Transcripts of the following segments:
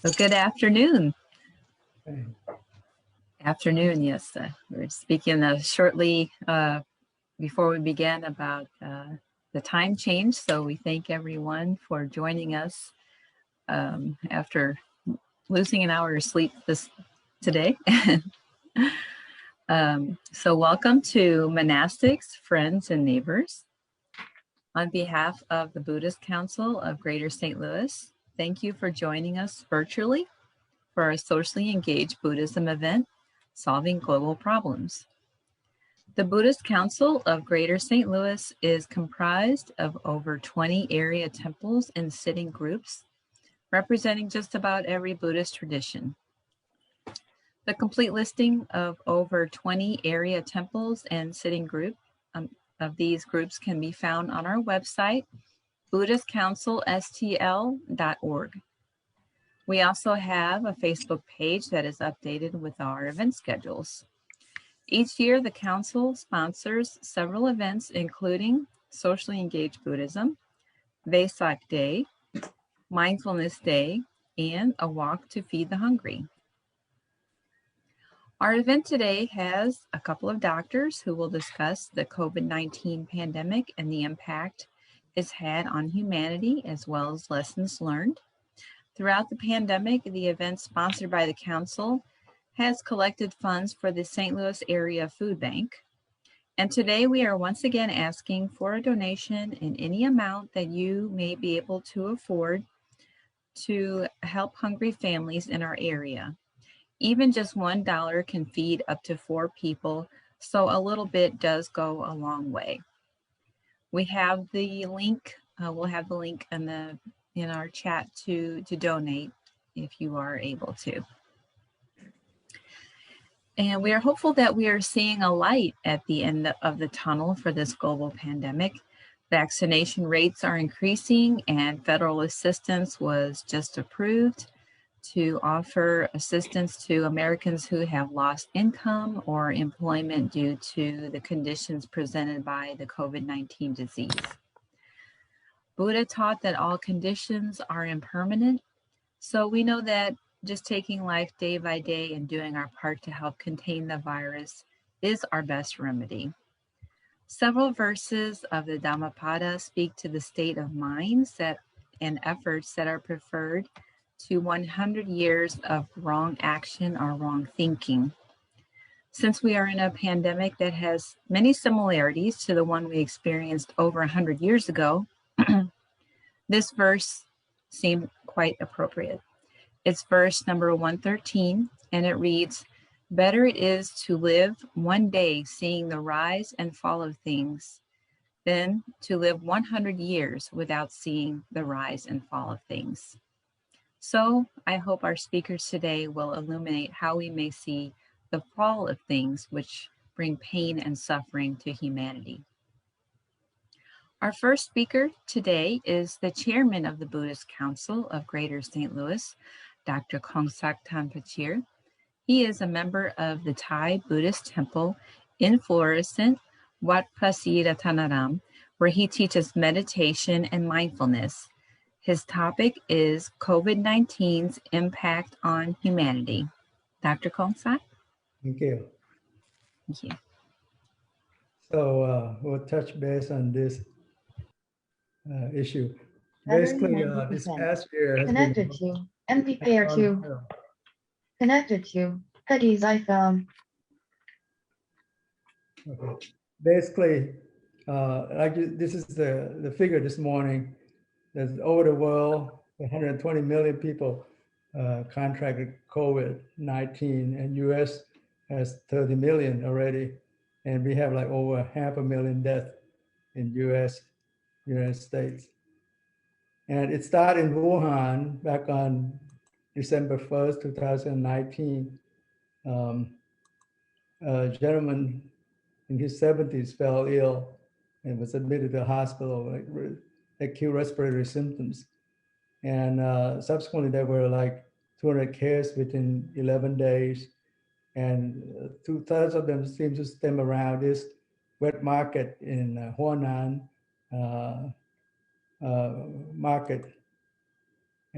So good afternoon. Okay. Afternoon, yes. We were speaking shortly before we began about the time change. So we thank everyone for joining us after losing an hour of sleep today. So welcome to monastics, friends, and neighbors. On behalf of the Buddhist Council of Greater St. Louis, thank you for joining us virtually for our socially engaged Buddhism event, Solving Global Problems. The Buddhist Council of Greater St. Louis is comprised of over 20 area temples and sitting groups, representing just about every Buddhist tradition. The complete listing of over 20 area temples and sitting groups of these groups can be found on our website, BuddhistCouncilSTL.org. We also have a Facebook page that is updated with our event schedules. Each year, the Council sponsors several events, including Socially Engaged Buddhism, Vesak Day, Mindfulness Day, and a Walk to Feed the Hungry. Our event today has a couple of doctors who will discuss the COVID-19 pandemic and the impact it's had on humanity, as well as lessons learned. Throughout the pandemic, the event sponsored by the Council has collected funds for the St. Louis Area Food Bank. And today we are once again asking for a donation in any amount that you may be able to afford to help hungry families in our area. Even just $1 can feed up to 4 people, so a little bit does go a long way. We have the link, we'll have the link in our chat to donate if you are able to. And we are hopeful that we are seeing a light at the end of the tunnel for this global pandemic. Vaccination rates are increasing, and federal assistance was just approved to offer assistance to Americans who have lost income or employment due to the conditions presented by the COVID-19 disease. Buddha taught that all conditions are impermanent, so we know that just taking life day by day and doing our part to help contain the virus is our best remedy. Several verses of the Dhammapada speak to the state of minds and efforts that are preferred to 100 years of wrong action or wrong thinking. Since we are in a pandemic that has many similarities to the one we experienced over 100 years ago, this verse seemed quite appropriate. It's verse number 113, and it reads, "Better it is to live one day seeing the rise and fall of things than to live 100 years without seeing the rise and fall of things." So I hope our speakers today will illuminate how we may see the fall of things which bring pain and suffering to humanity. Our first speaker today is the chairman of the Buddhist Council of Greater St. Louis, Dr. Kongsak Tanpachir. He is a member of the Thai Buddhist temple in Florissant, Wat Pasiratanaram, where he teaches meditation and mindfulness. His topic is COVID-19's impact on humanity. Dr. Kongsak? Thank you. Thank you. So we'll touch base on this issue. Basically, this past year has connected been to MP pair 2. Connected to Huddy's iPhone. Okay. Basically, this is the figure this morning. There's over the world, 120 million people contracted COVID-19, and US has 30 million already. And we have like over 500,000 deaths in United States. And it started in Wuhan back on December 1st, 2019. A gentleman in his 70s fell ill and was admitted to the hospital with acute respiratory symptoms. And subsequently, there were like 200 cases within 11 days. And 2/3 of them seem to stem around this wet market in Huanan market.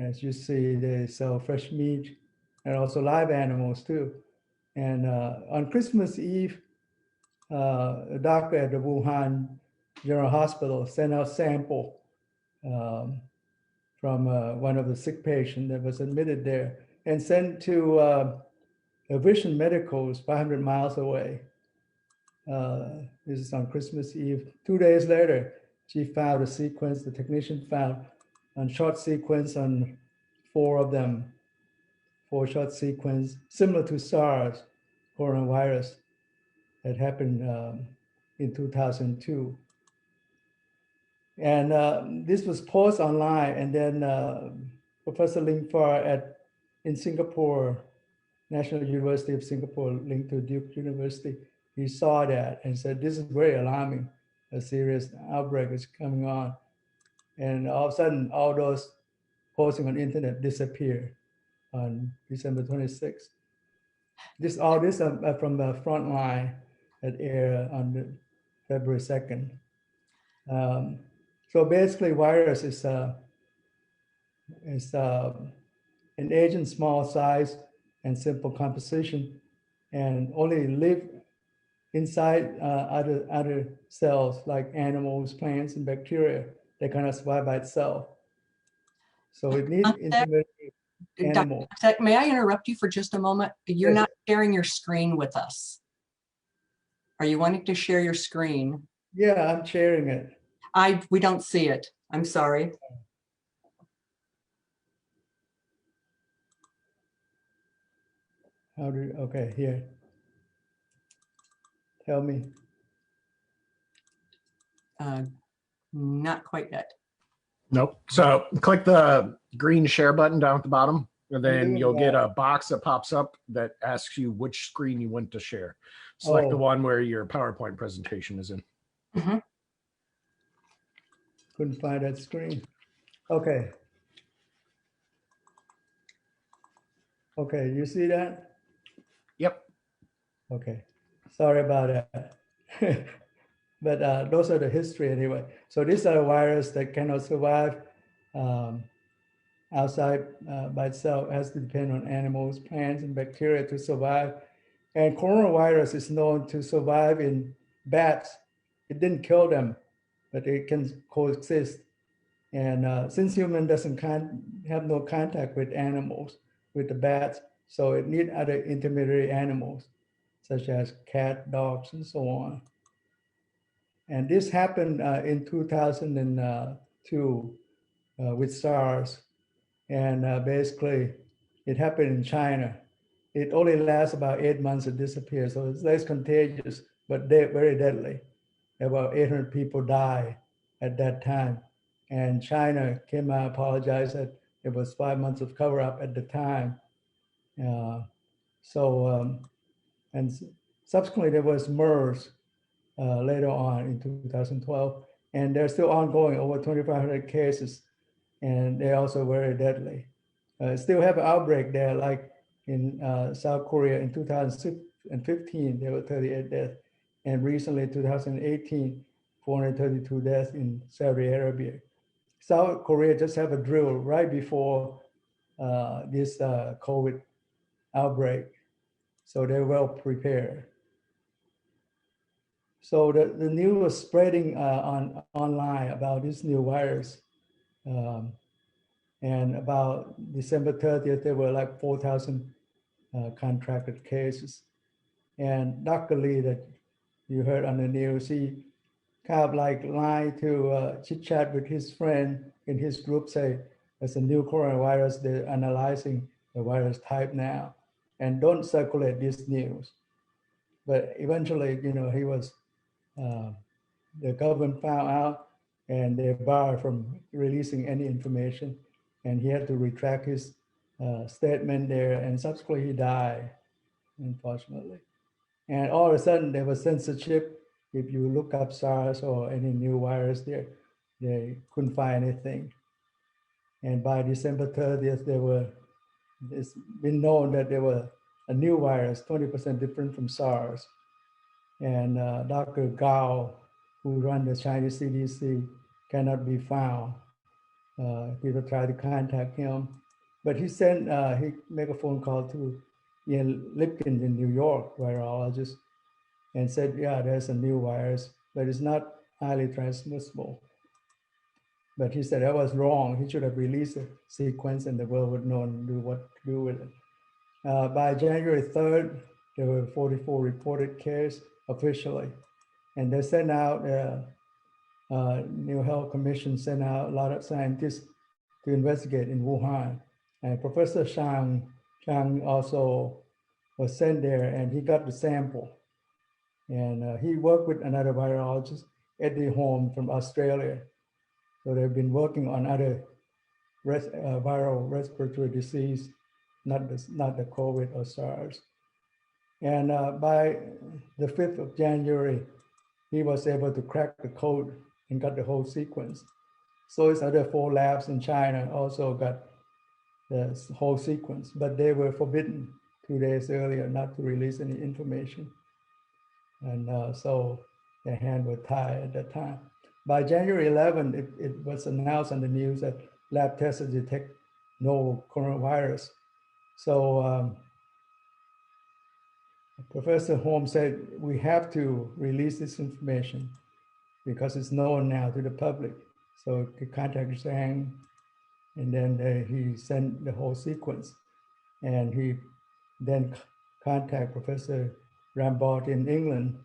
As you see, they sell fresh meat and also live animals too. And on Christmas Eve, a doctor at the Wuhan General Hospital sent out sample from one of the sick patients that was admitted there and sent to Vision Medicals 500 miles away. This is on Christmas Eve. 2 days later, she found a sequence, the technician found a short sequence on 4 of them, 4 short sequence, similar to SARS coronavirus that happened in 2002. And this was posted online, and then Professor Ling Far in Singapore, National University of Singapore, linked to Duke University, he saw that and said, this is very alarming. A serious outbreak is coming on. And all of a sudden, all those posting on the internet disappeared on December 26th. All this from the front line that aired on the February 2nd. So basically, virus is an agent small size and simple composition, and only live inside other cells like animals, plants, and bacteria. They cannot survive by itself. So it needs intermediate animals. May I interrupt you for just a moment? You're not sharing your screen with us. Are you wanting to share your screen? Yeah, I'm sharing it. We don't see it. I'm sorry. Okay, here. Tell me. Not quite yet. Nope. So click the green share button down at the bottom, and then you'll get a box that pops up that asks you which screen you want to share. Select the one where your PowerPoint presentation is in. Mm-hmm. Couldn't find that screen. Okay. Okay, you see that? Yep. Okay. Sorry about that. But those are the history anyway. So these are viruses that cannot survive outside by itself. It has to depend on animals, plants, and bacteria to survive. And coronavirus is known to survive in bats. It didn't kill them, but it can coexist. And since human doesn't have no contact with animals, with the bats, so it needs other intermediary animals, such as cat, dogs, and so on. And this happened in 2002 with SARS. And basically, it happened in China. It only lasts about 8 months to disappear, so it's less contagious, but very deadly. About 800 people died at that time. And China came out, apologized that it was 5 months of cover-up at the time. And subsequently, there was MERS later on in 2012, and they're still ongoing, over 2,500 cases, and they're also very deadly. Still have an outbreak there, like in South Korea in 2015, there were 38 deaths, and recently 2018, 432 deaths in Saudi Arabia. South Korea just have a drill right before this COVID outbreak, so they're well prepared. So the news was spreading online about this new virus. And about December 30th, there were like 4,000 contracted cases. And Dr. Lee, that you heard on the news, he kind of like lied to chit chat with his friend in his group, say, there's a new coronavirus, they're analyzing the virus type now, and don't circulate this news. But eventually, he was, the government found out, and they barred from releasing any information, and he had to retract his statement there, and subsequently he died, unfortunately. And all of a sudden there was censorship. If you look up SARS or any new virus there, they couldn't find anything. And by December 30th, it's been known that there was a new virus, 20% different from SARS. And Dr. Gao, who ran the Chinese CDC, cannot be found. People tried to contact him, but he made a phone call to Ian Lipkin in New York, virologist, and said, yeah, there's a new virus, but it's not highly transmissible. But he said that was wrong. He should have released a sequence and the world would know and do what to do with it. By January 3rd, there were 44 reported cases officially. And they sent out, New Health Commission sent out a lot of scientists to investigate in Wuhan. And Professor Chang also was sent there and he got the sample. And he worked with another virologist, Eddie Holm from Australia. So they've been working on other viral respiratory disease, not the COVID or SARS. And by the 5th of January, he was able to crack the code and got the whole sequence. So his other 4 labs in China also got the whole sequence, but they were forbidden 2 days earlier not to release any information. And so their hands were tied at that time. By January 11, it was announced on the news that lab tests detect no coronavirus. So Professor Holmes said, we have to release this information because it's known now to the public. So he contacted Zhang, and then he sent the whole sequence. And he then contacted Professor Rambert in England,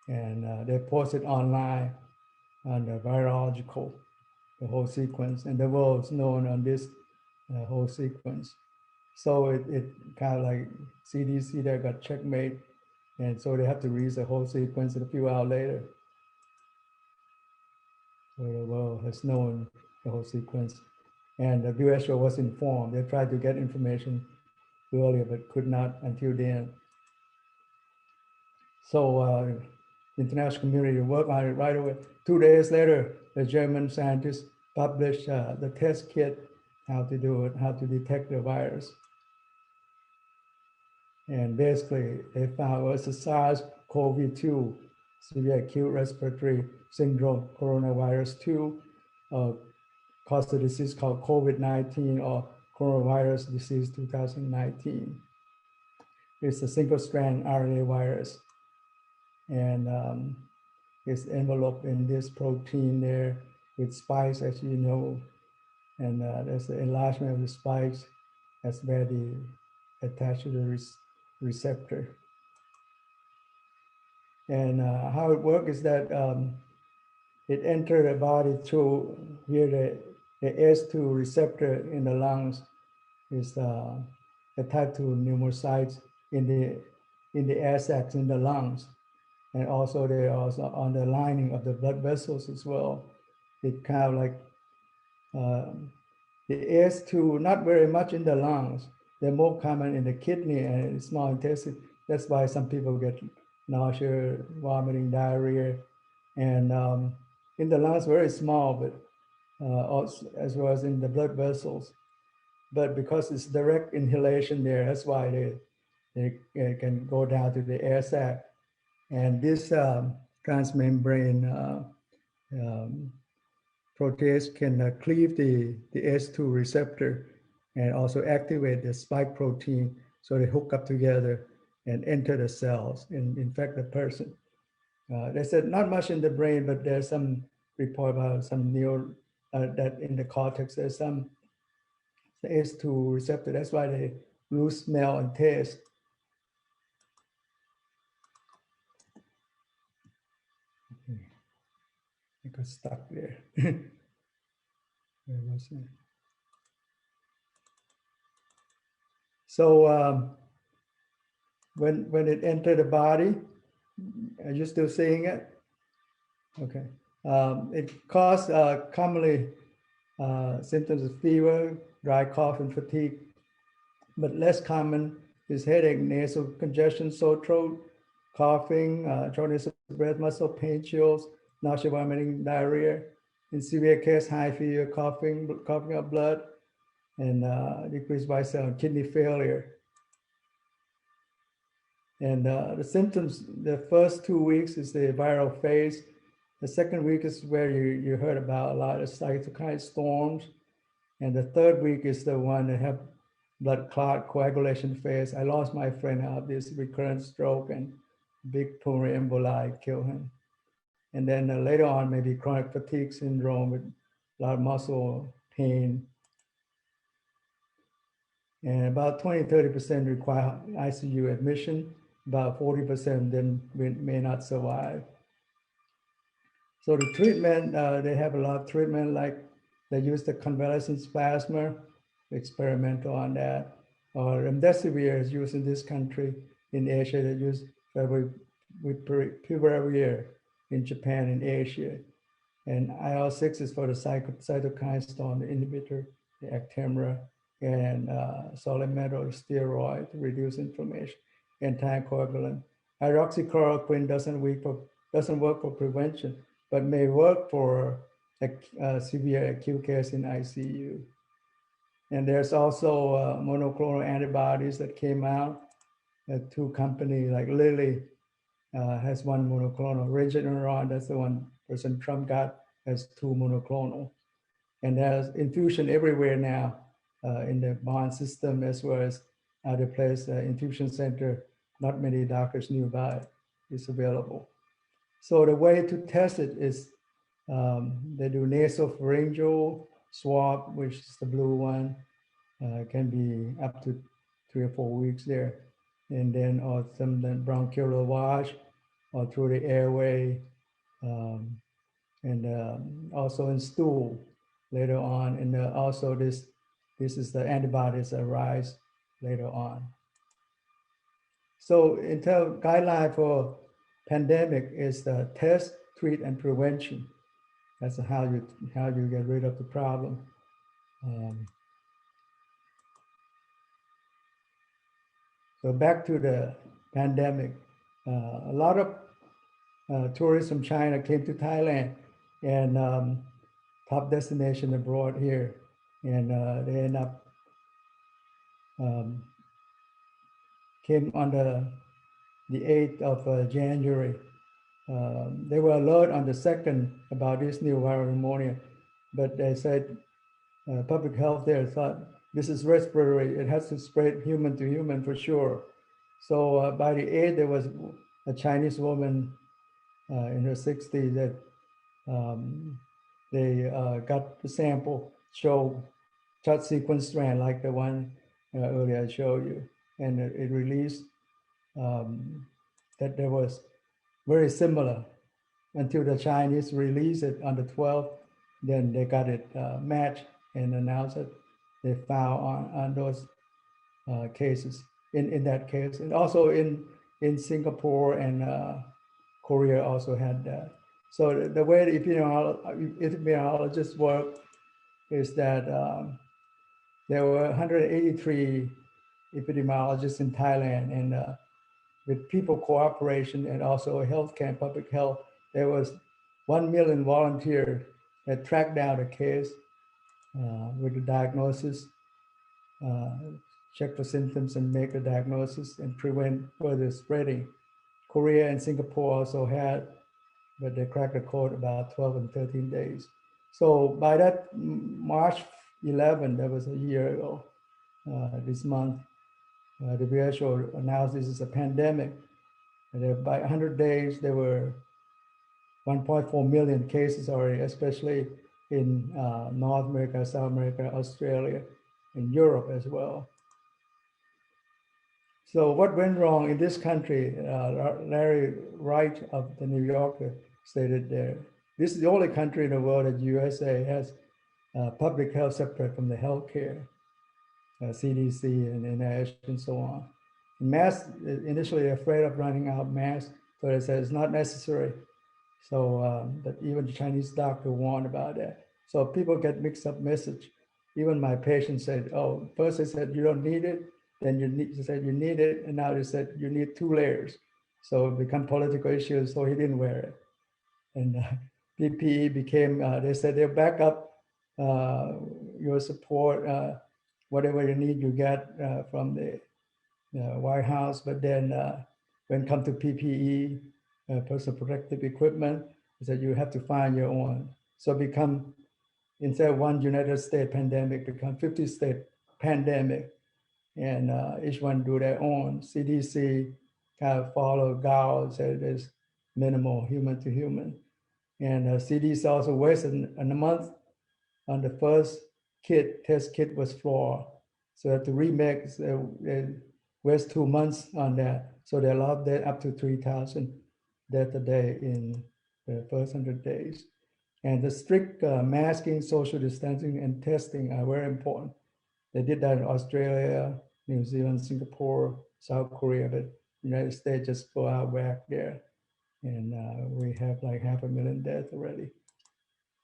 and they posted online on the virological, the whole sequence, and the world's known on this whole sequence. So it kind of like CDC there got checkmate, and so they have to release the whole sequence a few hours later. So the world has known the whole sequence, and the WHO was informed. They tried to get information earlier, but could not until then. So international community worked on it right away. 2 days later, the German scientists published the test kit, how to do it, how to detect the virus. And basically, they found it was a SARS-CoV-2, severe acute respiratory syndrome, coronavirus 2, caused a disease called COVID-19 or coronavirus disease 2019. It's a single-strand RNA virus. And it's enveloped in this protein there with spikes, as you know. And there's the enlargement of the spikes. That's where they attach to the receptor. And how it works is that it enters the body through here, the ACE2 receptor in the lungs is attached to pneumocytes in the air sacs in the lungs. And also they're also on the lining of the blood vessels as well. It kind of like the ACE2, not very much in the lungs. They're more common in the kidney and small intestine. That's why some people get nausea, vomiting, diarrhea, and in the lungs very small, but also, as well as in the blood vessels. But because it's direct inhalation there, that's why they can go down to the air sac. And this transmembrane protease can cleave the ACE2 receptor and also activate the spike protein, so they hook up together and enter the cells and infect the person. They said not much in the brain, but there's some report about some that in the cortex there's some ACE2 receptor. That's why they lose smell and taste. I got stuck there. Where was it? So when it entered the body, are you still seeing it? Okay. It caused commonly symptoms of fever, dry cough, and fatigue, but less common is headache, nasal congestion, sore throat, coughing, shortness of breath, muscle pain, chills, nausea, vomiting, diarrhea. In severe case, high fever, coughing up blood, and decreased white cell, kidney failure. And the symptoms, the first 2 weeks is the viral phase. The second week is where you heard about a lot of cytokine storms, And the third week is the one that have blood clot coagulation phase. I lost my friend out this recurrent stroke and big pulmonary emboli killed him. And then later on, maybe chronic fatigue syndrome with a lot of muscle pain. And about 20-30% require ICU admission. About 40% then may not survive. So the treatment, they have a lot of treatment, like they use the convalescent plasma, experimental on that. Or remdesivir is used in this country. In Asia, they use Pivravir in Japan and Asia. And IL-6 is for the cytokine storm inhibitor, the Actemra, and solid metal steroid to reduce inflammation, anticoagulant. Hydroxychloroquine doesn't work for prevention, but may work for severe acute case in ICU. And there's also monoclonal antibodies that came out. Two companies like Lilly has one monoclonal. Regeneron, that's the one President Trump got, has two monoclonal. And there's infusion everywhere now in the bond system, as well as other place, infusion center. Not many doctors knew about it. It's available. So the way to test it is they do nasopharyngeal swab, which is the blue one, can be up to 3 or 4 weeks there. And then or some bronchial lavage or through the airway, and also in stool later on. And also this is the antibodies that rise later on. So until guideline for pandemic is the test, treat, and prevention. That's how you get rid of the problem. So back to the pandemic, a lot of tourists from China came to Thailand, and top destination abroad here, and they end up came on the 8th of January. They were alert on the 2nd about this new viral pneumonia, but they said public health there thought this is respiratory. It has to spread human to human for sure. So by the 8th, there was a Chinese woman in her 60s that they got the sample, show chart sequence strand like the one earlier I showed you, and it released that there was very similar until the Chinese released it on the 12th. Then they got it matched and announced that they found on those cases in that case. And also in Singapore and Korea also had that. So the way the epidemiologists work is that there were 183 epidemiologists in Thailand, and with people cooperation and also healthcare and public health, there was 1 million volunteers that tracked down a case with the diagnosis, check for symptoms and make a diagnosis and prevent further spreading. Korea and Singapore also had, but they cracked the code about 12 and 13 days. So by that March 11, that was a year ago, this month, the WHO announced this is a pandemic. And by 100 days, there were 1.4 million cases already, especially in North America, South America, Australia, and Europe as well. So what went wrong in this country? Larry Wright of the New Yorker stated there, this is the only country in the world that USA has public health separate from the healthcare, CDC and NIH and so on. Masks, initially afraid of running out of masks, so they said it's not necessary. So, but even the Chinese doctor warned about that. So people get mixed up message. Even my patient said, oh, first they said you don't need it, then they said you need it, and now they said you need 2 layers. So it become political issues, so he didn't wear it. And PPE became, they said they'll back up your support, whatever you need you get from the White House, but then when it comes to PPE, personal protective equipment, they said you have to find your own. So become instead of one United States pandemic, become 50 state pandemic, and each one do their own. CDC kind of follow Gao, said it's minimal human to human. And CDC also wasted a month on the first test kit was flawed. So have to remake, waste 2 months on that. So they allowed that up to 3,000 deaths a day in the first 100 days. And the strict masking, social distancing, and testing are very important. They did that in Australia, New Zealand, Singapore, South Korea, but United States just go out whack there. And we have like 500,000 deaths already.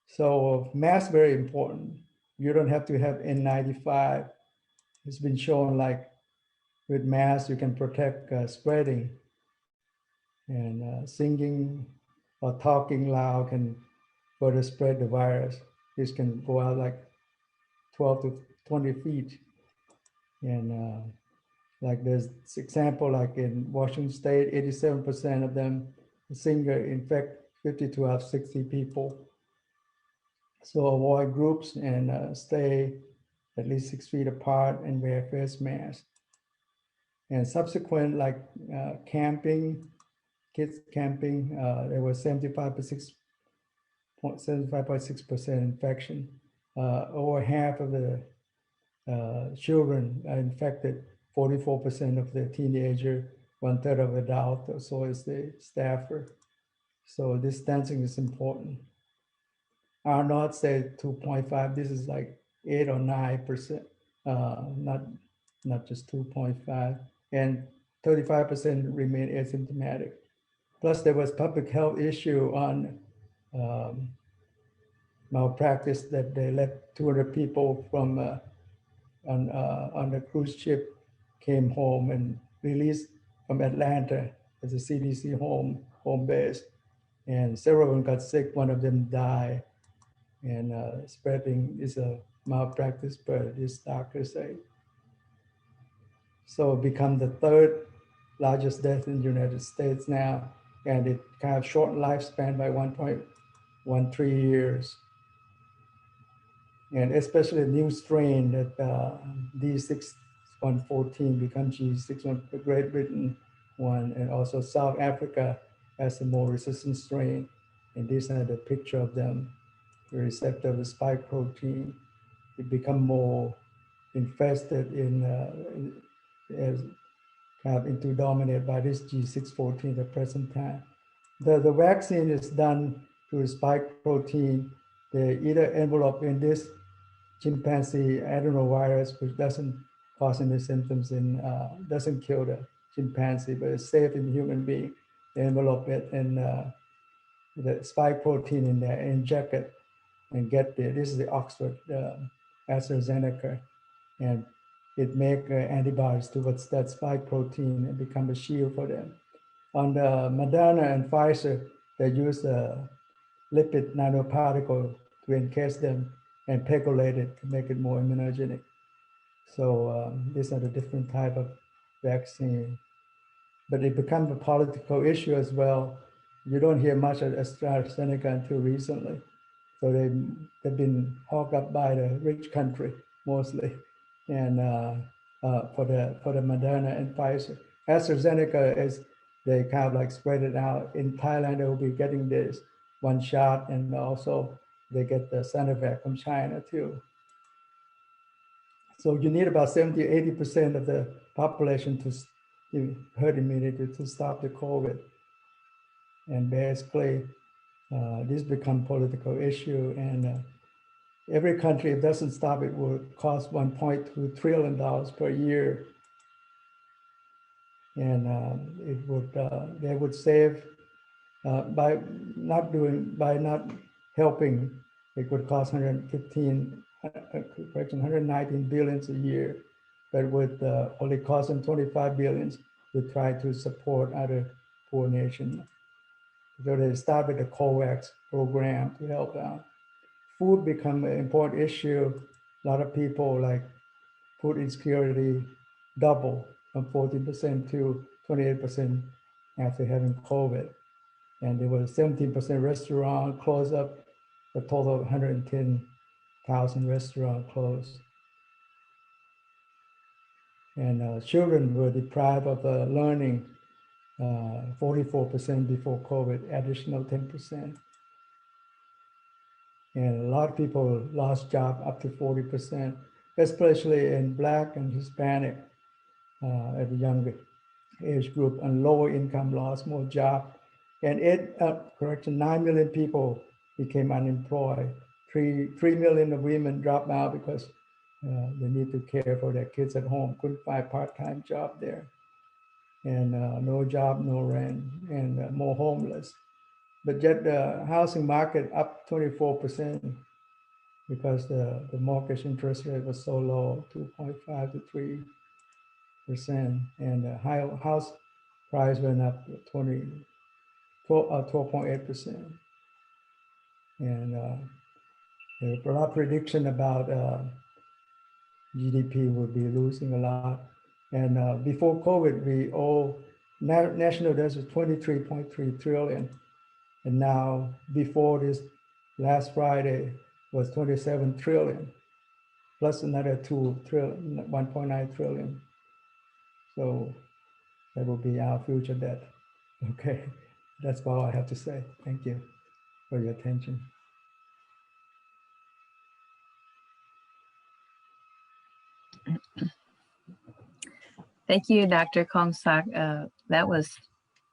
So masks very important. You don't have to have N95. It's been shown like with masks, you can protect spreading. And singing or talking loud can further spread the virus. This can go out like 12 to 20 feet. And like there's example, like in Washington State, 87% of them, the singer infect 50 to 60 people. So avoid groups and stay at least 6 feet apart and wear face masks. And subsequent, like camping, kids camping, there was 75.6% infection. Over half of the children are infected, 44% of the teenager, 1/3 of adult, so is the staffer. So distancing is important. Arnold said 2.5, this is like 8 or 9%, not just 2.5, and 35% remain asymptomatic. Plus there was public health issue on malpractice that they let 200 people from on the cruise ship came home and released from Atlanta as a CDC home base. And several of them got sick, one of them died. And spreading is a malpractice, but this doctor say. So become the 3rd largest death in the United States now. And it kind of shortened lifespan by 1.13 years. And especially a new strain that D6114 becomes G61, the Great Britain one, and also South Africa has a more resistant strain. And these are the picture of them. The receptor of the spike protein, it become more infested as kind of into dominated by this G614 at the present time. The vaccine is done through the spike protein. They either envelope in this chimpanzee adenovirus, which doesn't cause any symptoms and doesn't kill the chimpanzee, but it's safe in human being. They envelope it and the spike protein in there, inject it and get there. This is the Oxford AstraZeneca, and it make antibodies towards that spike protein and become a shield for them. On the Moderna and Pfizer, they use a lipid nanoparticle to encase them and pegolate it to make it more immunogenic. So these are the different type of vaccine. But it becomes a political issue as well. You don't hear much of AstraZeneca until recently. So they've been hogged up by the rich country mostly, and for the Moderna and Pfizer. AstraZeneca is, they kind of like spread it out. In Thailand, they will be getting this one shot, and also they get the Sinovac from China too. So you need about 70, 80% of the population to herd immunity to stop the COVID. And basically, this become political issue, and every country, if it doesn't stop it, will cost $1.2 trillion per year. And it would they would save by not helping. It would cost 119 billions a year, but with only costing 25 billions to try to support other poor nations. So they started the COVAX program to help out. Food become an important issue. A lot of people like food insecurity double from 14% to 28% after having COVID. And there was 17% restaurant closed up, a total of 110 1,000 restaurants closed. And children were deprived of learning 44% before COVID, additional 10%. And a lot of people lost job up to 40%, especially in Black and Hispanic at the younger age group, and lower income lost more job. And 9 million people became unemployed. 3 million of women dropped out because they need to care for their kids at home, couldn't find part-time job there. And no job, no rent, and more homeless. But yet the housing market up 24% because the mortgage interest rate was so low, 2.5 to 3%. And the house price went up 12.8%. And there were a lot of prediction about GDP would be losing a lot. And before COVID, we owe national debt was 23.3 trillion. And now before this last Friday was 27 trillion, plus another 2 trillion, 1.9 trillion. So that will be our future debt. Okay, that's all I have to say. Thank you for your attention. Thank you, Dr. Komsak. That was,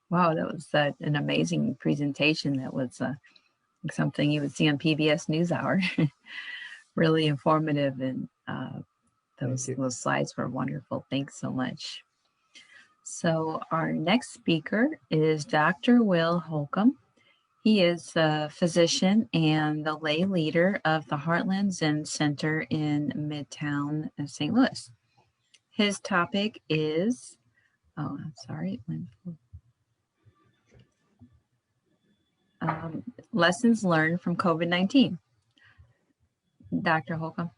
wow, that was an amazing presentation. That was something you would see on PBS NewsHour. Really informative, and those slides were wonderful. Thanks so much. So our next speaker is Dr. Will Holcomb. He is a physician and the lay leader of the Heartland Zen Center in Midtown St. Louis. His topic is, lessons learned from COVID-19. Dr. Holcomb.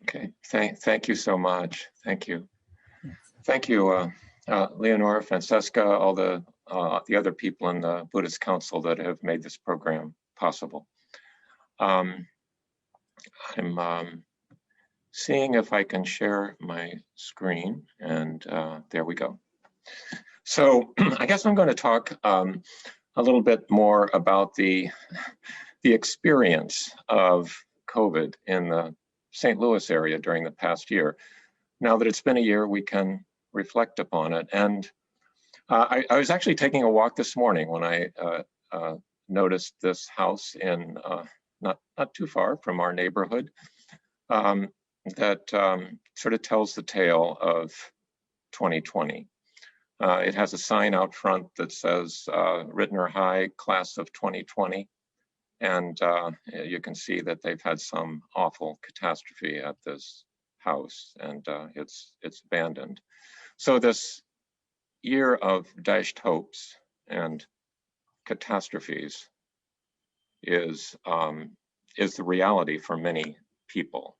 Okay, thank you so much. Thank you. Yes. Thank you, Leonora, Francesca, all the other people in the Buddhist Council that have made this program possible. I'm seeing if I can share my screen, and there we go. So I guess I'm going to talk a little bit more about the experience of COVID in the St. Louis area during the past year. Now that it's been a year, we can reflect upon it. And I was actually taking a walk this morning when I noticed this house in not too far from our neighborhood that sort of tells the tale of 2020. It has a sign out front that says Rittner High, class of 2020. And you can see that they've had some awful catastrophe at this house, and it's abandoned. So this year of dashed hopes and catastrophes is the reality for many people.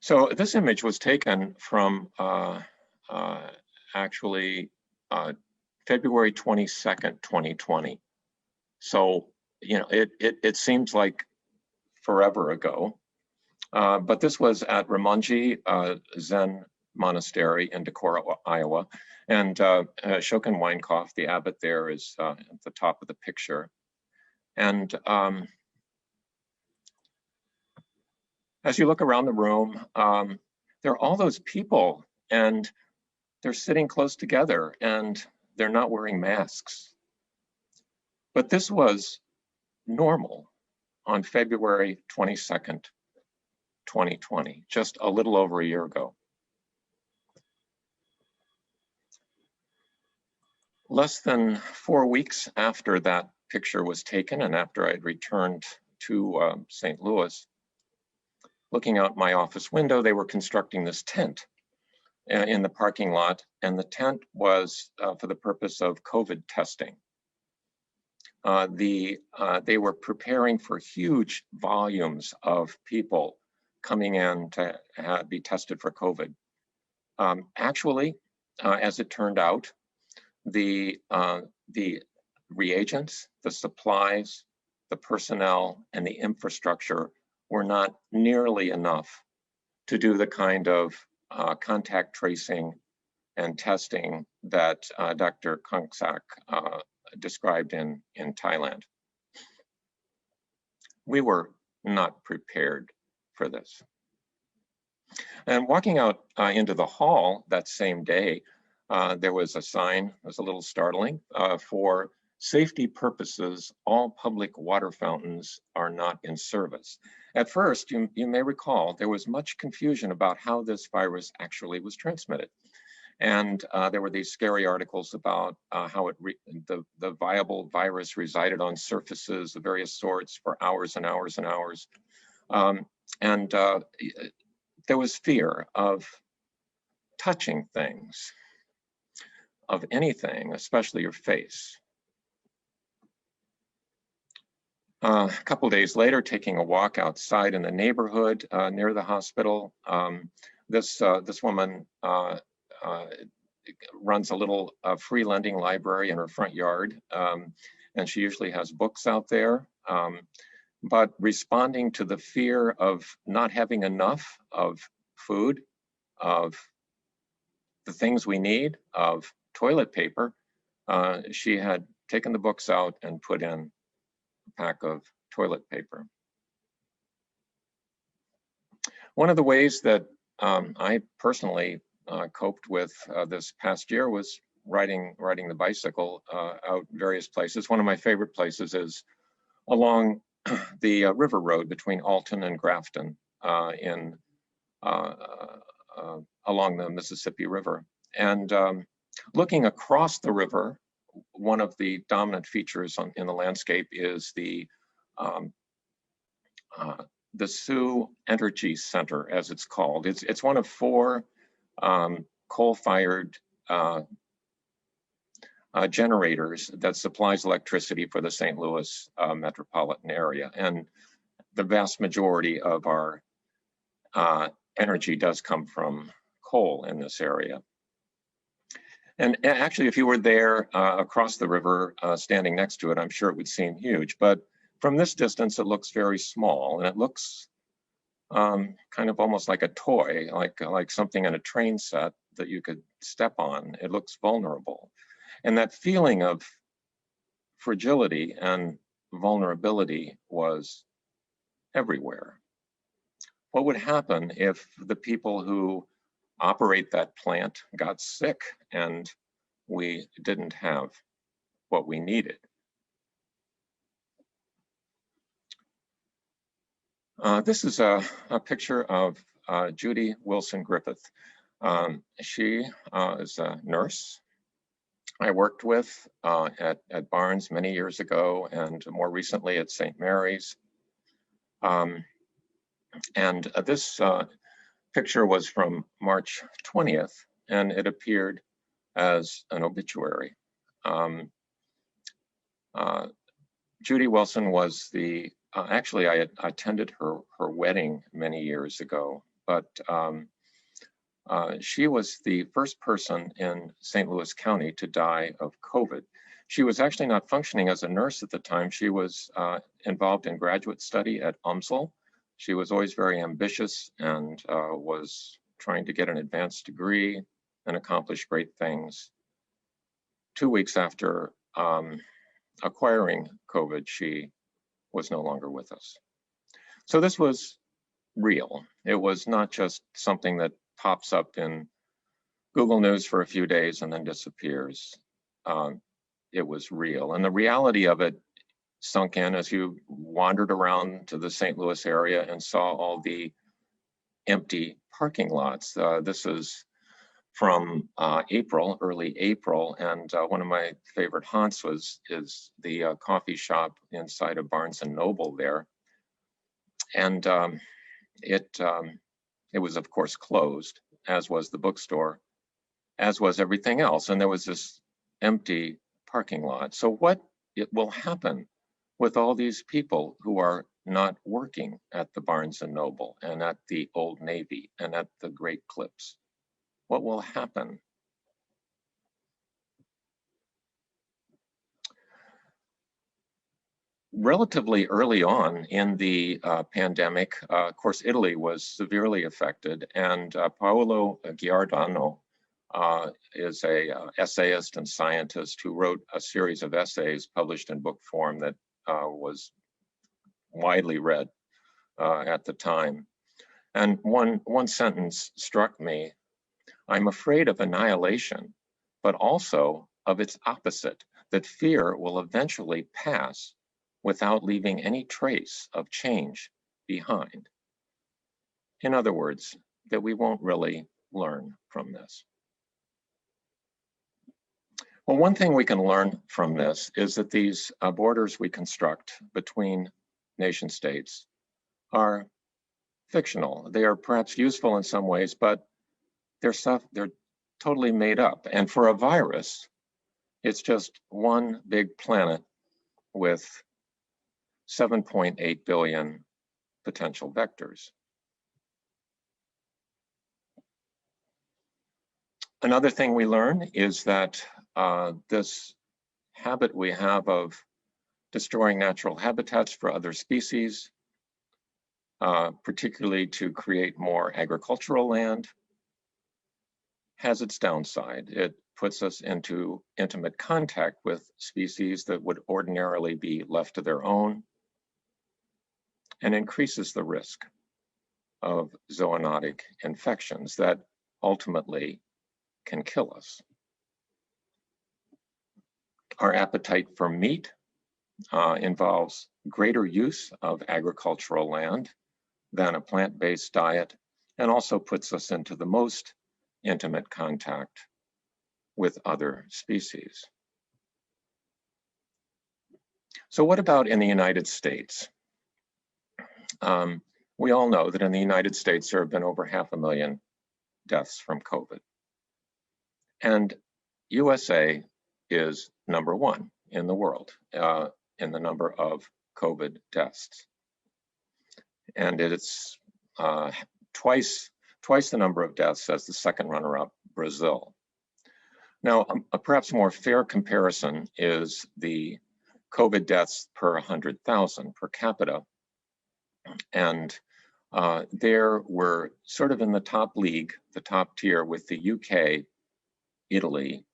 So this image was taken from actually February 22nd, 2020. So, you know, it seems like forever ago, but this was at Ramonji Zen Monastery in Decorah, Iowa. And Shokin Weinkauf, the abbot there, is at the top of the picture. And as you look around the room, there are all those people, and they're sitting close together, and they're not wearing masks. But this was normal on February 22nd, 2020, just a little over a year ago. Less than 4 weeks after that picture was taken and after I'd returned to St. Louis, looking out my office window, they were constructing this tent in the parking lot, and the tent was for the purpose of COVID testing. They were preparing for huge volumes of people coming in to be tested for COVID. Actually, as it turned out, the reagents, the supplies, the personnel, and the infrastructure were not nearly enough to do the kind of contact tracing and testing that Dr. Kongsak described in Thailand. We were not prepared for this. And walking out into the hall that same day, there was a sign, it was a little startling, for safety purposes, all public water fountains are not in service. At first, you may recall, there was much confusion about how this virus actually was transmitted. And there were these scary articles about how the viable virus resided on surfaces of various sorts for hours and hours and hours. There was fear of touching things, of anything, especially your face. A couple days later, taking a walk outside in the neighborhood near the hospital, this woman runs a little free lending library in her front yard, and she usually has books out there. But responding to the fear of not having enough of food, of the things we need, of toilet paper, she had taken the books out and put in a pack of toilet paper. One of the ways that I personally coped with this past year was riding the bicycle out various places. One of my favorite places is along the river road between Alton and Grafton along the Mississippi River. And looking across the river, one of the dominant features in the landscape is the Sioux Energy Center, as it's called. It's one of 4 coal-fired generators that supplies electricity for the St. Louis metropolitan area. And the vast majority of our energy does come from coal in this area. And actually, if you were there across the river, standing next to it, I'm sure it would seem huge. But from this distance, it looks very small, and it looks kind of almost like a toy, like something in a train set that you could step on. It looks vulnerable. And that feeling of fragility and vulnerability was everywhere. What would happen if the people who operate that plant got sick and we didn't have what we needed? This is a picture of Judy Wilson Griffith. She is a nurse I worked with at Barnes many years ago, and more recently at St. Mary's. This picture was from March 20th, and it appeared as an obituary. Judy Wilson was actually I had attended her wedding many years ago, but she was the first person in St. Louis County to die of COVID. She was actually not functioning as a nurse at the time. She was involved in graduate study at UMSL. She was always very ambitious and was trying to get an advanced degree and accomplish great things. 2 weeks after acquiring COVID, she was no longer with us. So this was real. It was not just something that pops up in Google News for a few days and then disappears. It was real. And the reality of it sunk in as you wandered around to the St. Louis area and saw all the empty parking lots. This is from early April, and one of my favorite haunts is the coffee shop inside of Barnes and Noble there. And it was, of course, closed, as was the bookstore, as was everything else. And there was this empty parking lot. So what will happen with all these people who are not working at the Barnes and Noble and at the Old Navy and at the Great Clips? What will happen? relatively early on in the pandemic, of course, Italy was severely affected, and Paolo Giordano is a essayist and scientist who wrote a series of essays published in book form that was widely read at the time. And one sentence struck me: "I'm afraid of annihilation, but also of its opposite, that fear will eventually pass without leaving any trace of change behind." In other words, that we won't really learn from this. Well, one thing we can learn from this is that these borders we construct between nation states are fictional. They are perhaps useful in some ways, but they're totally made up. And for a virus, it's just one big planet with 7.8 billion potential vectors. Another thing we learn is that this habit we have of destroying natural habitats for other species, particularly to create more agricultural land, has its downside. It puts us into intimate contact with species that would ordinarily be left to their own, and increases the risk of zoonotic infections that ultimately can kill us. Our appetite for meat involves greater use of agricultural land than a plant-based diet, and also puts us into the most intimate contact with other species. So what about in the United States? We all know that in the United States, there have been over 500,000 deaths from COVID. And USA is #1 in the world in the number of COVID deaths. And it's twice the number of deaths as the second runner-up, Brazil. Now, a perhaps more fair comparison is the COVID deaths per 100,000 per capita. And there we're sort of in the top league, the top tier, with the UK, Italy,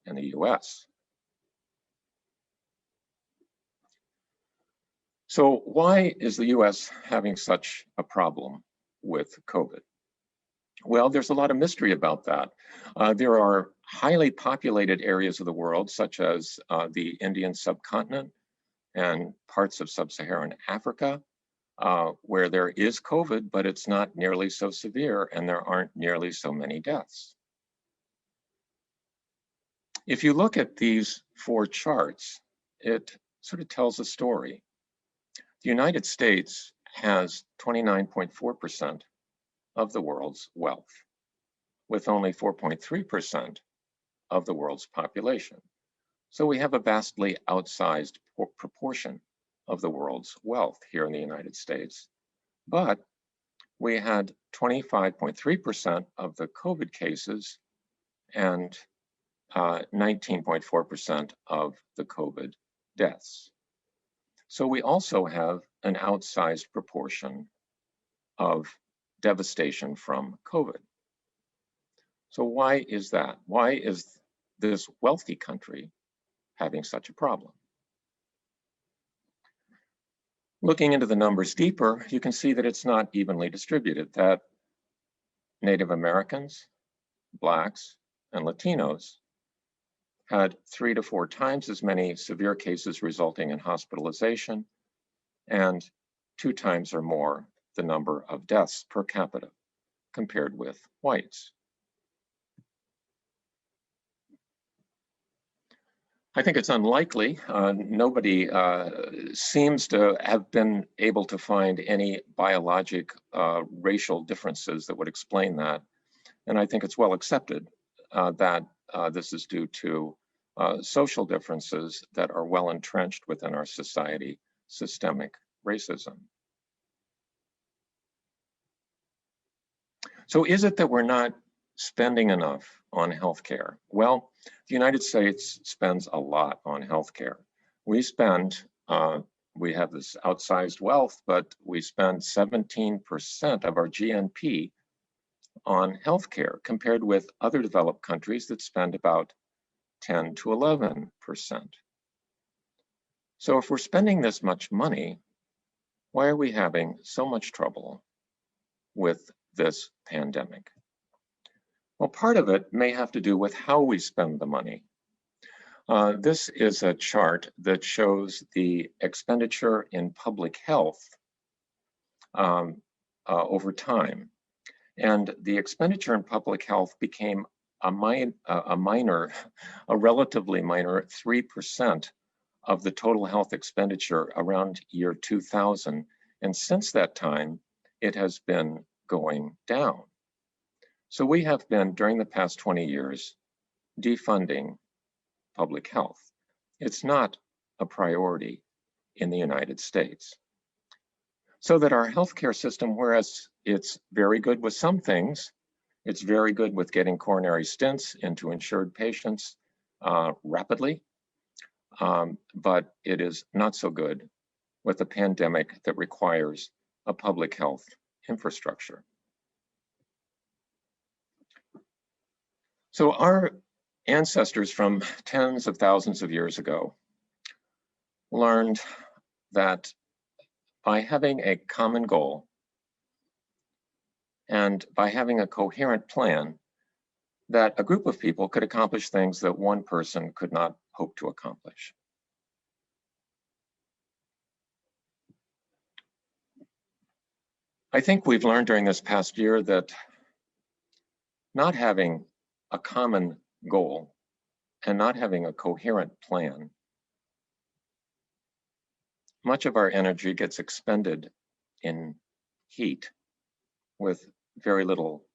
and the US. So why is the US having such a problem with COVID? Well, there's a lot of mystery about that. There are highly populated areas of the world, such as the Indian subcontinent and parts of sub-Saharan Africa, where there is COVID, but it's not nearly so severe and there aren't nearly so many deaths. If you look at these 4 charts, it sort of tells a story. The United States has 29.4% of the world's wealth, with only 4.3% of the world's population. So we have a vastly outsized proportion of the world's wealth here in the United States. But we had 25.3% of the COVID cases and 19.4% of the COVID deaths. So we also have an outsized proportion of devastation from COVID. So why is that? Why is this wealthy country having such a problem? Looking into the numbers deeper, you can see that it's not evenly distributed, that Native Americans, Blacks, and Latinos had 3 to 4 times as many severe cases resulting in hospitalization, and 2 times or more the number of deaths per capita compared with whites. I think it's unlikely. Nobody seems to have been able to find any biologic racial differences that would explain that. And I think it's well accepted that this is due to social differences that are well entrenched within our society, systemic racism. So is it that we're not spending enough on healthcare? Well, the United States spends a lot on healthcare. We spend we have this outsized wealth, but we spend 17% of our GNP on healthcare, compared with other developed countries that spend about 10 to 11%. So if we're spending this much money, why are we having so much trouble with this pandemic? Well, part of it may have to do with how we spend the money. This is a chart that shows the expenditure in public health over time. And the expenditure in public health became a relatively minor 3% of the total health expenditure around year 2000. And since that time, it has been going down. So we have been, during the past 20 years, defunding public health. It's not a priority in the United States. So that our healthcare system, whereas it's very good with some things, it's very good with getting coronary stents into insured patients rapidly, but it is not so good with a pandemic that requires a public health infrastructure. So our ancestors from tens of thousands of years ago learned that by having a common goal and by having a coherent plan, that a group of people could accomplish things that one person could not hope to accomplish. I think we've learned during this past year that not having a common goal and not having a coherent plan, much of our energy gets expended in heat with very little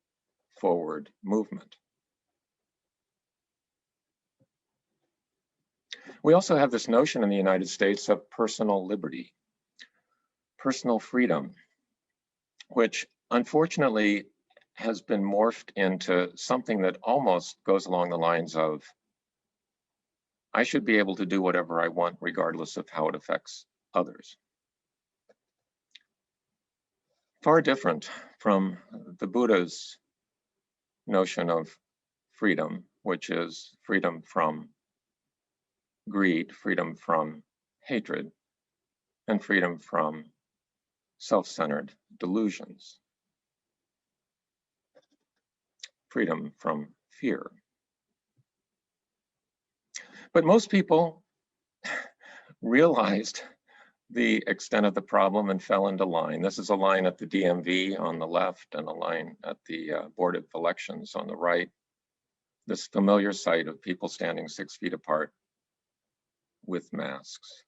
forward movement. We also have this notion in the United States of personal liberty, personal freedom, which unfortunately has been morphed into something that almost goes along the lines of, I should be able to do whatever I want regardless of how it affects others. Far different from the Buddha's notion of freedom, which is freedom from greed, freedom from hatred, and freedom from self-centered delusions, freedom from fear. But most people realized the extent of the problem and fell into line. This is a line at the DMV on the left and a line at the Board of Elections on the right. This familiar sight of people standing 6 feet apart with masks.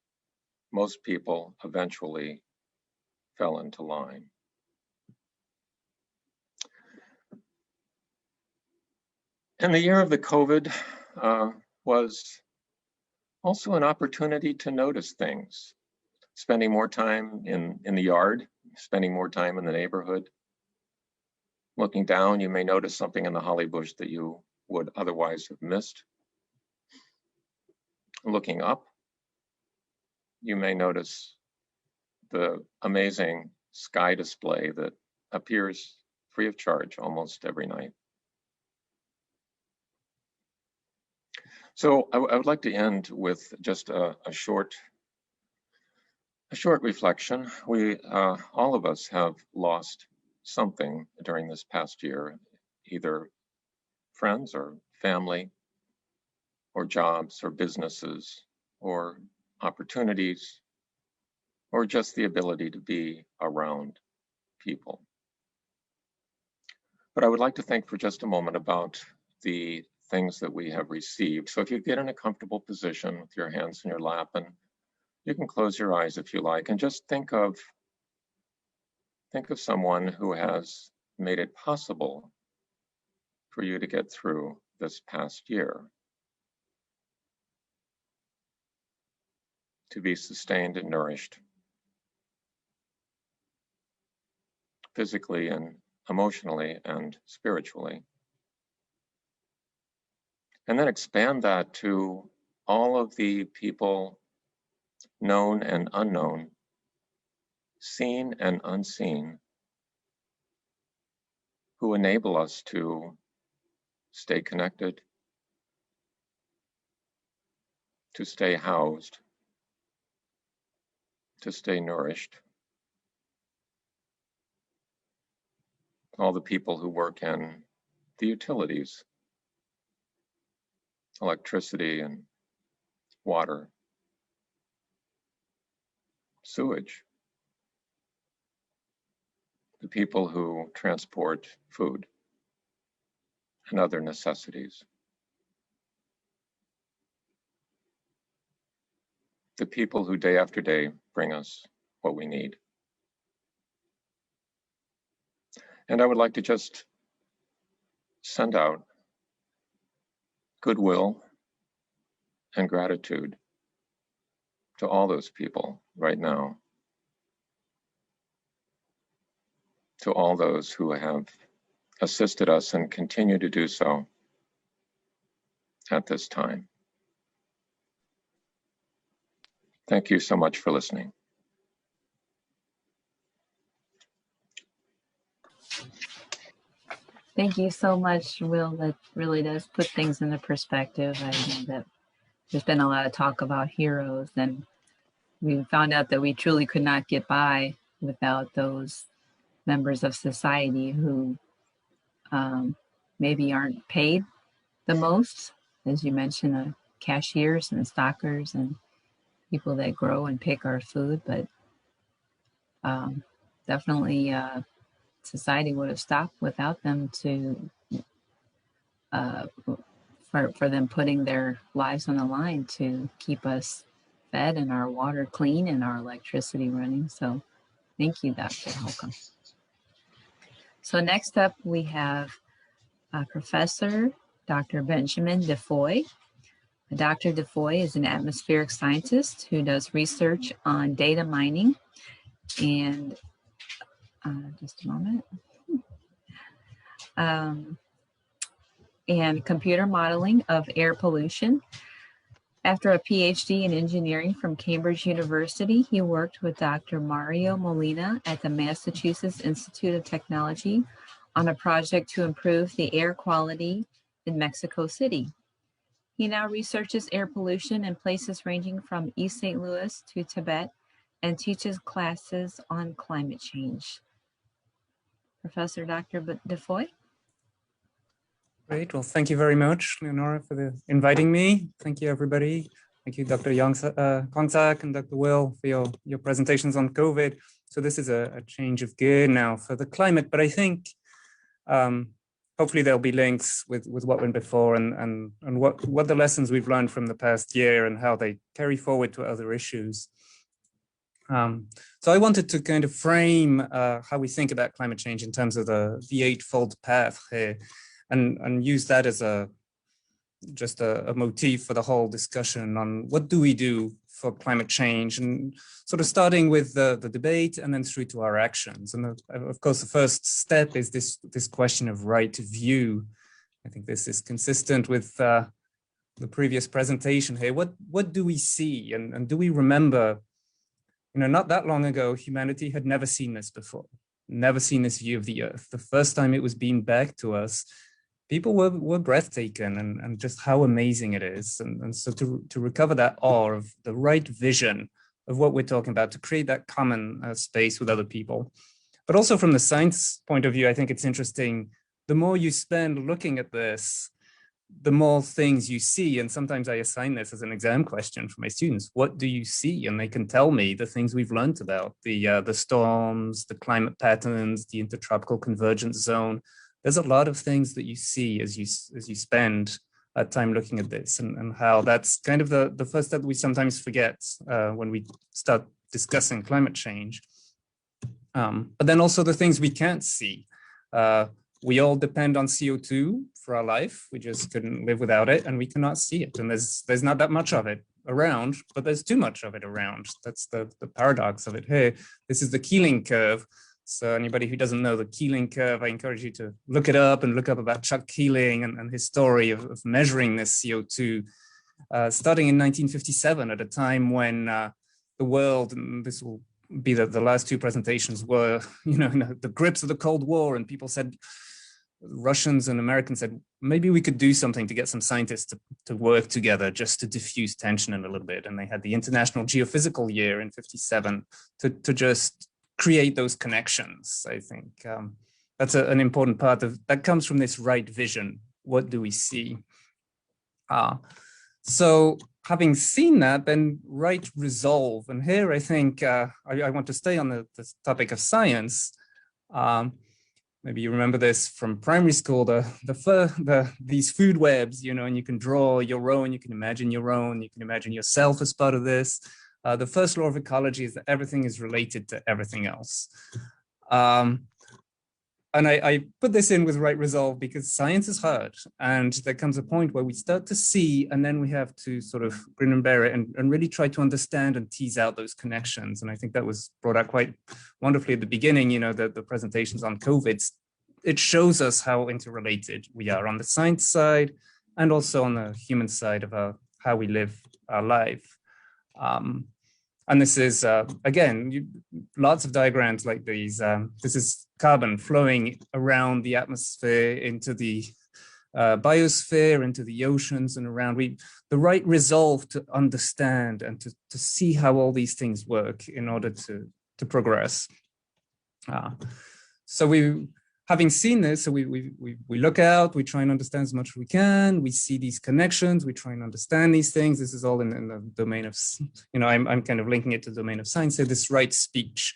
Most people eventually fell into line. And the year of the COVID was also an opportunity to notice things. Spending more time in the yard, spending more time in the neighborhood. Looking down, you may notice something in the holly bush that you would otherwise have missed. Looking up, you may notice the amazing sky display that appears free of charge almost every night. So I would like to end with just a short reflection. We, all of us have lost something during this past year, either friends or family, or jobs or businesses, or opportunities, or just the ability to be around people. But I would like to think for just a moment about the things that we have received. So if you get in a comfortable position with your hands in your lap, and you can close your eyes if you like, and just think of someone who has made it possible for you to get through this past year, to be sustained and nourished physically and emotionally and spiritually. And then expand that to all of the people known and unknown, seen and unseen, who enable us to stay connected, to stay housed, to stay nourished. All the people who work in the utilities, electricity and water, sewage, the people who transport food and other necessities, the people who day after day bring us what we need. And I would like to just send out goodwill and gratitude to all those people right now, to all those who have assisted us and continue to do so at this time. Thank you so much for listening. Thank you so much, Will. That really does put things into perspective. I know that there's been a lot of talk about heroes, and we found out that we truly could not get by without those members of society who maybe aren't paid the most, as you mentioned, cashiers and stockers and people that grow and pick our food, but definitely society would have stopped without them for them putting their lives on the line to keep us fed and our water clean and our electricity running. So thank you, Dr. Holcomb. So next up we have Professor Dr. Benjamin DeFoy. Dr. DeFoy is an atmospheric scientist who does research on data mining and just a moment. And computer modeling of air pollution. After a PhD in engineering from Cambridge University, he worked with Dr. Mario Molina at the Massachusetts Institute of Technology on a project to improve the air quality in Mexico City. He now researches air pollution in places ranging from East St. Louis to Tibet and teaches classes on climate change. Professor Dr. DeFoy. Great. Well, thank you very much, Leonora, for inviting me. Thank you, everybody. Thank you, Dr. Kongsak and Dr. Will, for your presentations on COVID. So this is a change of gear now for the climate, but I think hopefully there'll be links with what went before and what the lessons we've learned from the past year and how they carry forward to other issues. So I wanted to kind of frame how we think about climate change in terms of the eightfold path here, and use that as just a motif for the whole discussion on what do we do for climate change, and sort of starting with the debate and then through to our actions. And of course, the first step is this question of right view. I think this is consistent with the previous presentation here. What do we see, and do we remember? Not that long ago, humanity had never seen this before, never seen this view of the Earth. The first time it was beamed back to us, people were breathtaken and just how amazing it is. And so to recover that awe of the right vision of what we're talking about, to create that common space with other people. But also from the science point of view, I think it's interesting, the more you spend looking at this, the more things you see. And sometimes I assign this as an exam question for my students. What do you see? And they can tell me the things we've learned about, the storms, the climate patterns, the intertropical convergence zone. There's a lot of things that you see as you spend time looking at this, and how that's kind of the first step we sometimes forget when we start discussing climate change. But then also the things we can't see. We all depend on CO2 for our life. We just couldn't live without it, and we cannot see it. And there's not that much of it around, but there's too much of it around. That's the paradox of it here. This is the Keeling curve. So anybody who doesn't know the Keeling curve, I encourage you to look it up and look up about Chuck Keeling and his story of measuring this CO2, starting in 1957 at a time when the world, and this will be the last two presentations were, you know, in the grips of the Cold War, and people said, Russians and Americans said, maybe we could do something to get some scientists to work together just to diffuse tension a little bit. And they had the International Geophysical Year in '57 to just create those connections. I think that's an important part of that comes from this right vision. What do we see? So having seen that, then right resolve. And here I think I want to stay on the topic of science. Maybe you remember this from primary school, these food webs, you know, and you can draw your own, you can imagine your own, you can imagine yourself as part of this. The first law of ecology is that everything is related to everything else. And I put this in with right resolve because science is hard, and there comes a point where we start to see, and then we have to sort of grin and bear it and really try to understand and tease out those connections. And I think that was brought out quite wonderfully at the beginning, you know, the presentations on COVID. It shows us how interrelated we are on the science side and also on the human side of how we live our life. And this is, again, lots of diagrams like these. This is carbon flowing around the atmosphere into the biosphere, into the oceans and around. The right resolve to understand and to see how all these things work in order to progress. So having seen this, so we look out, we try and understand as much as we can, we see these connections, we try and understand these things. This is all in the domain of, you know, I'm kind of linking it to the domain of science, so this right speech.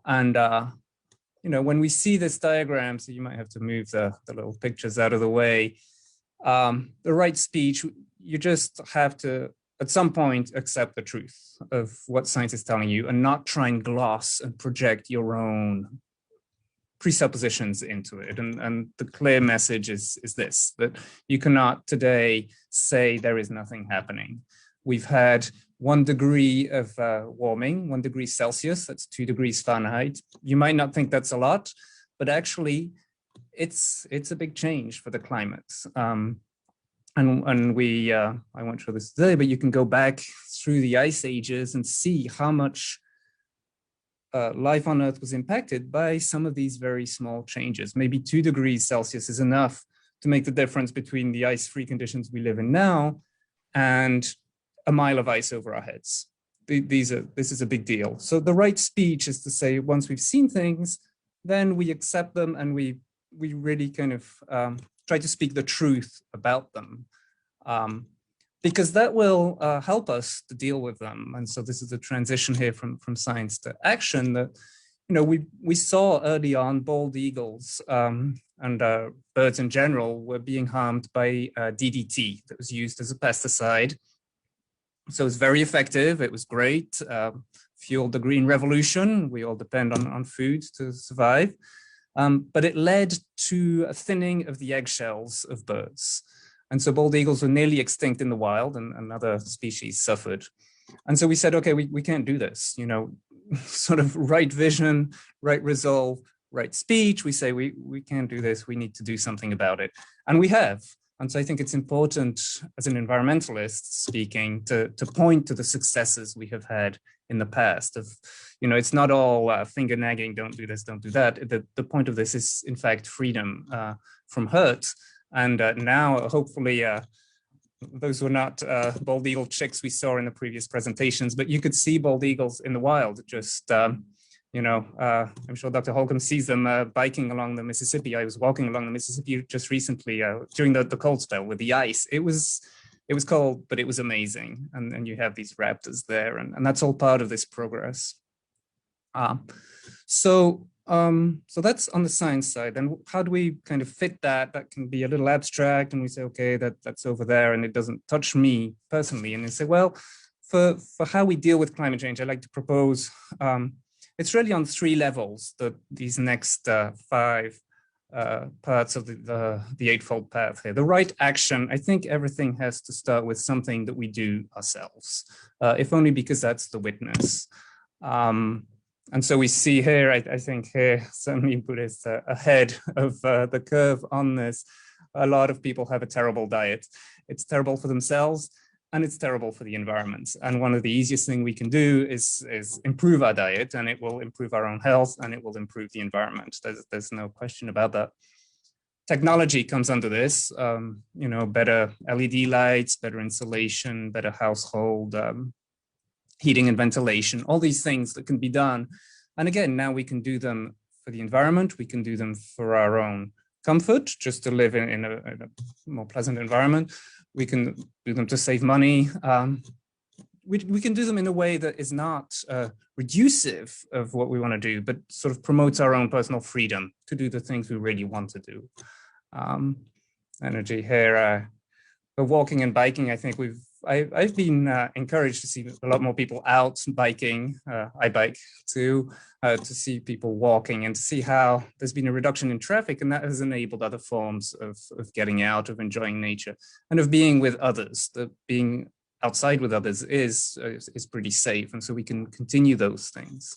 And, you know, when we see this diagram, so you might have to move the little pictures out of the way, the right speech, you just have to, at some point, accept the truth of what science is telling you and not try and gloss and project your own presuppositions into it. And the clear message is this, that you cannot today say there is nothing happening. We've had 1 degree of warming, 1 degree Celsius, that's 2 degrees Fahrenheit. You might not think that's a lot, but actually it's a big change for the climate. And I won't show this today, but you can go back through the ice ages and see how much life on Earth was impacted by some of these very small changes. Maybe 2 degrees Celsius is enough to make the difference between the ice-free conditions we live in now and a mile of ice over our heads. This is a big deal. So the right speech is to say, once we've seen things, then we accept them and we really kind of try to speak the truth about them. Because that will help us to deal with them. And so this is a transition here from science to action that, you know, we saw early on bald eagles and birds in general were being harmed by DDT that was used as a pesticide. So it's very effective. It was great, fueled the Green Revolution. We all depend on food to survive. But it led to a thinning of the eggshells of birds. And so bald eagles were nearly extinct in the wild and other species suffered. And so we said, okay, we can't do this, you know, sort of right vision, right resolve, right speech. We say we can't do this, we need to do something about it. And we have. And so I think it's important as an environmentalist speaking to point to the successes we have had in the past of, you know, it's not all finger nagging, don't do this, don't do that. The point of this is in fact freedom from hurt. And now, hopefully, those were not bald eagle chicks we saw in the previous presentations, but you could see bald eagles in the wild. Just, you know, I'm sure Dr. Holcomb sees them biking along the Mississippi. I was walking along the Mississippi just recently during the cold spell with the ice. It was cold, but it was amazing. And you have these raptors there, and that's all part of this progress. So that's on the science side. And how do we kind of fit that? That can be a little abstract, and we say, okay, that's over there, and it doesn't touch me personally. And they say, well, for how we deal with climate change, I like to propose it's really on 3 levels. These next 5 parts of the eightfold path here. The right action. I think everything has to start with something that we do ourselves, if only because that's the witness. And so we see here, I think here, certainly Buddhists are ahead of the curve on this. A lot of people have a terrible diet. It's terrible for themselves, and it's terrible for the environment. And one of the easiest things we can do is improve our diet, and it will improve our own health, and it will improve the environment. There's no question about that. Technology comes under this, you know, better LED lights, better insulation, better household heating and ventilation, all these things that can be done. And again, now we can do them for the environment, we can do them for our own comfort, just to live in a more pleasant environment. We can do them to save money. We can do them in a way that is not reducive of what we want to do, but sort of promotes our own personal freedom to do the things we really want to do. Energy here, for walking and biking, I think I've been encouraged to see a lot more people out biking. I bike too, to see people walking and to see how there's been a reduction in traffic, and that has enabled other forms of getting out, of enjoying nature, and of being with others. That being outside with others is pretty safe, and so we can continue those things.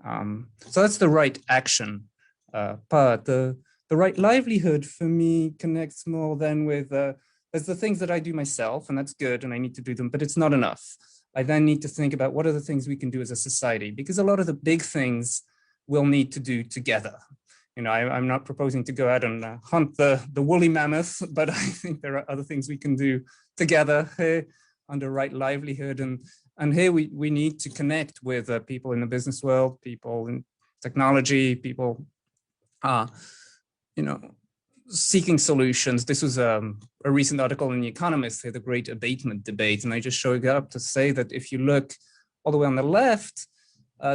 So that's the right action part. The right livelihood for me connects more than with there's the things that I do myself, and that's good, and I need to do them, but it's not enough. I then need to think about what are the things we can do as a society, because a lot of the big things we'll need to do together. You know, I'm not proposing to go out and hunt the woolly mammoth, but I think there are other things we can do together here under right livelihood. And here we need to connect with people in the business world, people in technology, people, you know, seeking solutions. This was a recent article in The Economist, the great abatement debate. And I just showed up to say that if you look all the way on the left,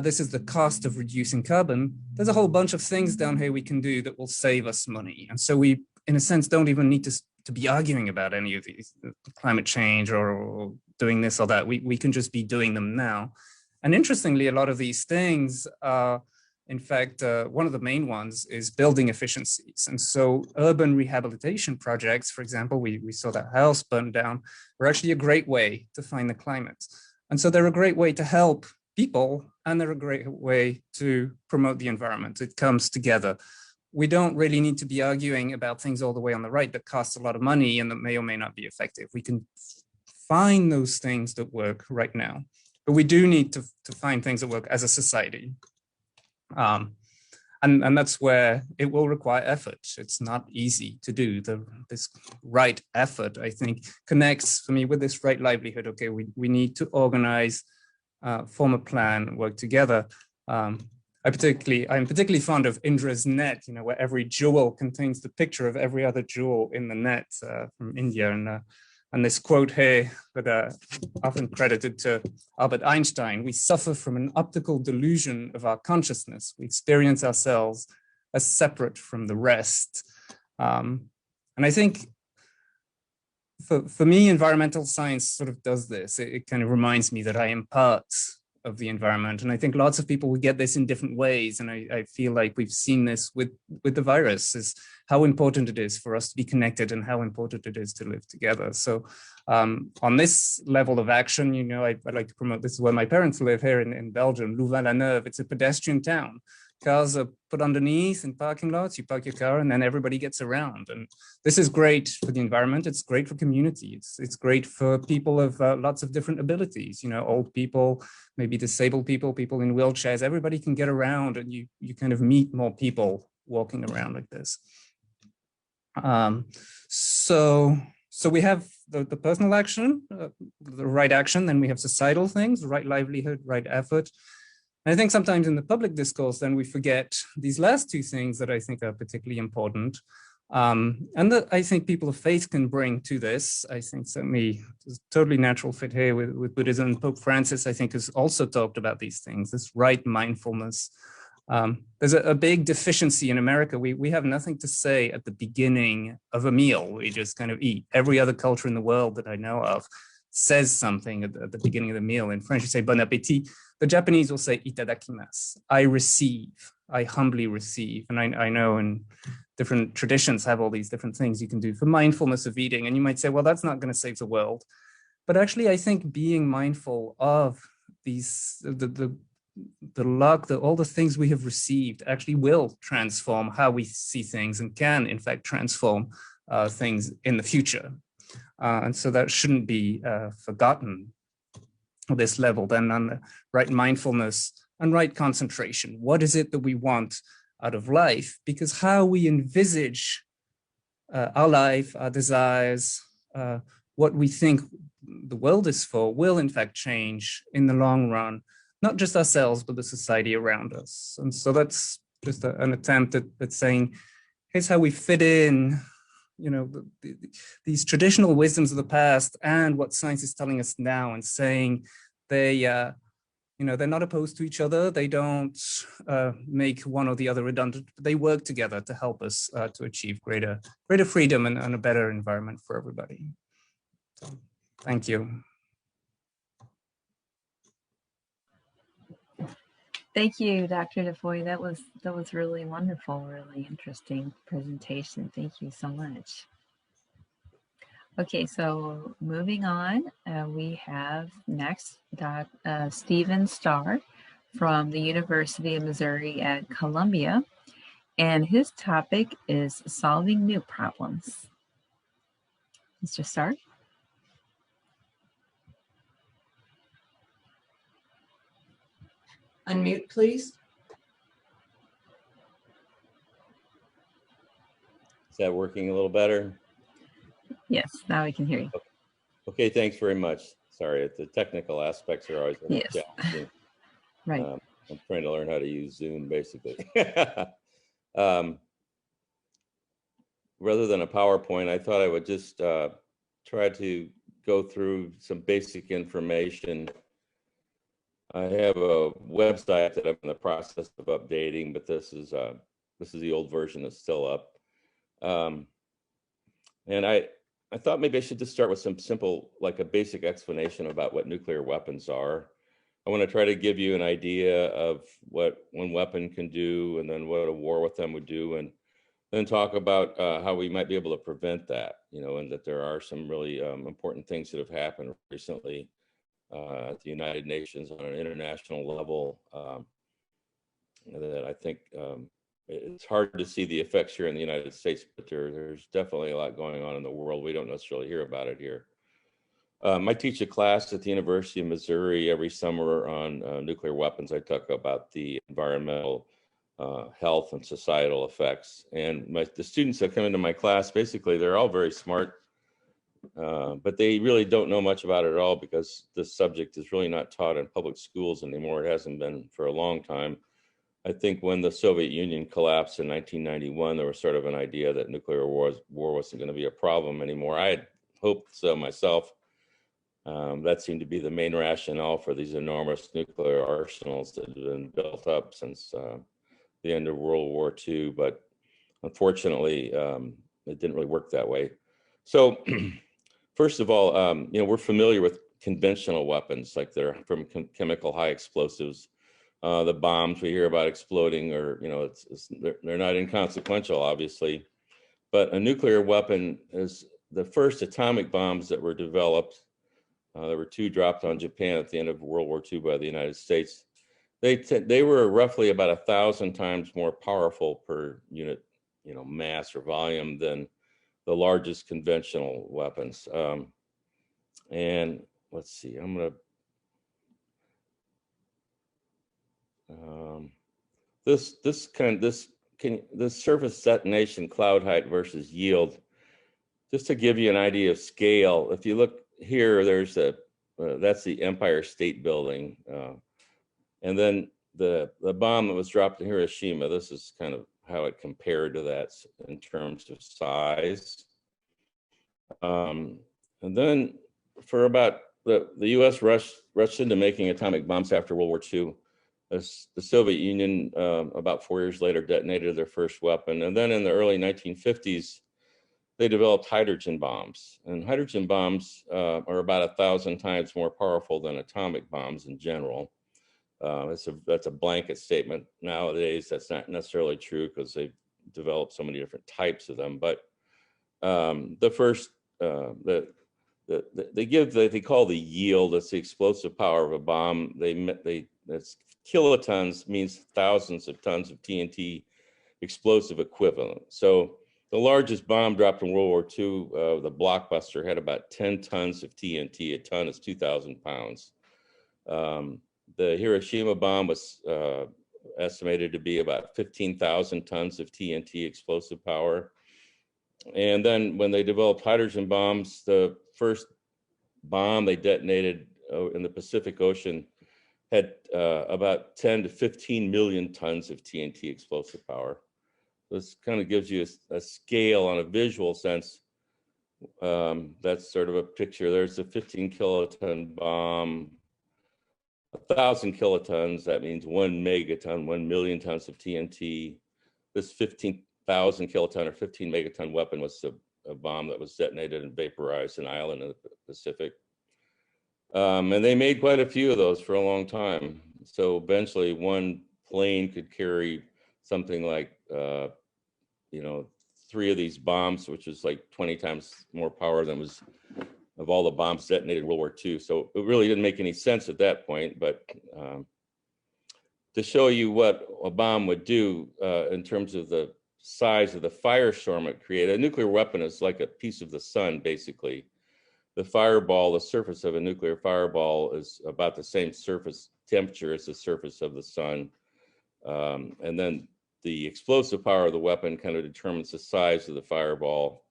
this is the cost of reducing carbon. There's a whole bunch of things down here we can do that will save us money. And so we, in a sense, don't even need to be arguing about any of these, climate change or doing this or that. We can just be doing them now. And interestingly, a lot of these things are, in fact, one of the main ones is building efficiencies. And so urban rehabilitation projects, for example, we saw that house burned down, were actually a great way to find the climate. And so they're a great way to help people, and they're a great way to promote the environment. It comes together. We don't really need to be arguing about things all the way on the right that cost a lot of money and that may or may not be effective. We can find those things that work right now, but we do need to find things that work as a society. And that's where it will require effort. It's not easy to do. This right effort, I think, connects for me with this right livelihood. Okay, we need to organize, form a plan, work together. I'm particularly fond of Indra's net, you know, where every jewel contains the picture of every other jewel in the net, from India. And this quote here, that often credited to Albert Einstein: "We suffer from an optical delusion of our consciousness. We experience ourselves as separate from the rest." And I think for me, environmental science sort of does this. It kind of reminds me that I am part of the environment. And I think lots of people will get this in different ways. And I feel like we've seen this with the virus, is how important it is for us to be connected and how important it is to live together. So on this level of action, you know, I'd like to promote, this is where my parents live here in Belgium, Louvain-la-Neuve. It's a pedestrian town. Cars are put underneath in parking lots, you park your car and then everybody gets around. And this is great for the environment. It's great for community. It's great for people of lots of different abilities, you know, old people, maybe disabled people, people in wheelchairs. Everybody can get around, and you kind of meet more people walking around like this. So we have the personal action, the right action, then we have societal things, right livelihood, right effort. And I think sometimes in the public discourse, then we forget these last two things that I think are particularly important, and that I think people of faith can bring to this. I think certainly there's a totally natural fit here with Buddhism. Pope Francis, I think, has also talked about these things, this right mindfulness. There's a big deficiency in America. We have nothing to say at the beginning of a meal. We just kind of eat. Every other culture in the world that I know of says something at the beginning of the meal. In French, you say bon appétit. The Japanese will say itadakimasu. I receive, I humbly receive. And I know in different traditions have all these different things you can do for mindfulness of eating. And you might say, well, that's not going to save the world. But actually, I think being mindful of these, the luck, all the things we have received actually will transform how we see things and can, in fact, transform things in the future. And so that shouldn't be forgotten, this level. Then on the right mindfulness and right concentration. What is it that we want out of life? Because how we envisage our life, our desires, what we think the world is for will in fact change in the long run, not just ourselves, but the society around us. And so that's just an attempt at saying, here's how we fit in, you know, these traditional wisdoms of the past and what science is telling us now, and saying they, you know, they're not opposed to each other. They don't make one or the other redundant, but they work together to help us to achieve greater freedom and a better environment for everybody. So, thank you. Thank you, Dr. DeFoy. That was really wonderful, really interesting presentation. Thank you so much. Okay, so moving on, we have next Stephen Starr from the University of Missouri at Columbia, and his topic is solving new problems. Mr. Starr? Unmute, please. Is that working a little better? Yes, now we can hear you. Okay, thanks very much. Sorry, the technical aspects are always a little challenging. Right. I'm trying to learn how to use Zoom, basically. Rather than a PowerPoint, I thought I would just try to go through some basic information. I have a website that I'm in the process of updating, but this is the old version that's still up. And I thought maybe I should just start with some simple, like a basic explanation about what nuclear weapons are. I want to try to give you an idea of what one weapon can do, and then what a war with them would do, and then talk about how we might be able to prevent that, you know, and that there are some really important things that have happened recently at the United Nations on an international level that I think it's hard to see the effects here in the United States, but there's definitely a lot going on in the world. We don't necessarily hear about it here. I teach a class at the University of Missouri every summer on nuclear weapons. I talk about the environmental, health, and societal effects. And the students that come into my class, basically, they're all very smart, but they really don't know much about it at all, because this subject is really not taught in public schools anymore. It hasn't been for a long time. I think when the Soviet Union collapsed in 1991, there was sort of an idea that nuclear war wasn't going to be a problem anymore. I had hoped so myself. That seemed to be the main rationale for these enormous nuclear arsenals that had been built up since the end of World War II. But unfortunately, it didn't really work that way. So first of all, you know, we're familiar with conventional weapons, like they're from chemical high explosives. The bombs we hear about exploding, or, you know, they're not inconsequential, obviously. But a nuclear weapon is the first atomic bombs that were developed. There were 2 dropped on Japan at the end of World War II by the United States. They were roughly about 1,000 times more powerful per unit, you know, mass or volume than the largest conventional weapons. And let's see, I'm gonna. This surface detonation cloud height versus yield, just to give you an idea of scale. If you look here, there's that's the Empire State Building, and then the bomb that was dropped in Hiroshima. This is kind of how it compared to that in terms of size. And then for about the U.S. rushed into making atomic bombs after World War II. The Soviet Union, about 4 years later, detonated their first weapon. And then in the early 1950s, they developed hydrogen bombs. And hydrogen bombs are about 1,000 times more powerful than atomic bombs in general. That's a blanket statement. Nowadays, that's not necessarily true, because they've developed so many different types of them. But the first, they call the yield, that's the explosive power of a bomb. That's kilotons, means thousands of tons of TNT explosive equivalent. So The largest bomb dropped in World War II, the Blockbuster, had about 10 tons of TNT. A ton is 2,000 pounds. The Hiroshima bomb was estimated to be about 15,000 tons of TNT explosive power. And then when they developed hydrogen bombs, the first bomb they detonated in the Pacific Ocean had about 10 to 15 million tons of TNT explosive power. This kind of gives you a scale on a visual sense. That's sort of a picture. There's a 15 kiloton bomb, 1,000 kilotons. That means 1 megaton, 1 million tons of TNT. This 15,000 kiloton or 15 megaton weapon was a bomb that was detonated and vaporized an island in the Pacific. And they made quite a few of those for a long time. So eventually one plane could carry something like, 3 of these bombs, which is like 20 times more power than was of all the bombs detonated in World War II. So it really didn't make any sense at that point, but to show you what a bomb would do in terms of the size of the firestorm it created, a nuclear weapon is like a piece of the sun, basically. The fireball, the surface of a nuclear fireball is about the same surface temperature as the surface of the sun. And then the explosive power of the weapon kind of determines the size of the fireball.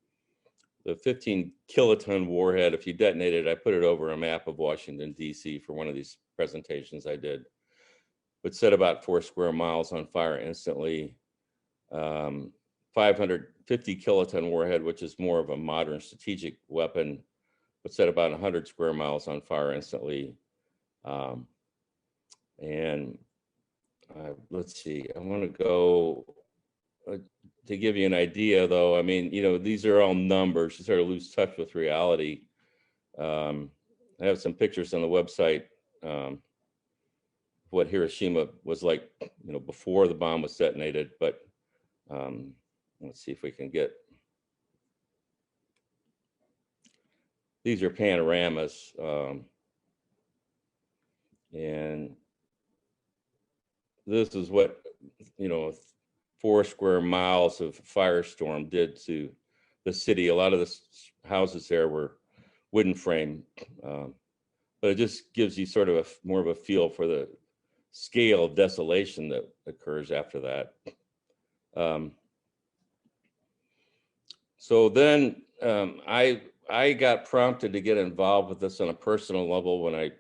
The 15 kiloton warhead, if you detonate it, I put it over a map of Washington, D.C. for one of these presentations I did, would set about 4 square miles on fire instantly. 550 kiloton warhead, which is more of a modern strategic weapon, would set about 100 square miles on fire instantly. Let's see, I want to go to give you an idea, though. I mean, these are all numbers. You sort of lose touch with reality. I have some pictures on the website what Hiroshima was like, before the bomb was detonated. But let's see if we can get. These are panoramas, and this is what 4 square miles of firestorm did to the city. A lot of the houses there were wooden frame, but it just gives you sort of more of a feel for the scale of desolation that occurs after that. So then I got prompted to get involved with this on a personal level when I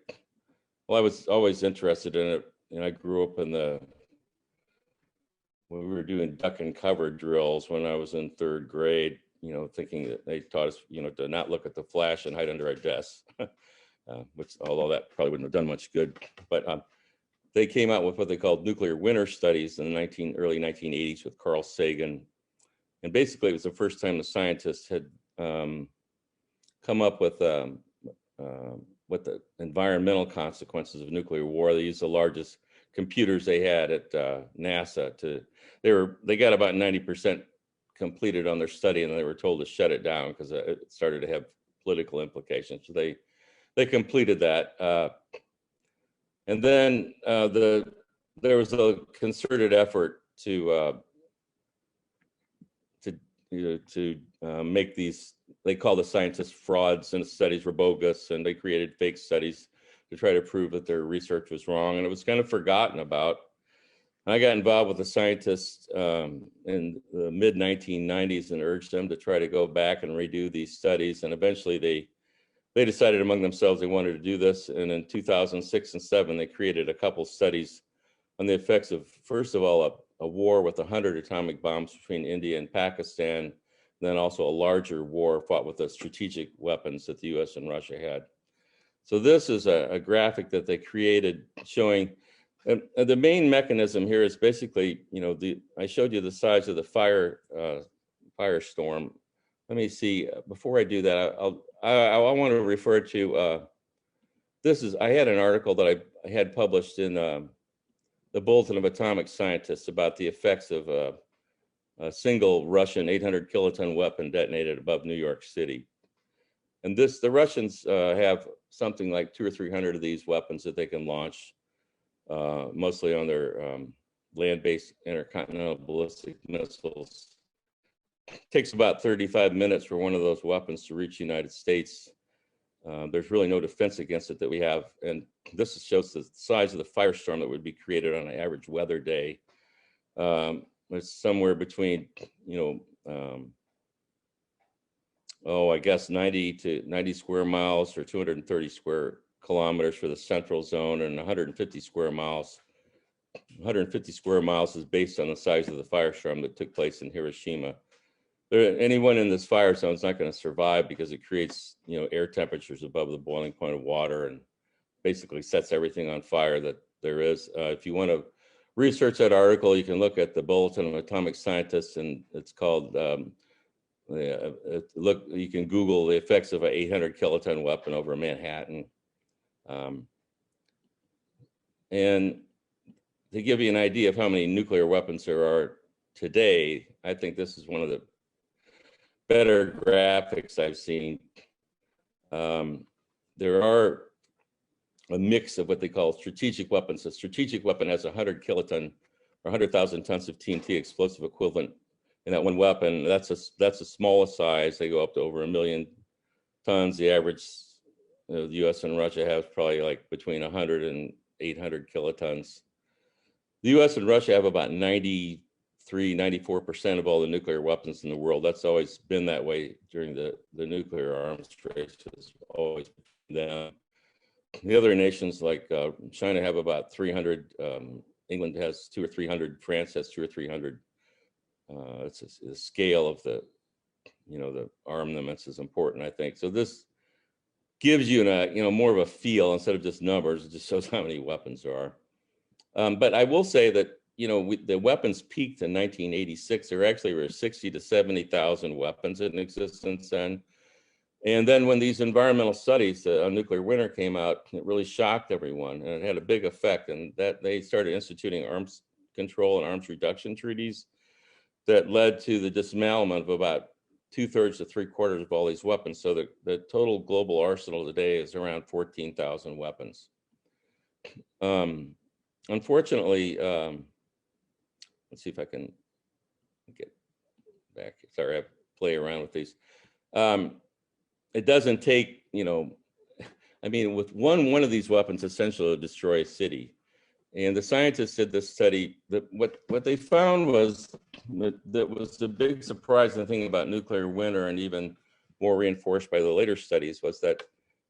was always interested in it. I grew up when we were doing duck and cover drills when I was in 3rd grade, thinking that they taught us, to not look at the flash and hide under our desks, which, although that probably wouldn't have done much good. But they came out with what they called nuclear winter studies in the early 1980s with Carl Sagan. And basically it was the first time the scientists had come up with what the environmental consequences of nuclear war. They used the largest computers they had at NASA they got about 90% completed on their study, and they were told to shut it down because it started to have political implications. So they completed that. And then there was a concerted effort to make these, they call the scientists frauds, and the studies were bogus, and they created fake studies to try to prove that their research was wrong, and it was kind of forgotten about. I got involved with the scientists in the mid-1990s and urged them to try to go back and redo these studies, and eventually they decided among themselves they wanted to do this, and in 2006 and 2007 they created a couple studies on the effects of, first of all, a war with 100 atomic bombs between India and Pakistan, and then also a larger war fought with the strategic weapons that the US and Russia had. So this is a graphic that they created showing, and the main mechanism here is basically, I showed you the size of the firestorm. Let me see, before I do that, I want to refer to, I had an article that I had published in the Bulletin of Atomic Scientists about the effects of a single Russian 800 kiloton weapon detonated above New York City. And the Russians have something like 200 or 300 of these weapons that they can launch, mostly on their land-based intercontinental ballistic missiles. takes about 35 minutes for one of those weapons to reach the United States. There's really no defense against it that we have. And this shows the size of the firestorm that would be created on an average weather day. It's somewhere between, I guess 90 square miles or 230 square kilometers for the central zone, and 150 square miles. 150 square miles is based on the size of the firestorm that took place in Hiroshima. Anyone in this fire zone is not going to survive because it creates, air temperatures above the boiling point of water and basically sets everything on fire that there is. If you want to research that article, you can look at the Bulletin of Atomic Scientists, and it's called, you can Google the effects of an 800 kiloton weapon over Manhattan. And to give you an idea of how many nuclear weapons there are today, I think this is one of the better graphics I've seen. There are a mix of what they call strategic weapons. A strategic weapon has 100 kiloton or 100,000 tons of TNT explosive equivalent in that one weapon. That's the smallest size. They go up to over 1 million tons. The average, the US and Russia have probably like between 100 and 800 kilotons. The US and Russia have about 94% of all the nuclear weapons in the world. That's always been that way during the nuclear arms race. It's always been them. The other nations like China have about 300. England has 200 or 300. France has 200 or 300. It's a scale of the armaments is important, I think. So this gives you more of a feel instead of just numbers. It just shows how many weapons there are. But I will say that the weapons peaked in 1986. There actually were 60 to 70,000 weapons in existence then. And then when these environmental studies on nuclear winter came out, it really shocked everyone, and it had a big effect. And that they started instituting arms control and arms reduction treaties that led to the dismantlement of about 2/3 to 3/4 of all these weapons. So the total global arsenal today is around 14,000 weapons. Unfortunately, let's see if I can get back. Sorry, I play around with these. It doesn't take, with one of these weapons essentially to destroy a city. And the scientists did this study. That what they found was that was the big surprising thing about nuclear winter, and even more reinforced by the later studies, was that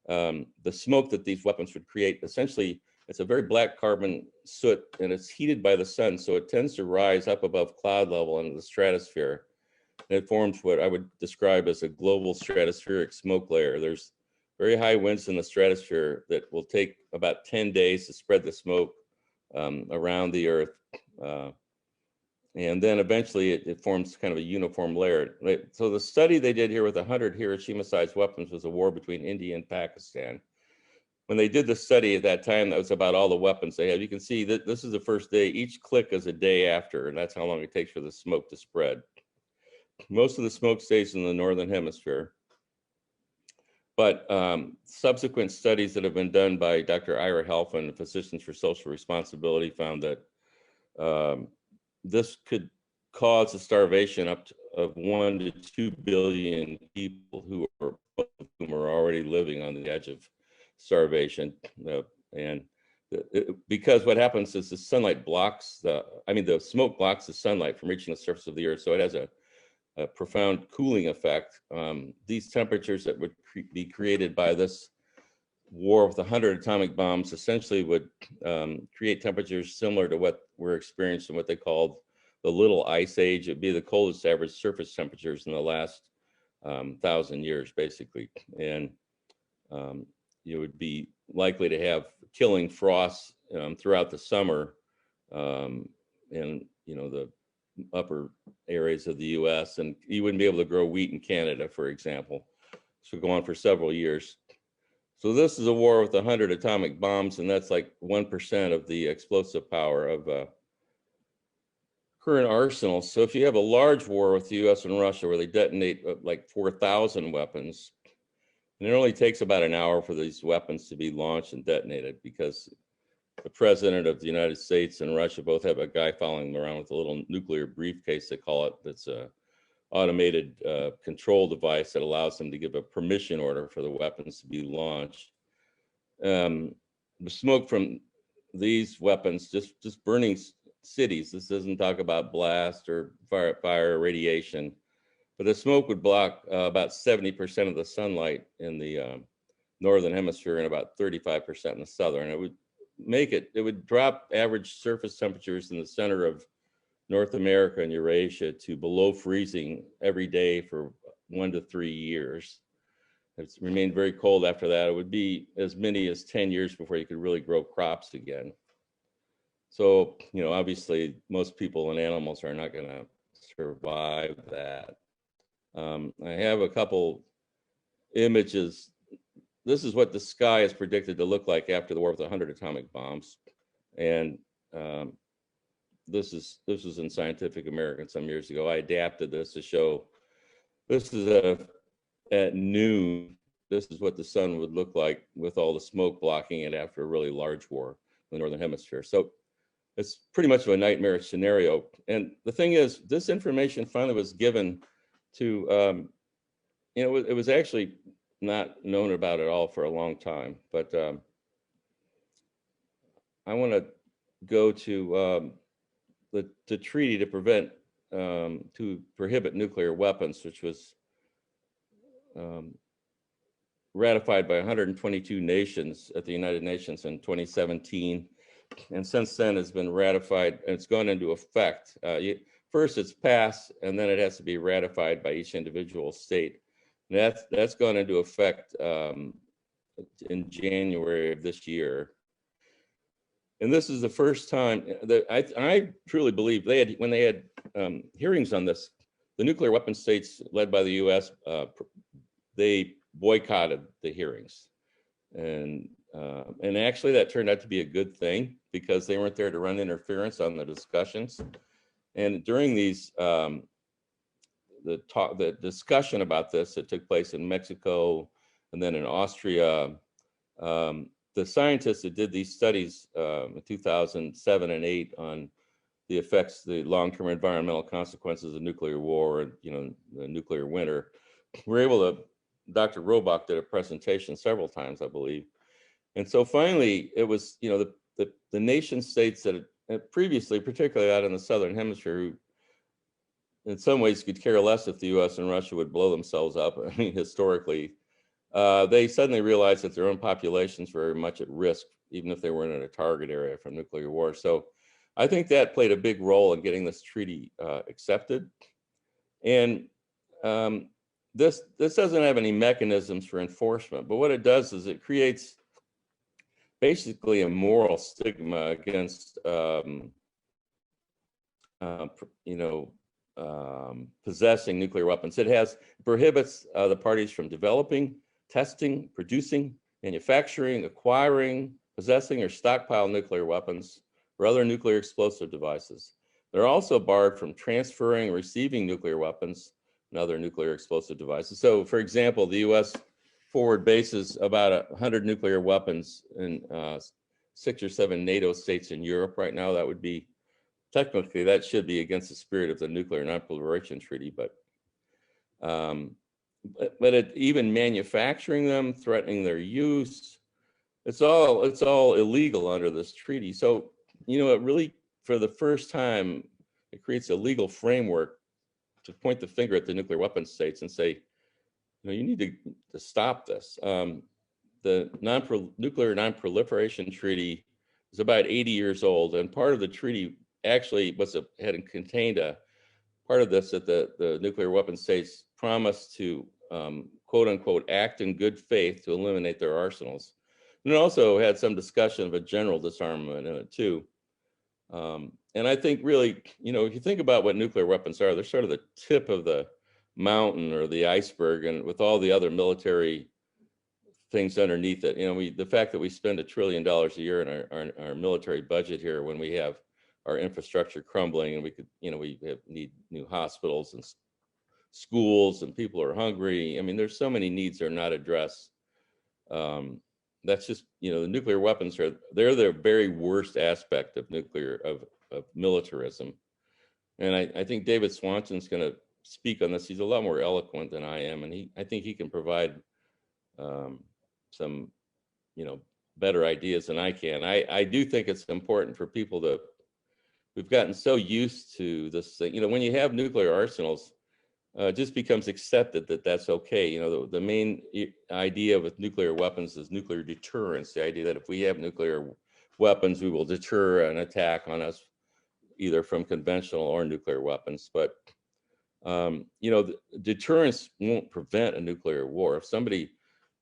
the smoke that these weapons would create, essentially, it's a very black carbon soot, and it's heated by the sun, so it tends to rise up above cloud level into the stratosphere. And it forms what I would describe as a global stratospheric smoke layer. There's very high winds in the stratosphere that will take about 10 days to spread the smoke around the Earth. And then eventually it forms kind of a uniform layer. So the study they did here with 100 Hiroshima-sized weapons was a war between India and Pakistan. When they did the study at that time, that was about all the weapons they had. You can see that this is the first day. Each click is a day after, and that's how long it takes for the smoke to spread. Most of the smoke stays in the northern hemisphere. But subsequent studies that have been done by Dr. Ira Helfand, Physicians for Social Responsibility, found that this could cause the starvation of 1 to 2 billion people who are already living on the edge of starvation. Because what happens is the sunlight blocks the smoke blocks the sunlight from reaching the surface of the Earth, so it has a profound cooling effect. These temperatures that would be created by this war with 100 atomic bombs essentially would create temperatures similar to what we're experiencing, what they called the Little Ice Age. It'd be the coldest average surface temperatures in the last 1,000 years, basically. And you would be likely to have killing frosts throughout the summer in the upper areas of the US, and you wouldn't be able to grow wheat in Canada, for example. So go on for several years. So this is a war with 100 atomic bombs, and that's like 1% of the explosive power of current arsenals. So if you have a large war with the US and Russia where they detonate like 4,000 weapons, and it only takes about an hour for these weapons to be launched and detonated, because the president of the United States and Russia both have a guy following them around with a little nuclear briefcase, they call it, that's automated control device that allows them to give a permission order for the weapons to be launched. The smoke from these weapons, just burning cities. This doesn't talk about blast or fire or radiation, but the smoke would block about 70% of the sunlight in the northern hemisphere and about 35% in the southern. It would drop average surface temperatures in the center of North America and Eurasia to below freezing every day for 1 to 3 years. It's remained very cold after that. It would be as many as 10 years before you could really grow crops again. So, obviously most people and animals are not going to survive that. I have a couple images. This is what the sky is predicted to look like after the war with 100 atomic bombs. And this was in Scientific American some years ago. I adapted this to show, this is at noon, this is what the sun would look like with all the smoke blocking it after a really large war in the Northern Hemisphere. So it's pretty much of a nightmare scenario. And the thing is, this information finally was given to, it was actually not known about at all for a long time, but I want to go to the treaty to prohibit nuclear weapons, which was ratified by 122 nations at the United Nations in 2017. And since then it's been ratified and it's gone into effect. First it's passed and then it has to be ratified by each individual state. And that's gone into effect in January of this year. And this is the first time that I truly believe when they had hearings on this, the nuclear weapon states led by the US, they boycotted the hearings. And actually that turned out to be a good thing because they weren't there to run interference on the discussions. And during these, the discussion about this that took place in Mexico and then in Austria, the scientists that did these studies in 2007 and 8 on the effects, the long-term environmental consequences of nuclear war and the nuclear winter, were able to. Dr. Robach did a presentation several times, I believe, and so finally it was the nation states that had previously, particularly out in the southern hemisphere, who in some ways could care less if the U.S. and Russia would blow themselves up. I mean, historically. They suddenly realized that their own populations were very much at risk, even if they weren't in a target area from nuclear war. So I think that played a big role in getting this treaty accepted. And this doesn't have any mechanisms for enforcement, but what it does is it creates basically a moral stigma against possessing nuclear weapons. It prohibits the parties from developing, testing, producing, manufacturing, acquiring, possessing, or stockpile nuclear weapons or other nuclear explosive devices. They're also barred from transferring or receiving nuclear weapons and other nuclear explosive devices. So, for example, the U.S. forward bases about 100 nuclear weapons in 6 or 7 NATO states in Europe right now. That would be, technically, that should be against the spirit of the Nuclear Non-Proliferation Treaty, but even manufacturing them, threatening their use, it's all illegal under this treaty. So, it really, for the first time, it creates a legal framework to point the finger at the nuclear weapon states and say, you need to stop this. The Nuclear Non-Proliferation Treaty is about 80 years old, and part of the treaty actually had contained a part of this that the nuclear weapon states promised to quote unquote act in good faith to eliminate their arsenals. And it also had some discussion of a general disarmament in it too. And I think really, if you think about what nuclear weapons are, they're sort of the tip of the mountain or the iceberg, and with all the other military things underneath it, the fact that we spend $1 trillion a year in our military budget here when we have our infrastructure crumbling and we could, need new hospitals and schools and people are hungry. I mean, there's so many needs that are not addressed. That's just, the nuclear weapons they're the very worst aspect of militarism. And I think David Swanson's going to speak on this. He's a lot more eloquent than I am, and I think he can provide some, better ideas than I can. I do think it's important for people to. We've gotten so used to this thing. When you have nuclear arsenals, it just becomes accepted that that's okay. The main idea with nuclear weapons is nuclear deterrence. The idea that if we have nuclear weapons, we will deter an attack on us, either from conventional or nuclear weapons. But deterrence won't prevent a nuclear war. If somebody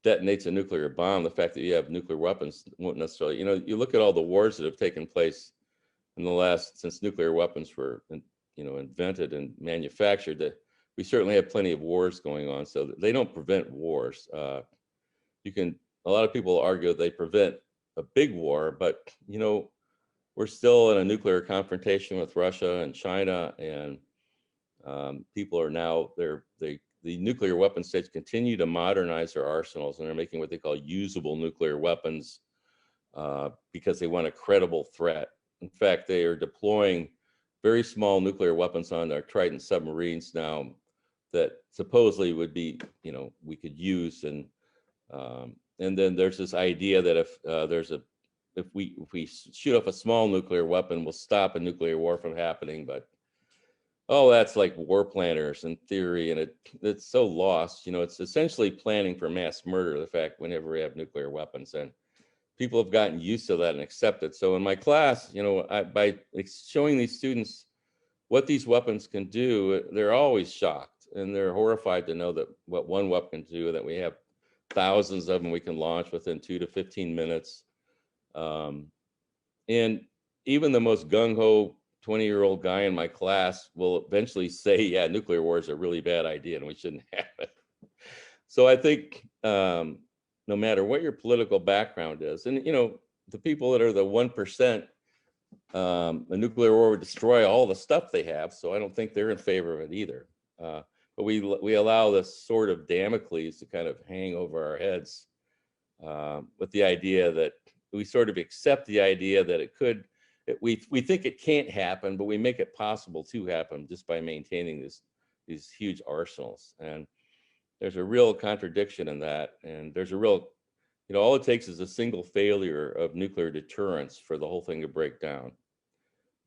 detonates a nuclear bomb, the fact that you have nuclear weapons won't necessarily. You look at all the wars that have taken place in the since nuclear weapons were, invented and manufactured. That we certainly have plenty of wars going on, so they don't prevent wars. A lot of people argue they prevent a big war, but we're still in a nuclear confrontation with Russia and China, and people are now the nuclear weapon states continue to modernize their arsenals, and they're making what they call usable nuclear weapons because they want a credible threat. In fact, they are deploying very small nuclear weapons on their Trident submarines now that supposedly would be, we could use. And then there's this idea that if we shoot off a small nuclear weapon, we'll stop a nuclear war from happening. But that's like war planners in theory, and it's so lost. It's essentially planning for mass murder. The fact whenever we have nuclear weapons, and people have gotten used to that and accept it. So in my class, by showing these students what these weapons can do, they're always shocked and they're horrified to know that what one weapon can do, that we have thousands of them we can launch within 2 to 15 minutes. And even the most gung-ho 20-year-old guy in my class will eventually say, yeah, nuclear war is a really bad idea and we shouldn't have it. So I think no matter what your political background is, and the people that are the 1%, a nuclear war would destroy all the stuff they have. So I don't think they're in favor of it either. But we allow this sort of Damocles to kind of hang over our heads with the idea that we sort of accept the idea that it could. We think it can't happen, but we make it possible to happen just by maintaining these huge arsenals. And there's a real contradiction in that. And there's a real, all it takes is a single failure of nuclear deterrence for the whole thing to break down.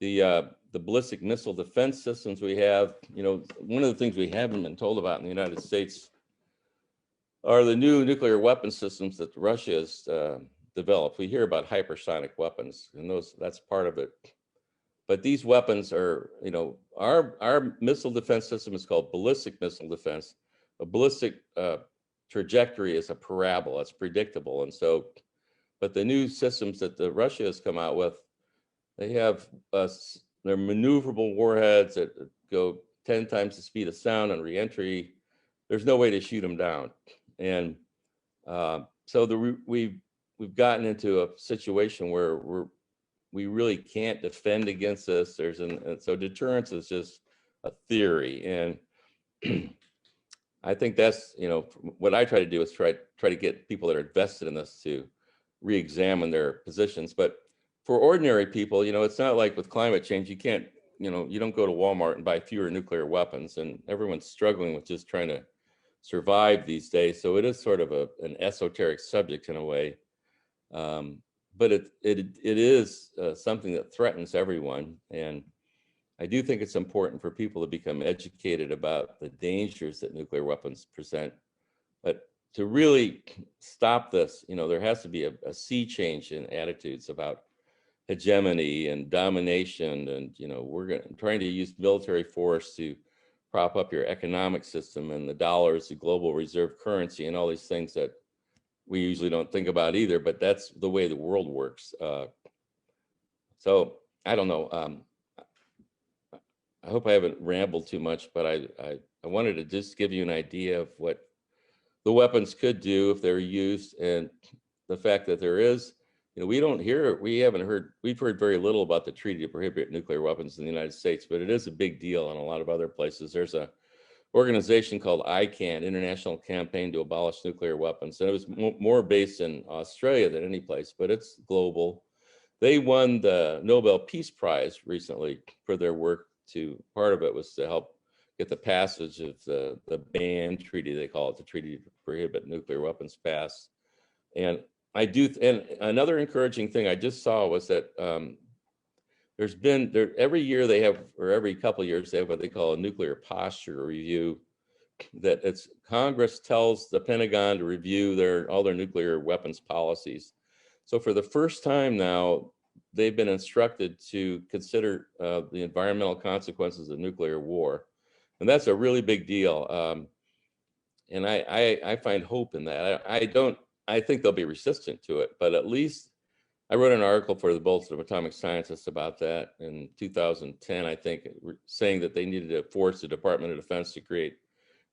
The ballistic missile defense systems we have, one of the things we haven't been told about in the United States are the new nuclear weapon systems that Russia has developed. We hear about hypersonic weapons, and that's part of it. But these weapons are, our missile defense system is called ballistic missile defense. A ballistic trajectory is a parabola, it's predictable. And so, but the new systems that Russia has come out with, they have they're maneuverable warheads that go 10 times the speed of sound on reentry. There's no way to shoot them down. And so we've gotten into a situation where we really can't defend against this. So deterrence is just a theory. And I think that's, what I try to do is try to get people that are invested in this to re-examine their positions. But for ordinary people, it's not like with climate change, you can't, you don't go to Walmart and buy fewer nuclear weapons, and everyone's struggling with just trying to survive these days. So it is sort of an esoteric subject in a way. But it is something that threatens everyone. And I do think it's important for people to become educated about the dangers that nuclear weapons present. But to really stop this, there has to be a sea change in attitudes about hegemony and domination. And, we're trying to use military force to prop up your economic system, and the dollar is the global reserve currency, and all these things that we usually don't think about either, but that's the way the world works. So I don't know. I hope I haven't rambled too much, but I wanted to just give you an idea of what the weapons could do if they're used, and the fact that there is, we've heard very little about the treaty to prohibit nuclear weapons in the United States, but it is a big deal in a lot of other places. There's a organization called ICAN, International Campaign to Abolish Nuclear Weapons, and it was more based in Australia than any place, but it's global. They won the Nobel Peace Prize recently for their work. Part of it was to help get the passage of the ban treaty, they call it, the treaty to prohibit nuclear weapons passed. And and another encouraging thing I just saw was that every year they have, or every couple of years, they have what they call a nuclear posture review, that it's Congress tells the Pentagon to review all their nuclear weapons policies. So for the first time now, they've been instructed to consider the environmental consequences of nuclear war. And that's a really big deal. And I find hope in that. I think they'll be resistant to it, but at least I wrote an article for the Bulletin of Atomic Scientists about that in 2010, I think, saying that they needed to force the Department of Defense to create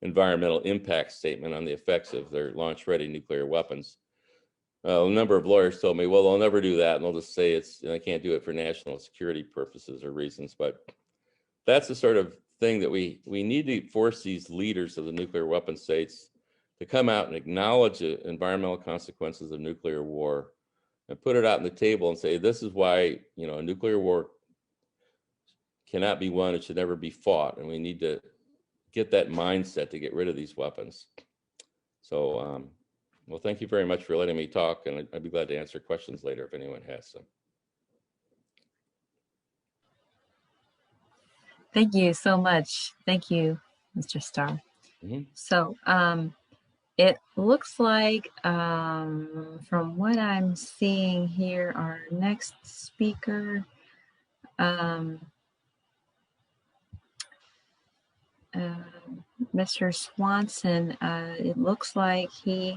environmental impact statement on the effects of their launch-ready nuclear weapons. A number of lawyers told me, well, they'll never do that, and they'll just say they can't do it for national security purposes or reasons. But that's the sort of thing that we need to force these leaders of the nuclear weapon states to come out and acknowledge the environmental consequences of nuclear war and put it out on the table and say, this is why, a nuclear war cannot be won, it should never be fought. And we need to get that mindset to get rid of these weapons. So, well, thank you very much for letting me talk, and I'd be glad to answer questions later if anyone has some. Thank you so much. Thank you, Mr. Starr. Mm-hmm. So it looks like from what I'm seeing here, our next speaker, Mr. Swanson, it looks like we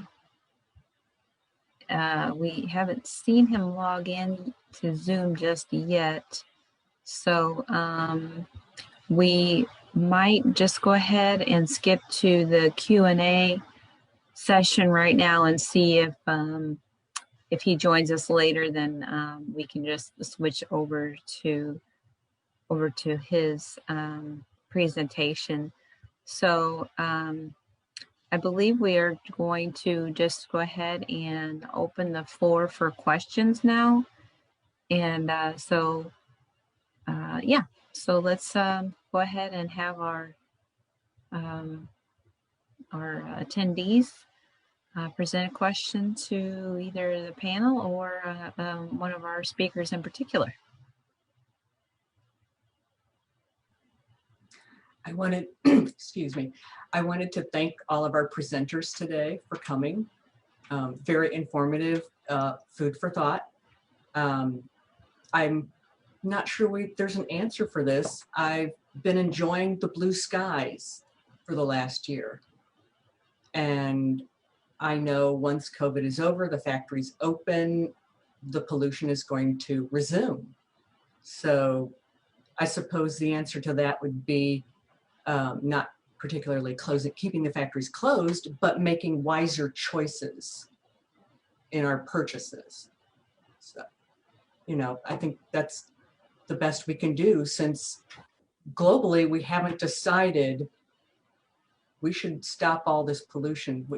haven't seen him log in to Zoom just yet. So we might just go ahead and skip to the Q&A session right now and see if he joins us later, then we can just switch over to his presentation. So I believe we are going to just go ahead and open the floor for questions now. And yeah, so let's go ahead and have our attendees present a question to either the panel or one of our speakers in particular. I wanted, excuse me, I wanted to thank all of our presenters today for coming. Very informative, food for thought. I'm not sure there's an answer for this. I've been enjoying the blue skies for the last year. And I know once COVID is over, the factories open, the pollution is going to resume. So I suppose the answer to that would be not particularly keeping the factories closed, but making wiser choices in our purchases. So, I think that's the best we can do, since globally we haven't decided we should stop all this pollution.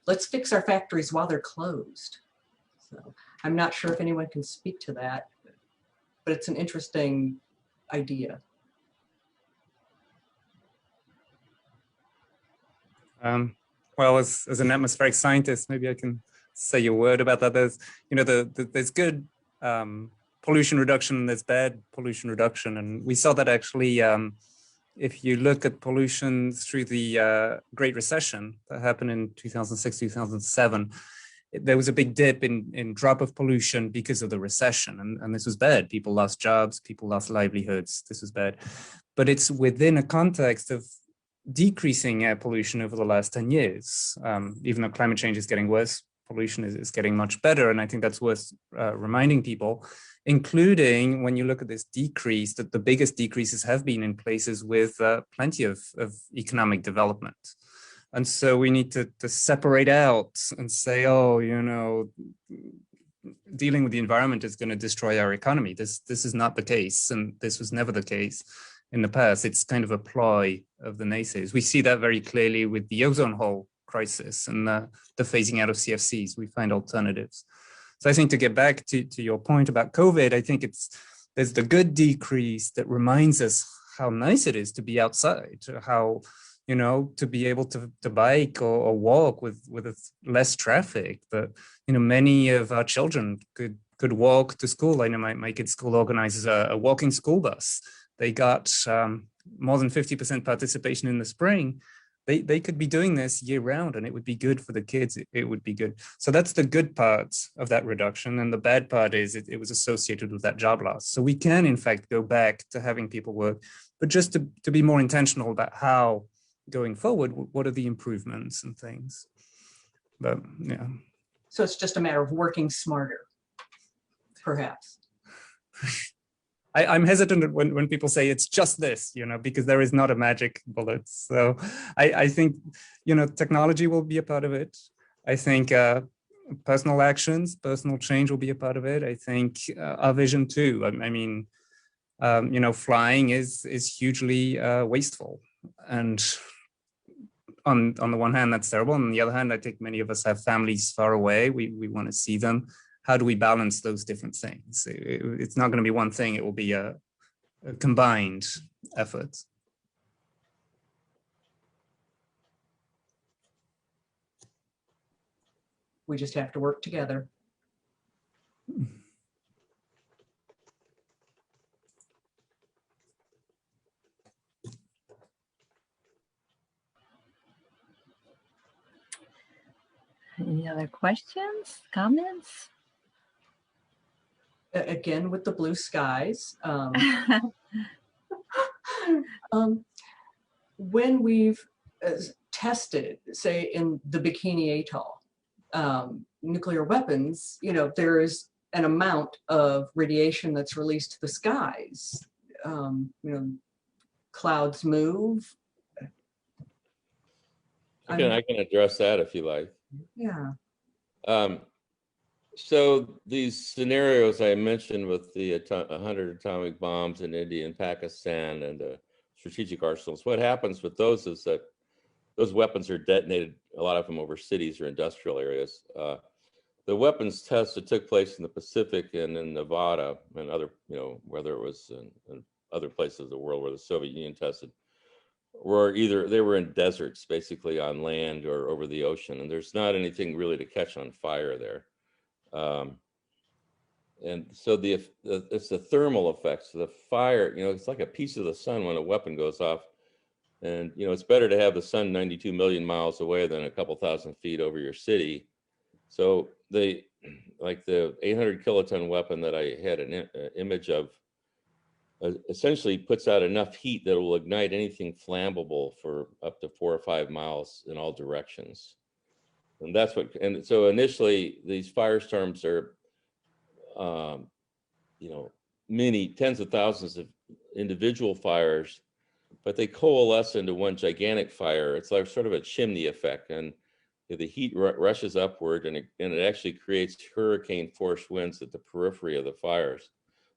Let's fix our factories while they're closed. So I'm not sure if anyone can speak to that, but it's an interesting idea. Well, as an atmospheric scientist, maybe I can say a word about that. There's good pollution reduction, there's bad pollution reduction, and we saw that actually. If you look at pollution through the Great Recession that happened in 2006, 2007, there was a big dip in drop of pollution because of the recession. And this was bad. People lost jobs, people lost livelihoods. This was bad. But it's within a context of decreasing air pollution over the last 10 years. Even though climate change is getting worse, pollution is getting much better. And I think that's worth reminding people, including when you look at this decrease, that the biggest decreases have been in places with plenty of economic development. And so we need to separate out and say, oh, dealing with the environment is going to destroy our economy. This is not the case, and this was never the case in the past. It's kind of a ploy of the naysayers. We see that very clearly with the ozone hole crisis and the phasing out of CFCs. We find alternatives. So I think to get back to your point about COVID, I think there's the good decrease that reminds us how nice it is to be outside, how, you know, to be able to bike or walk with less traffic. That, you know, many of our children could walk to school. I know my kid's school organizes a walking school bus. They got more than 50% participation in the spring. They could be doing this year round, and it would be good for the kids. It would be good. So that's the good part of that reduction. And the bad part is it was associated with that job loss. So we can, in fact, go back to having people work, but just to be more intentional about how going forward, what are the improvements and things. But yeah. So it's just a matter of working smarter, perhaps. I'm hesitant when people say it's just this, you know, because there is not a magic bullet. So I think, you know, technology will be a part of it. I think personal actions, personal change will be a part of it. I think our vision too. I mean, you know, flying is hugely wasteful. And on the one hand, that's terrible. On the other hand, I think many of us have families far away. We want to see them. How do we balance those different things? It's not going to be one thing. It will be a combined effort. We just have to work together. Any other questions, comments? Again, with the blue skies. When we've tested, say in the Bikini Atoll, nuclear weapons, you know, there is an amount of radiation that's released to the skies. You know, clouds move. I can address that if you like. Yeah. So these scenarios I mentioned with the 100 atomic bombs in India and Pakistan and strategic arsenals, what happens with those is that those weapons are detonated, a lot of them over cities or industrial areas. The weapons tests that took place in the Pacific and in Nevada and other, you know, whether it was in other places of the world where the Soviet Union tested, were either they were in deserts, basically on land or over the ocean, and there's not anything really to catch on fire there. And so it's the thermal effects. So the fire, you know, it's like a piece of the sun when a weapon goes off. And, you know, it's better to have the sun 92 million miles away than a couple thousand feet over your city. So like the 800 kiloton weapon that I had an image of essentially puts out enough heat that it will ignite anything flammable for up to 4 or 5 miles in all directions. And that's what, and so initially these firestorms are, you know, many tens of thousands of individual fires, but they coalesce into one gigantic fire. It's like sort of a chimney effect, and the heat rushes upward, and it actually creates hurricane force winds at the periphery of the fires,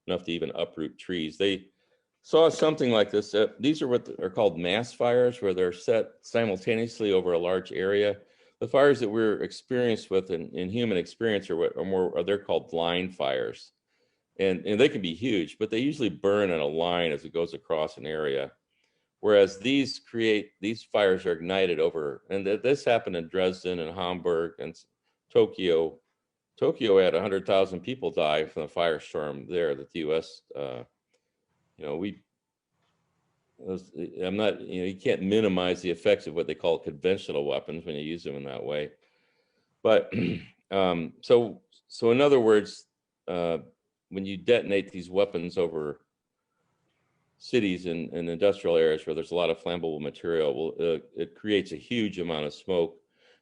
enough to even uproot trees. They saw something like this. These are what are called mass fires, where they're set simultaneously over a large area. The fires that we're experienced with in human experience they're called line fires. And they can be huge, but they usually burn in a line as it goes across an area. Whereas these fires are ignited over, and this happened in Dresden and Hamburg and Tokyo. Tokyo had 100,000 people die from the firestorm there that the U.S., you know, I'm not, you know, you can't minimize the effects of what they call conventional weapons when you use them in that way. But so in other words, when you detonate these weapons over cities and industrial areas where there's a lot of flammable material, it creates a huge amount of smoke.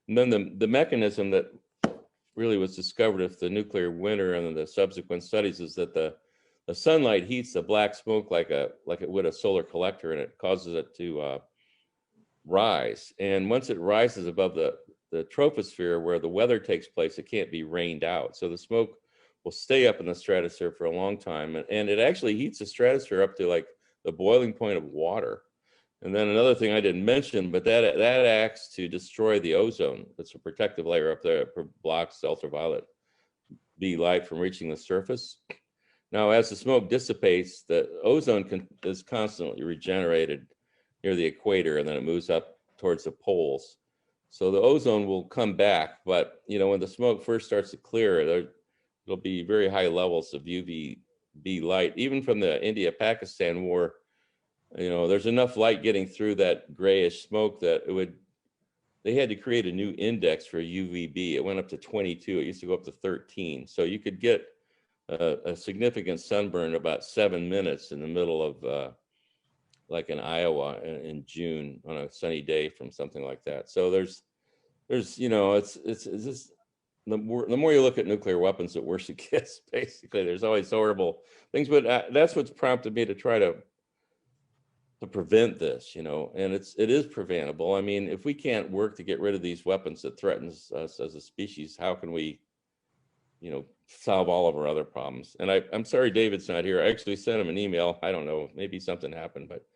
And then the mechanism that really was discovered with the nuclear winter and the subsequent studies is that the sunlight heats the black smoke like it would a solar collector, and it causes it to rise. And once it rises above the troposphere where the weather takes place, it can't be rained out. So the smoke will stay up in the stratosphere for a long time. And it actually heats the stratosphere up to like the boiling point of water. And then another thing I didn't mention, but that acts to destroy the ozone. It's a protective layer up there. It blocks ultraviolet B light from reaching the surface. Now, as the smoke dissipates, the ozone is constantly regenerated near the equator, and then it moves up towards the poles. So the ozone will come back, but when the smoke first starts to clear, there'll be very high levels of UVB light, even from the India-Pakistan war. There's enough light getting through that grayish smoke that they had to create a new index for UVB. It went up to 22. It used to go up to 13. So you could get a significant sunburn about 7 minutes in the middle of like in Iowa in June on a sunny day from something like that. So there's it's just the more you look at nuclear weapons, the worse it gets. Basically, there's always horrible things, but that's what's prompted me to try to prevent this, and it is preventable. I mean, if we can't work to get rid of these weapons that threatens us as a species, how can we, solve all of our other problems? And I'm sorry David's not here. I actually sent him an email. I don't know, maybe something happened, but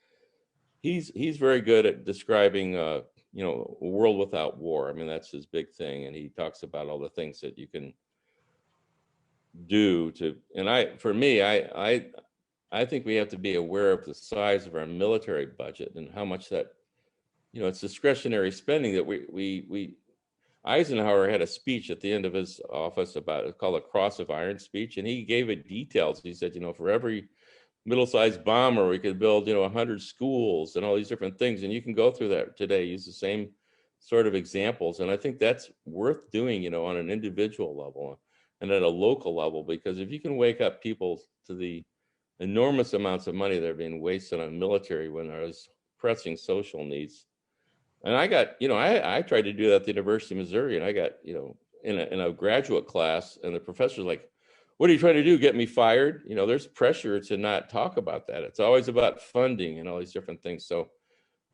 he's very good at describing a world without war. I mean, that's his big thing, and he talks about all the things that you can do to. And I think we have to be aware of the size of our military budget and how much that, it's discretionary spending that we Eisenhower had a speech at the end of his office about it called a Cross of Iron speech, and he gave it details. He said, for every middle-sized bomber, we could build, 100 schools and all these different things. And you can go through that today, use the same sort of examples. And I think that's worth doing, on an individual level and at a local level, because if you can wake up people to the enormous amounts of money that are being wasted on military when there's pressing social needs. And I got, I tried to do that at the University of Missouri, and I got, in a graduate class, and the professor's like, "What are you trying to do? Get me fired?" There's pressure to not talk about that. It's always about funding and all these different things. So,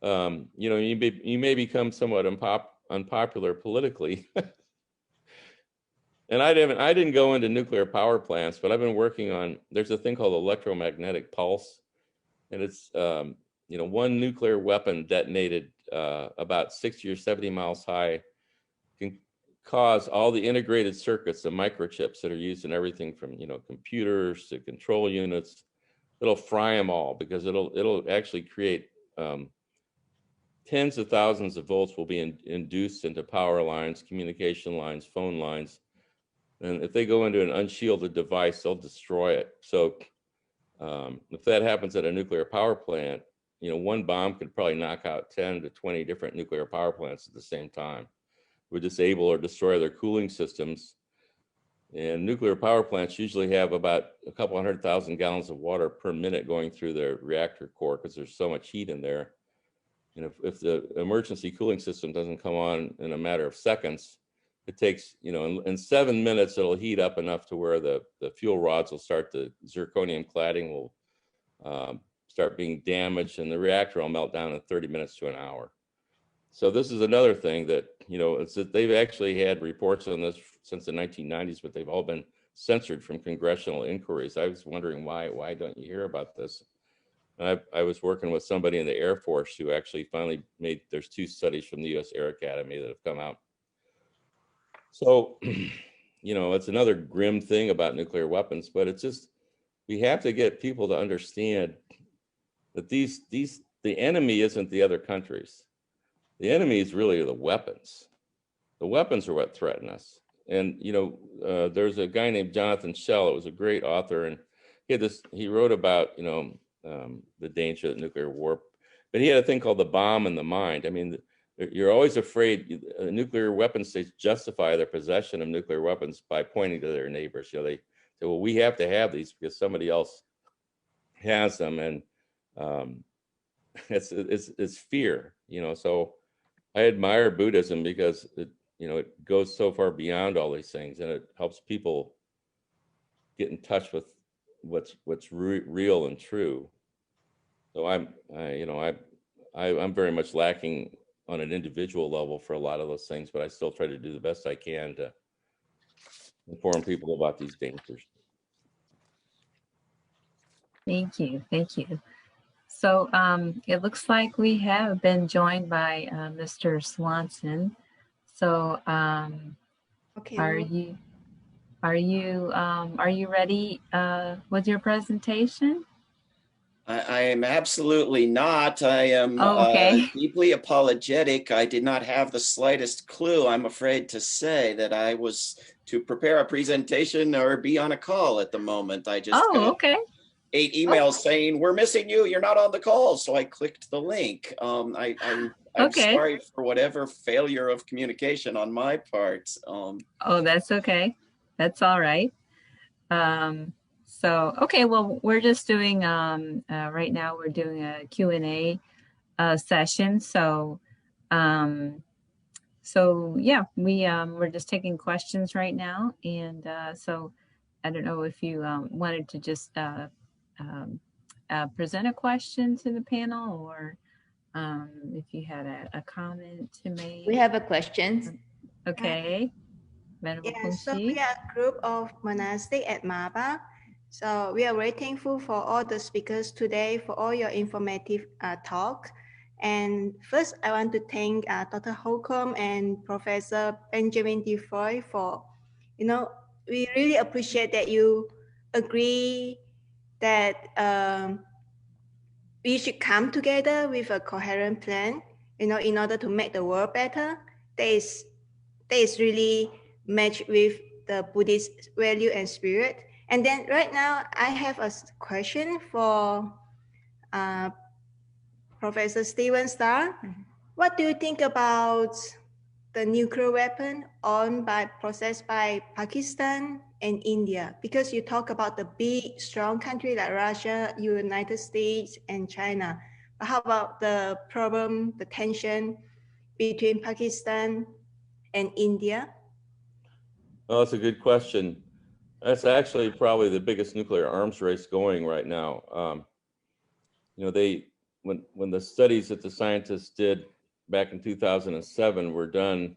you may become somewhat unpopular politically. And I didn't go into nuclear power plants, but I've been working on, there's a thing called electromagnetic pulse. And it's, one nuclear weapon detonated about 60 or 70 miles high can cause all the integrated circuits, the microchips that are used in everything from, computers to control units. It'll fry them all, because it'll actually create tens of thousands of volts will be induced into power lines, communication lines, phone lines. And if they go into an unshielded device, they'll destroy it. So if that happens at a nuclear power plant, one bomb could probably knock out 10 to 20 different nuclear power plants at the same time. It would disable or destroy their cooling systems. And nuclear power plants usually have about a couple 100,000 gallons of water per minute going through their reactor core, because there's so much heat in there. And if the emergency cooling system doesn't come on in a matter of seconds, it takes, in 7 minutes, it'll heat up enough to where the fuel rods will start, the zirconium cladding will start being damaged, and the reactor will melt down in 30 minutes to an hour. So this is another thing that, it's that they've actually had reports on this since the 1990s, but they've all been censored from congressional inquiries. I was wondering why don't you hear about this? And I was working with somebody in the Air Force who actually finally there's 2 studies from the U.S. Air Academy that have come out. So, it's another grim thing about nuclear weapons, but it's just, we have to get people to understand that the enemy isn't the other countries. The enemy is really the weapons. The weapons are what threaten us. And, there's a guy named Jonathan Schell. It was a great author. And he wrote about, the danger of nuclear war, but he had a thing called the bomb in the mind. I mean, you're always afraid. Nuclear weapon states justify their possession of nuclear weapons by pointing to their neighbors. They say, well, we have to have these because somebody else has them. And it's fear, so I admire Buddhism because it goes so far beyond all these things, and it helps people get in touch with what's real and true. So I'm very much lacking on an individual level for a lot of those things, but I still try to do the best I can to inform people about these dangers. Thank you. So it looks like we have been joined by Mr. Swanson. So Okay. are you? Are you ready with your presentation? I am absolutely not. I am Oh, okay. deeply apologetic. I did not have the slightest clue, I'm afraid to say, that I was to prepare a presentation or be on a call at the moment. I just Oh, got okay. 8 emails saying, we're missing you, you're not on the call. So I clicked the link. I'm Okay. sorry for whatever failure of communication on my part. Oh, that's okay. That's all right. So, okay, well, we're just doing, right now we're doing a Q&A session. So, yeah, we're just taking questions right now. And so I don't know if you wanted to just present a question to the panel, or if you had a comment to make. We have a question. Okay. Venerable Yeah, so Kunshi. we are a group of monastics at Maba. So we are very thankful for all the speakers today for all your informative talk. And first, I want to thank Dr. Holcomb and Professor Benjamin DeFoy for, we really appreciate that you agree that we should come together with a coherent plan, in order to make the world better. That is really matched with the Buddhist value and spirit. And then right now, I have a question for Professor Stephen Starr. What do you think about the nuclear weapon possessed by Pakistan and India? Because you talk about the big, strong country like Russia, United States, and China. But how about the problem, the tension between Pakistan and India? Well, that's a good question. That's actually probably the biggest nuclear arms race going right now. When the studies that the scientists did back in 2007 were done,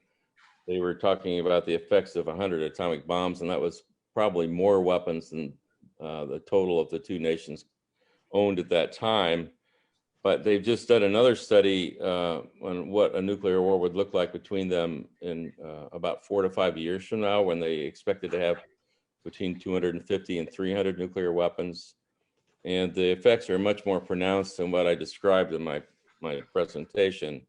they were talking about the effects of 100 atomic bombs, and that was probably more weapons than the total of the two nations owned at that time. But they've just done another study on what a nuclear war would look like between them in about 4 to 5 years from now, when they expected to have between 250 and 300 nuclear weapons. And the effects are much more pronounced than what I described in my presentation.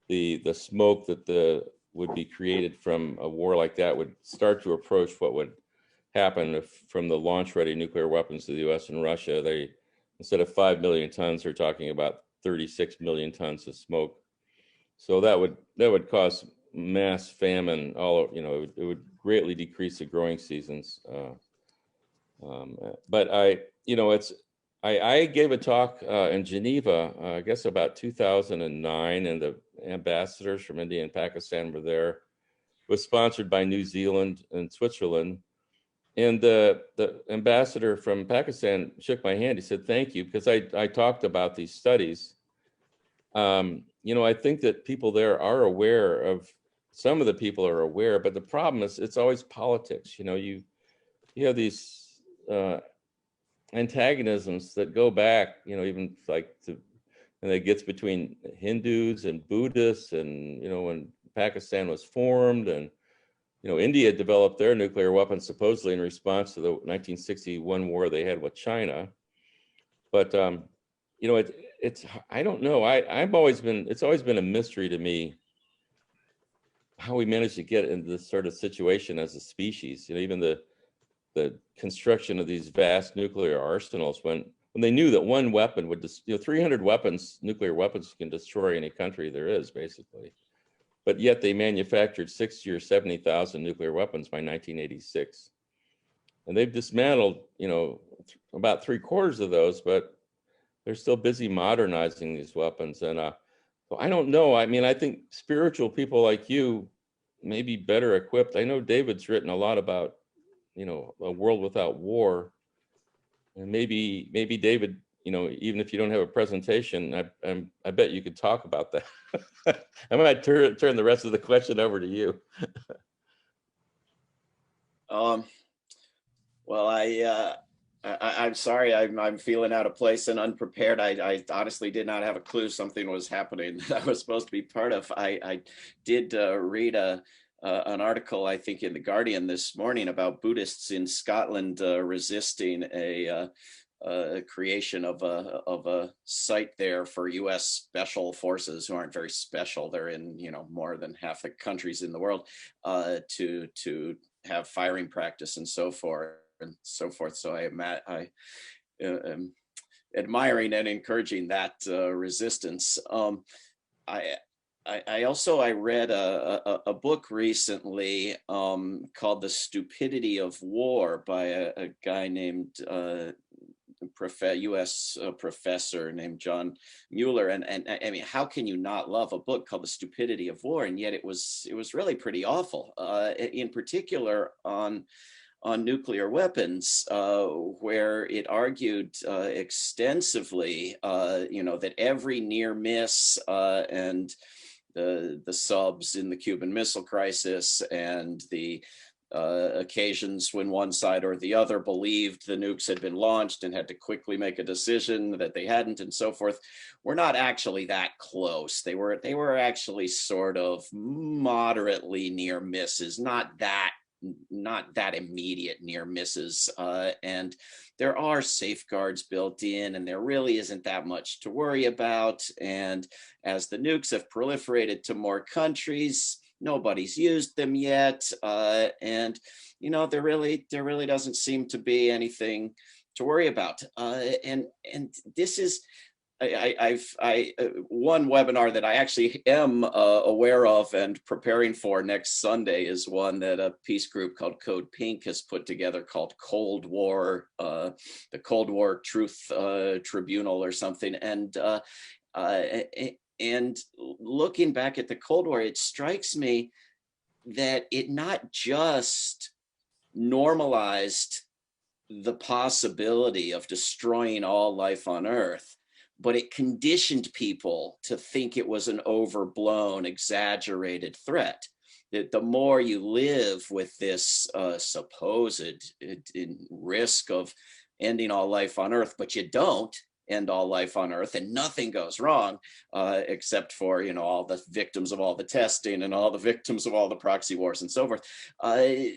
The smoke that would be created from a war like that would start to approach what would happen if, from the launch-ready nuclear weapons to the U.S. and Russia, they, instead of 5 million tons, they're talking about 36 million tons of smoke. So that would cause mass famine. It would greatly decrease the growing seasons. But I gave a talk in Geneva, I guess about 2009, and the ambassadors from India and Pakistan were there. It was sponsored by New Zealand and Switzerland. And the ambassador from Pakistan shook my hand. He said, thank you, because I talked about these studies. I think that people there are aware of, some of the people are aware, but the problem is it's always politics. You have these antagonisms that go back, even like and it gets between Hindus and Buddhists, and when Pakistan was formed, and India developed their nuclear weapons supposedly in response to the 1961 war they had with China. But it's I don't know. It's always been a mystery to me how we managed to get into this sort of situation as a species. Even the construction of these vast nuclear arsenals, when they knew that one weapon would 300 nuclear weapons can destroy any country there is, basically. But yet they manufactured 60 or 70,000 nuclear weapons by 1986. And they've dismantled, about 3/4 of those, but they're still busy modernizing these weapons. And so I don't know. I mean, I think spiritual people like you may be better equipped. I know David's written a lot about, a world without war. And maybe David, even if you don't have a presentation, I bet you could talk about that. I might turn the rest of the question over to you. Well, I'm sorry. I'm feeling out of place and unprepared. I honestly did not have a clue something was happening that I was supposed to be part of. I did read a an article, I think, in The Guardian this morning about Buddhists in Scotland resisting a creation of a site there for U.S. special forces who aren't very special. They're in, you know, more than half the countries in the world, to have firing practice and so forth. So I am admiring and encouraging that resistance. I also read a book recently called The Stupidity of War by a guy named U.S. professor named John Mueller, and I mean, how can you not love a book called The Stupidity of War? And yet it was really pretty awful, in particular on nuclear weapons, where it argued extensively, you know, that every near miss and the subs in the Cuban Missile Crisis and the occasions when one side or the other believed the nukes had been launched and had to quickly make a decision that they hadn't and so forth, were not actually that close. They were actually sort of moderately near misses, not that immediate near misses. And there are safeguards built in, and there really isn't that much to worry about. And as the nukes have proliferated to more countries, nobody's used them yet. And, you know, there really doesn't seem to be anything to worry about. And this is, one webinar that I actually am aware of and preparing for next Sunday is one that a peace group called Code Pink has put together called Cold War, the Cold War Truth Tribunal or something. And looking back at the Cold War, it strikes me that it not just normalized the possibility of destroying all life on Earth, but it conditioned people to think it was an overblown, exaggerated threat. That the more you live with this supposed risk of ending all life on Earth, but you don't end all life on Earth and nothing goes wrong, except for, you know, all the victims of all the testing and all the victims of all the proxy wars and so forth,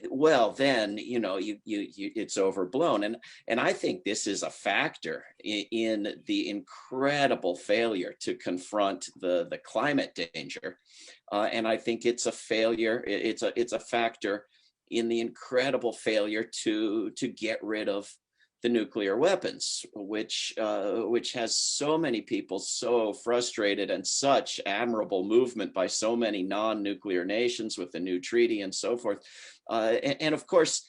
well, then, you know, it's overblown. And I think this is a factor in the incredible failure to confront the climate danger. And I think it's a failure, it's a factor in the incredible failure to get rid of the nuclear weapons, which has so many people so frustrated, and such admirable movement by so many non-nuclear nations with the new treaty and so forth. And of course,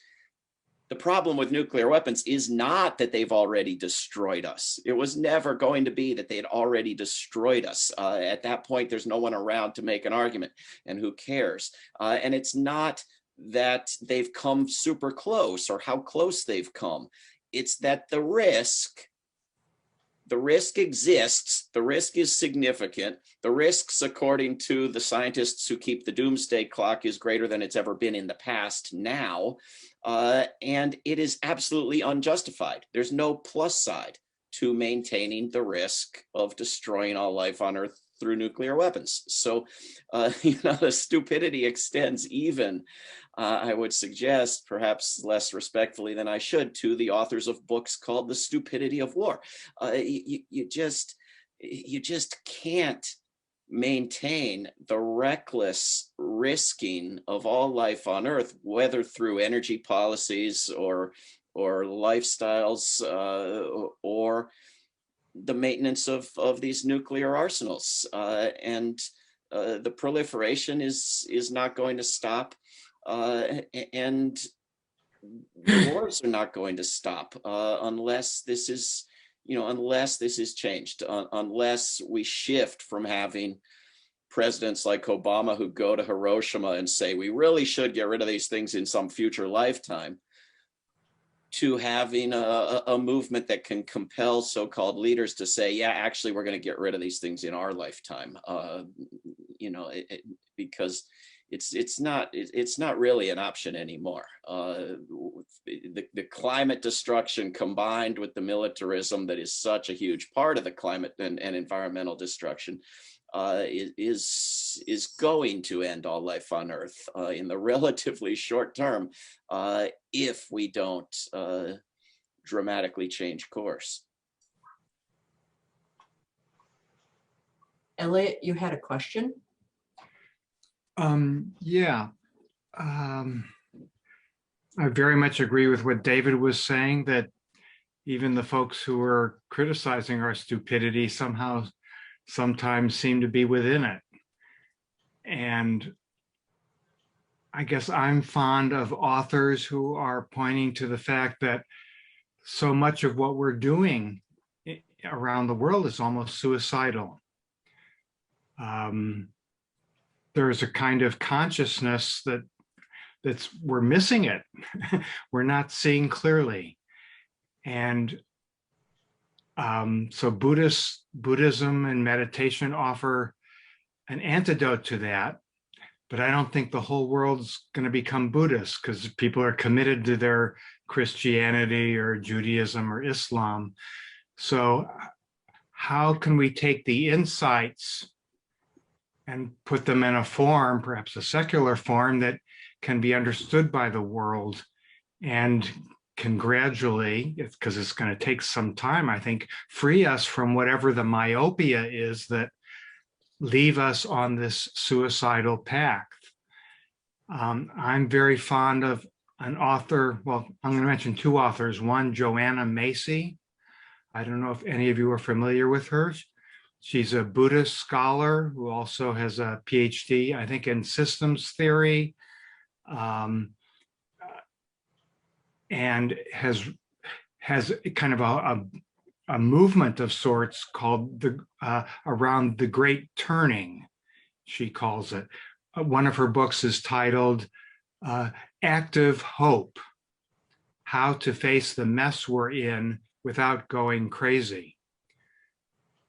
the problem with nuclear weapons is not that they've already destroyed us. It was never going to be that they had already destroyed us. At that point, there's no one around to make an argument, and who cares? And it's not that they've come super close or how close they've come. It's that the risk exists, the risk is significant. The risks, according to the scientists who keep the doomsday clock, is greater than it's ever been in the past now. And it is absolutely unjustified. There's no plus side to maintaining the risk of destroying all life on Earth through nuclear weapons. So, you know, the stupidity extends even, I would suggest, perhaps less respectfully than I should, to the authors of books called The Stupidity of War. You just can't maintain the reckless risking of all life on Earth, whether through energy policies or lifestyles or the maintenance of these nuclear arsenals. And the proliferation is not going to stop, and the wars are not going to stop unless this is, you know, unless this is changed, unless we shift from having presidents like Obama who go to Hiroshima and say, we really should get rid of these things in some future lifetime, to having a movement that can compel so-called leaders to say, yeah, actually, we're going to get rid of these things in our lifetime, you know, because it's not really an option anymore. The climate destruction combined with the militarism that is such a huge part of the climate and environmental destruction is going to end all life on Earth in the relatively short term if we don't dramatically change course. Elliot, you had a question? Yeah. I very much agree with what David was saying, that even the folks who are criticizing our stupidity somehow sometimes seem to be within it. And I guess I'm fond of authors who are pointing to the fact that so much of what we're doing around the world is almost suicidal. There's a kind of consciousness that's we're missing it. We're not seeing clearly. And so Buddhism and meditation offer an antidote to that, but I don't think the whole world's going to become Buddhist because people are committed to their Christianity or Judaism or Islam. So how can we take the insights and put them in a form, perhaps a secular form, that can be understood by the world and can gradually, because it's going to take some time, I think, free us from whatever the myopia is that leave us on this suicidal path. I'm very fond of an author, well, I'm going to mention two authors. One, Joanna Macy. I don't know if any of you are familiar with her. She's a Buddhist scholar who also has a PhD, I think, in systems theory, and has kind of a movement of sorts called around the Great Turning, she calls it. One of her books is titled Active Hope: How to Face the Mess We're In Without Going Crazy.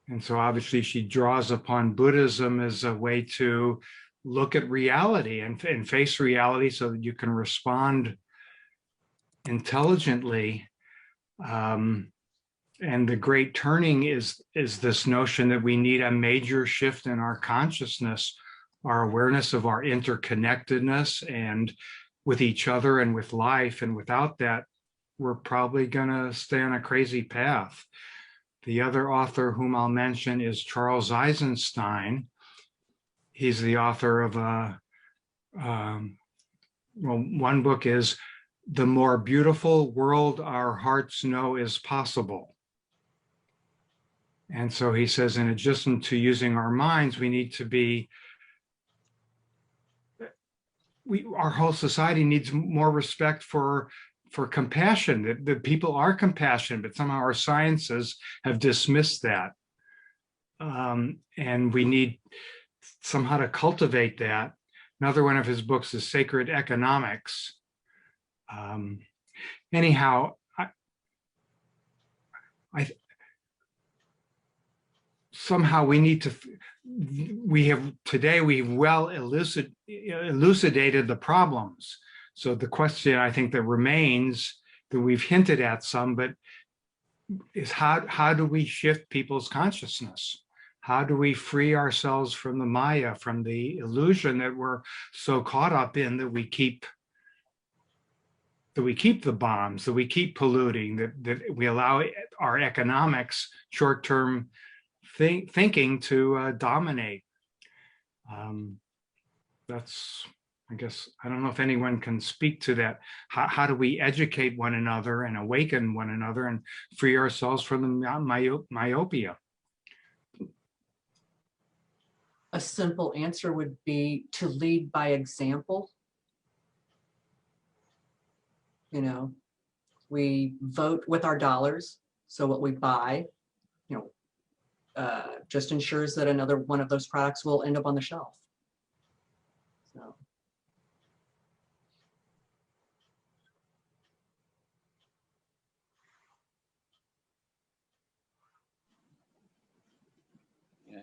And so obviously she draws upon Buddhism as a way to look at reality and face reality so that you can respond intelligently. And the Great Turning is this notion that we need a major shift in our consciousness, our awareness of our interconnectedness and with each other and with life. And without that, we're probably going to stay on a crazy path. The other author whom I'll mention is Charles Eisenstein. He's the author of one book is The More Beautiful World Our Hearts Know Is Possible. And so he says, in addition to using our minds, we need to be, our whole society needs more respect for compassion, that people are compassionate, but somehow our sciences have dismissed that. And we need somehow to cultivate that. Another one of his books is Sacred Economics. Anyhow, somehow we need to, we've well elucidated the problems. So the question I think that remains, that we've hinted at some, but is how do we shift people's consciousness? How do we free ourselves from the Maya, from the illusion that we're so caught up in, that we keep the bombs, that we keep polluting, that we allow our economics, short-term thinking to dominate? That's, I guess, I don't know if anyone can speak to that. How do we educate one another and awaken one another and free ourselves from the myopia? A simple answer would be to lead by example. You know, we vote with our dollars, so what we buy, you know, just ensures that another one of those products will end up on the shelf. So.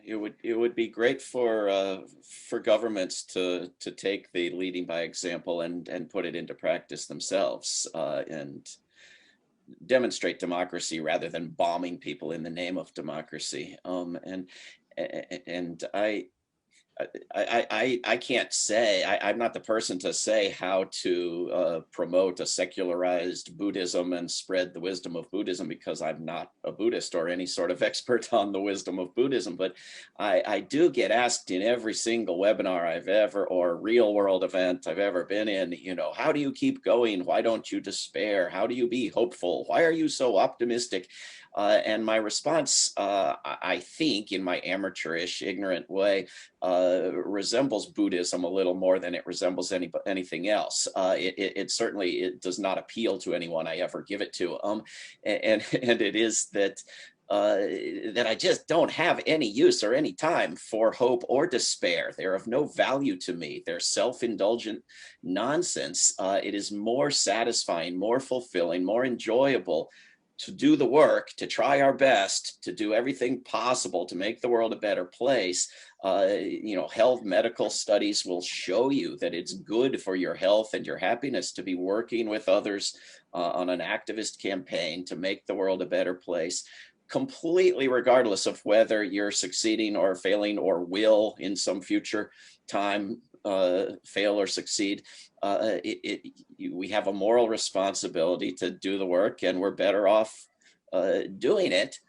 It would be great for governments to take the leading by example and put it into practice themselves and demonstrate democracy rather than bombing people in the name of democracy. And And I can't say, I'm not the person to say how to promote a secularized Buddhism and spread the wisdom of Buddhism, because I'm not a Buddhist or any sort of expert on the wisdom of Buddhism. But I do get asked in every single webinar I've ever, or real world event I've ever been in, you know, how do you keep going? Why don't you despair? How do you be hopeful? Why are you so optimistic? And my response, I think, in my amateurish, ignorant way, resembles Buddhism a little more than it resembles anything else. It certainly does not appeal to anyone I ever give it to. And it is that that I just don't have any use or any time for hope or despair. They're of no value to me. They're self-indulgent nonsense. It is more satisfying, more fulfilling, more enjoyable to do the work, to try our best, to do everything possible to make the world a better place. You know, health medical studies will show you that it's good for your health and your happiness to be working with others on an activist campaign to make the world a better place, completely regardless of whether you're succeeding or failing or will in some future time fail or succeed. We have a moral responsibility to do the work, and we're better off doing it.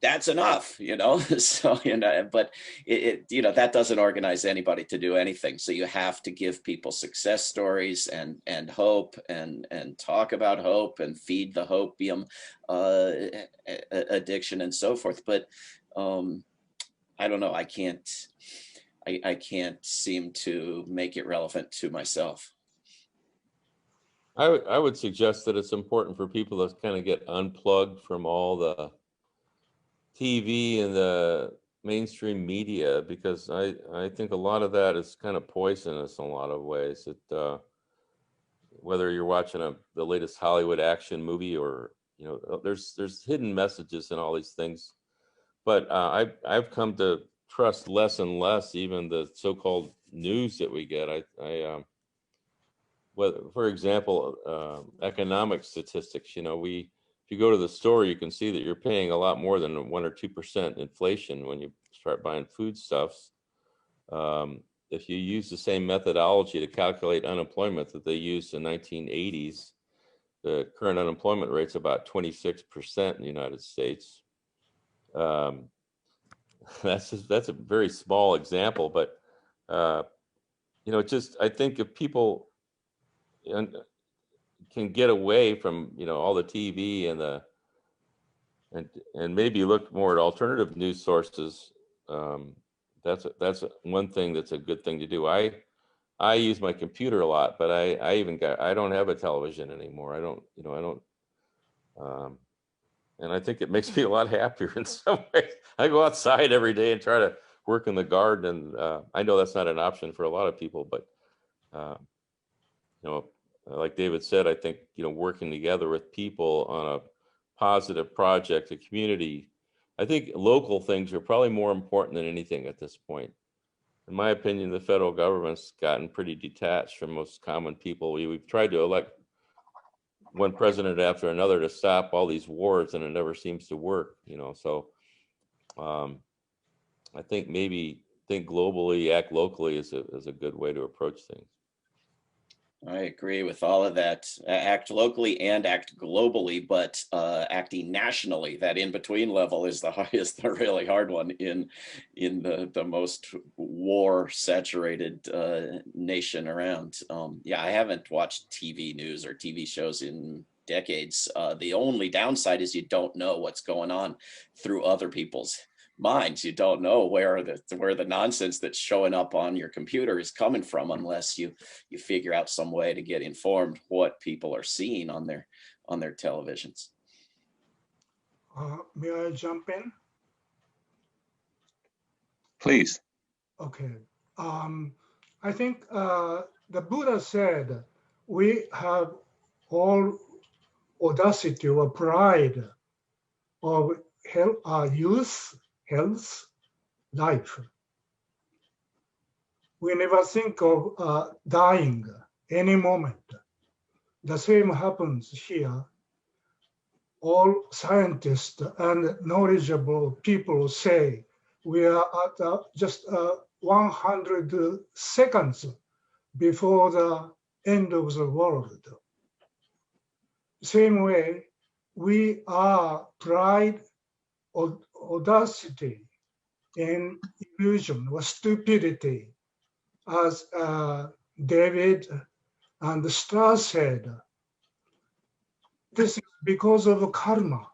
That's enough, you know. So, you know, but you know, that doesn't organize anybody to do anything. So you have to give people success stories and hope and talk about hope and feed the hopium addiction and so forth. But I don't know. I can't seem to make it relevant to myself. I would suggest that it's important for people to kind of get unplugged from all the TV and the mainstream media, because I think a lot of that is kind of poisonous in a lot of ways. Whether you're watching the latest Hollywood action movie, or, you know, there's hidden messages in all these things. But I've come to trust less and less even the so-called news that we get. For example, economic statistics, you know, if you go to the store, you can see that you're paying a lot more than 1 or 2% inflation when you start buying foodstuffs. If you use the same methodology to calculate unemployment that they used in the 1980s, the current unemployment rate's about 26% in the United States. That's a very small example, but you know, I think if people can get away from, you know, all the TV and maybe look more at alternative news sources, that's one thing that's a good thing to do. I use my computer a lot, but I don't have a television anymore. And I think it makes me a lot happier in some ways. I go outside every day and try to work in the garden. And I know that's not an option for a lot of people, but you know, like David said, I think, you know, working together with people on a positive project, a community, I think local things are probably more important than anything at this point. In my opinion, the federal government's gotten pretty detached from most common people. We've tried to elect one president after another to stop all these wars, and it never seems to work, you know. So I think maybe think globally, act locally is a good way to approach things. I agree with all of that. Act locally and act globally, but acting nationally, that in between level is the really hard one in the most war saturated nation around. Yeah, I haven't watched TV news or TV shows in decades. The only downside is you don't know what's going on through other people's minds. You don't know where the nonsense that's showing up on your computer is coming from unless you figure out some way to get informed what people are seeing on their televisions. May I jump in? Please. Okay. I think the Buddha said we have all audacity or pride of youth, health, life. We never think of dying any moment. The same happens here. All scientists and knowledgeable people say we are at just 100 seconds before the end of the world. Same way, we are pride, audacity, and illusion or stupidity, as David and Star said. This is because of karma.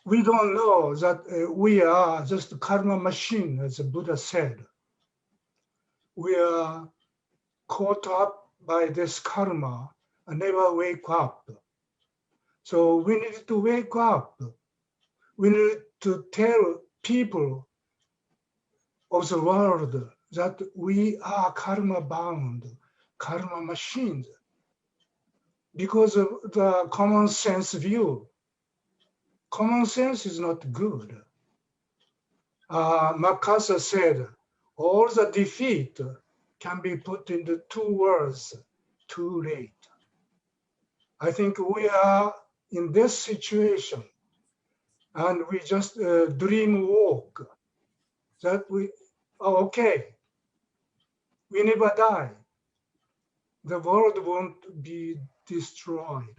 We don't know that we are just a karma machine, as the Buddha said. We are caught up by this karma and never wake up. So we need to wake up. We need to tell people of the world that we are karma bound, karma machines, because of the common sense view. Common sense is not good. MacArthur said, all the defeat can be put into 2 words, too late. I think we are in this situation, and we just dream walk, that we are okay. We never die. The world won't be destroyed.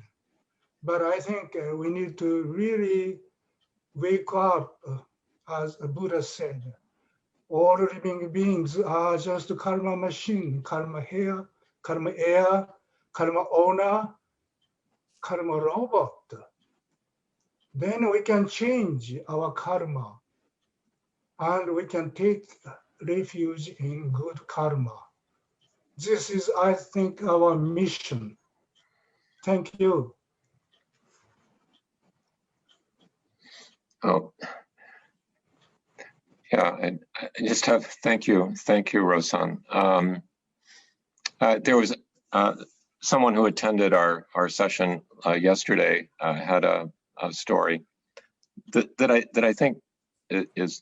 But I think we need to really wake up, as Buddha said. All living beings are just karma machine, karma hair, karma air, karma owner, karma robot. Then we can change our karma and we can take refuge in good karma. This is, I think, our mission. Thank you. Oh, yeah, I just have, thank you, Rosan. There was someone who attended our session yesterday had a story that I think is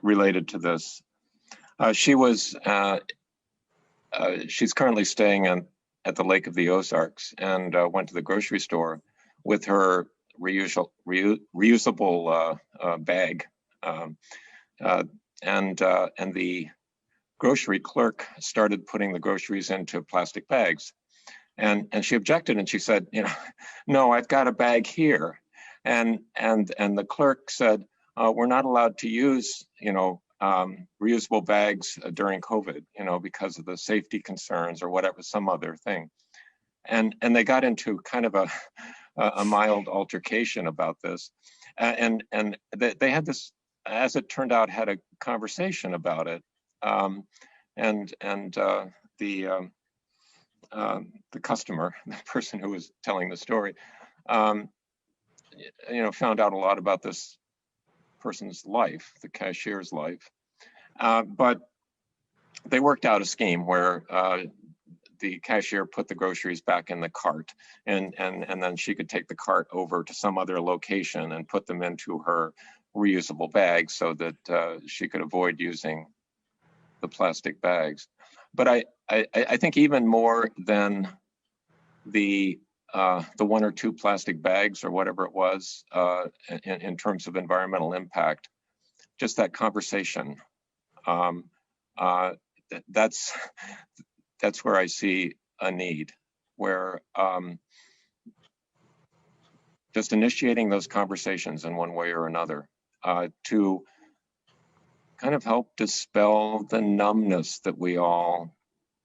related to this. She's currently staying at the Lake of the Ozarks and went to the grocery store with her reusable bag, and the grocery clerk started putting the groceries into plastic bags, and she objected, and she said, no, I've got a bag here, and the clerk said, we're not allowed to use reusable bags during COVID, because of the safety concerns or whatever, some other thing. And they got into kind of a mild altercation about this. And they had this, as it turned out, had a conversation about it. The customer, the person who was telling the story, found out a lot about this person's life, the cashier's life. But they worked out a scheme where the cashier put the groceries back in the cart, and then she could take the cart over to some other location and put them into her reusable bag so that she could avoid using the plastic bags. But I think even more than the 1 or 2 plastic bags or whatever it was in terms of environmental impact, just that conversation. That's where I see a need, where just initiating those conversations in one way or another to kind of help dispel the numbness that we all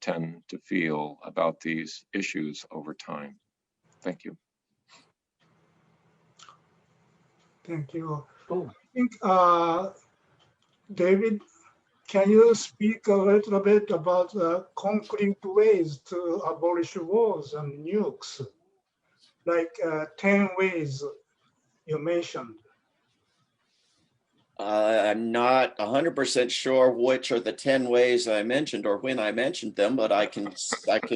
tend to feel about these issues over time. Thank you. Thank you. I think, David, can you speak a little bit about concrete ways to abolish wars and nukes, like 10 ways you mentioned? I'm not 100% sure which are the 10 ways I mentioned or when I mentioned them, but I can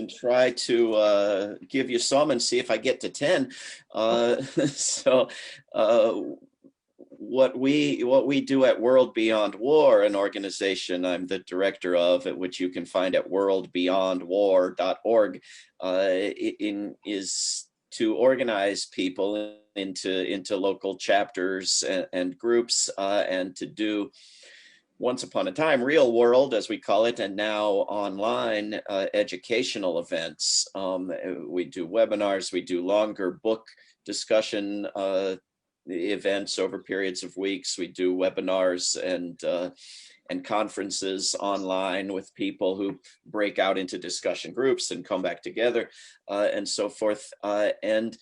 try to give you some and see if I get to 10. What we do at World Beyond War, an organization I'm the director of, at which you can find at worldbeyondwar.org, is to organize people into local chapters and groups, and to do, once upon a time, real world, as we call it, and now online educational events. We do webinars, we do longer book discussion events over periods of weeks. We do webinars and conferences online with people who break out into discussion groups and come back together, and so forth. And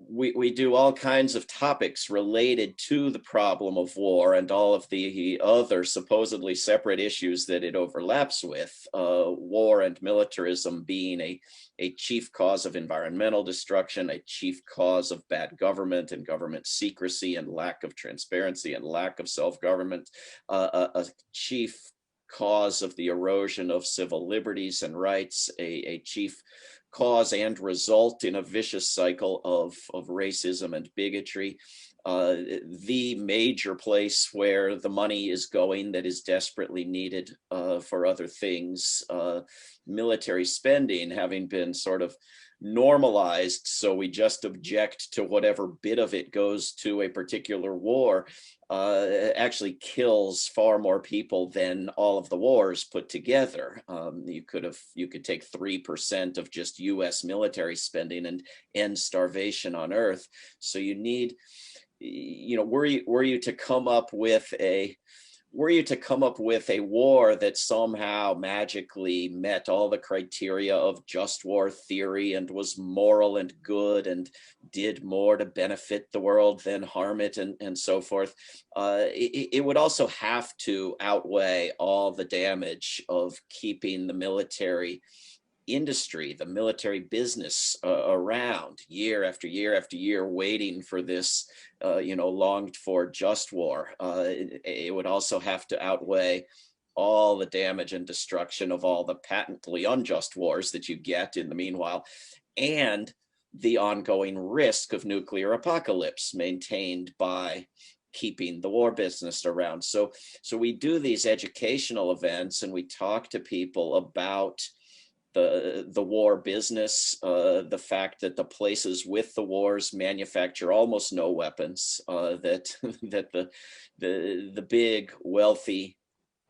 we do all kinds of topics related to the problem of war and all of the other supposedly separate issues that it overlaps with, war and militarism being a chief cause of environmental destruction, a chief cause of bad government and government secrecy and lack of transparency and lack of self-government, a chief cause of the erosion of civil liberties and rights, a chief cause and result in a vicious cycle of racism and bigotry. The major place where the money is going that is desperately needed for other things, military spending having been sort of normalized, so we just object to whatever bit of it goes to a particular war, actually kills far more people than all of the wars put together. You could take 3% of just US military spending and end starvation on Earth. So you need, were you to come up with a war that somehow magically met all the criteria of just war theory and was moral and good and did more to benefit the world than harm it, and so forth, it would also have to outweigh all the damage of keeping the military industry, the military business around year after year after year, waiting for this, longed for just war. It would also have to outweigh all the damage and destruction of all the patently unjust wars that you get in the meanwhile, and the ongoing risk of nuclear apocalypse maintained by keeping the war business around. So we do these educational events and we talk to people about the war business, the fact that the places with the wars manufacture almost no weapons, that the big wealthy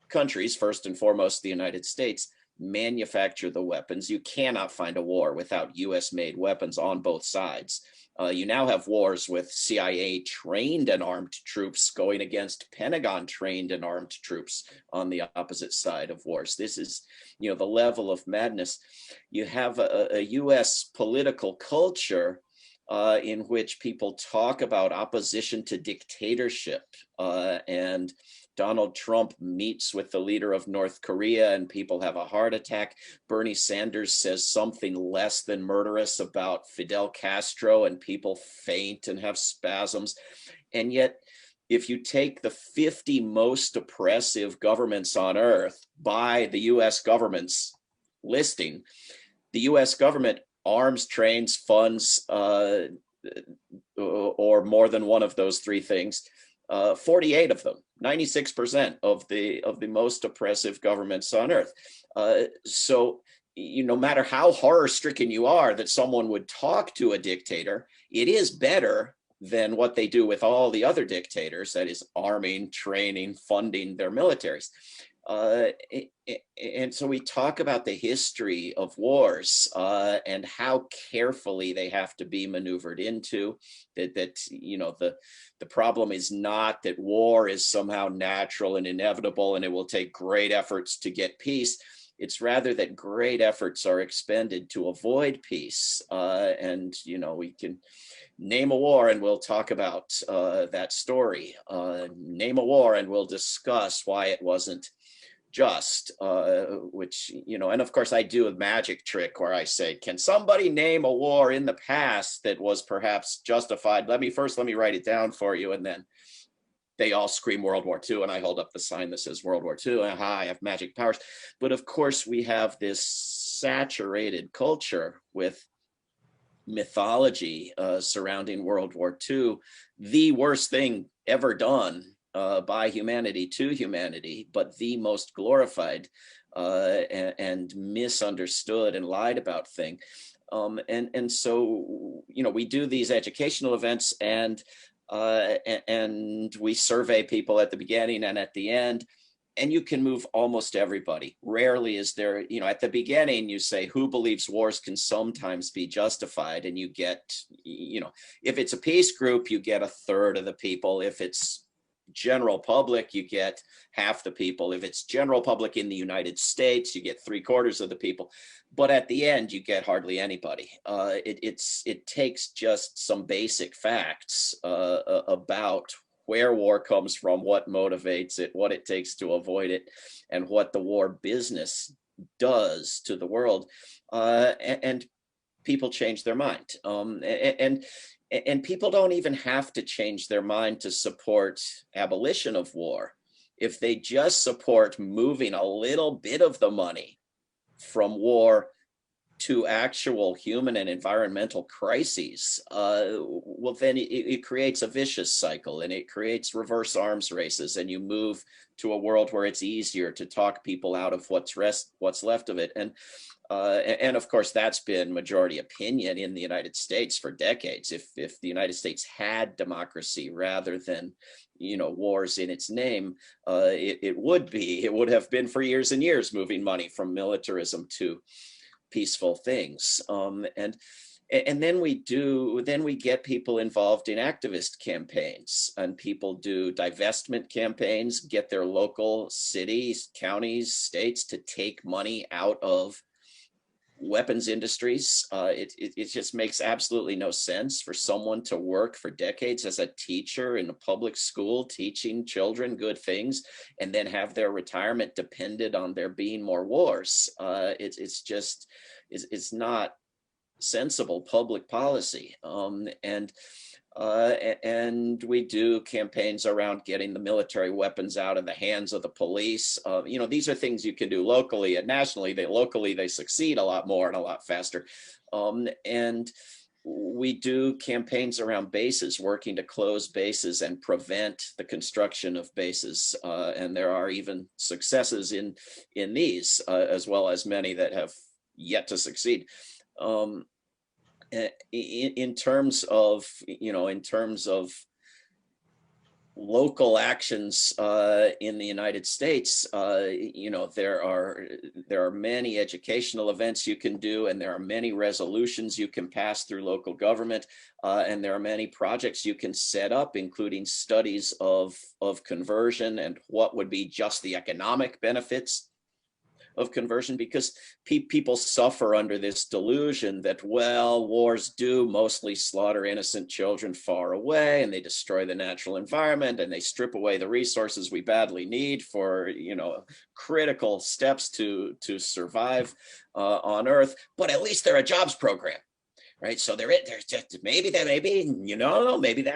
countries, first and foremost the United States, manufacture the weapons. You cannot find a war without US made weapons on both sides. You now have wars with CIA trained and armed troops going against Pentagon trained and armed troops on the opposite side of wars. This is, the level of madness. You have a US political culture in which people talk about opposition to dictatorship, and Donald Trump meets with the leader of North Korea and people have a heart attack. Bernie Sanders says something less than murderous about Fidel Castro and people faint and have spasms. And yet, if you take the 50 most oppressive governments on earth by the US government's listing, the US government arms, trains, funds, or more than one of those three things, 48 of them, 96% of the most oppressive governments on earth. So no matter how horror-stricken you are that someone would talk to a dictator, it is better than what they do with all the other dictators, that is arming, training, funding their militaries. And so we talk about the history of wars and how carefully they have to be maneuvered into, that the problem is not that war is somehow natural and inevitable and it will take great efforts to get peace. It's rather that great efforts are expended to avoid peace. And, we can name a war and we'll talk about that story. Name a war and we'll discuss why it wasn't just, which, and of course I do a magic trick where I say, can somebody name a war in the past that was perhaps justified? Let me write it down for you. And then they all scream World War II and I hold up the sign that says World War II. Aha, I have magic powers. But of course we have this saturated culture with mythology surrounding World War II, the worst thing ever done by humanity to humanity, but the most glorified and misunderstood and lied about thing. And so, you know, we do these educational events, and we survey people at the beginning and at the end, and you can move almost everybody. Rarely is there, you know, at the beginning you say, who believes wars can sometimes be justified? And you get, you know, if it's a peace group, you get a third of the people. If it's general public, you get half the people. If it's general public in the United States, you get 3/4 of the people. But at the end, you get hardly anybody. It takes just some basic facts about where war comes from, what motivates it, what it takes to avoid it, and what the war business does to the world. And people change their mind. And people don't even have to change their mind to support abolition of war. If they just support moving a little bit of the money from war to actual human and environmental crises, well, then it creates a vicious cycle, and it creates reverse arms races, and you move to a world where it's easier to talk people out of what's left of it. And of course, that's been majority opinion in the United States for decades. If the United States had democracy rather than, you know, wars in its name, it would have been for years and years moving money from militarism to peaceful things. And then we get people involved in activist campaigns, and people do divestment campaigns, get their local cities, counties, states to take money out of weapons industries. It just makes absolutely no sense for someone to work for decades as a teacher in a public school, teaching children good things, and then have their retirement depended on there being more wars. It's not sensible public policy. And we do campaigns around getting the military weapons out of the hands of the police. You know, these are things you can do locally and nationally. They succeed a lot more and a lot faster. And we do campaigns around bases, working to close bases and prevent the construction of bases. And there are even successes in these, as well as many that have yet to succeed. In terms of local actions in the United States, you know, there are many educational events you can do, and there are many resolutions you can pass through local government, and there are many projects you can set up, including studies of conversion and what would be just the economic benefits of conversion, because people suffer under this delusion that, well, wars do mostly slaughter innocent children far away, and they destroy the natural environment, and they strip away the resources we badly need for, you know, critical steps to survive on Earth. But at least they're a jobs program, right? So there's just maybe that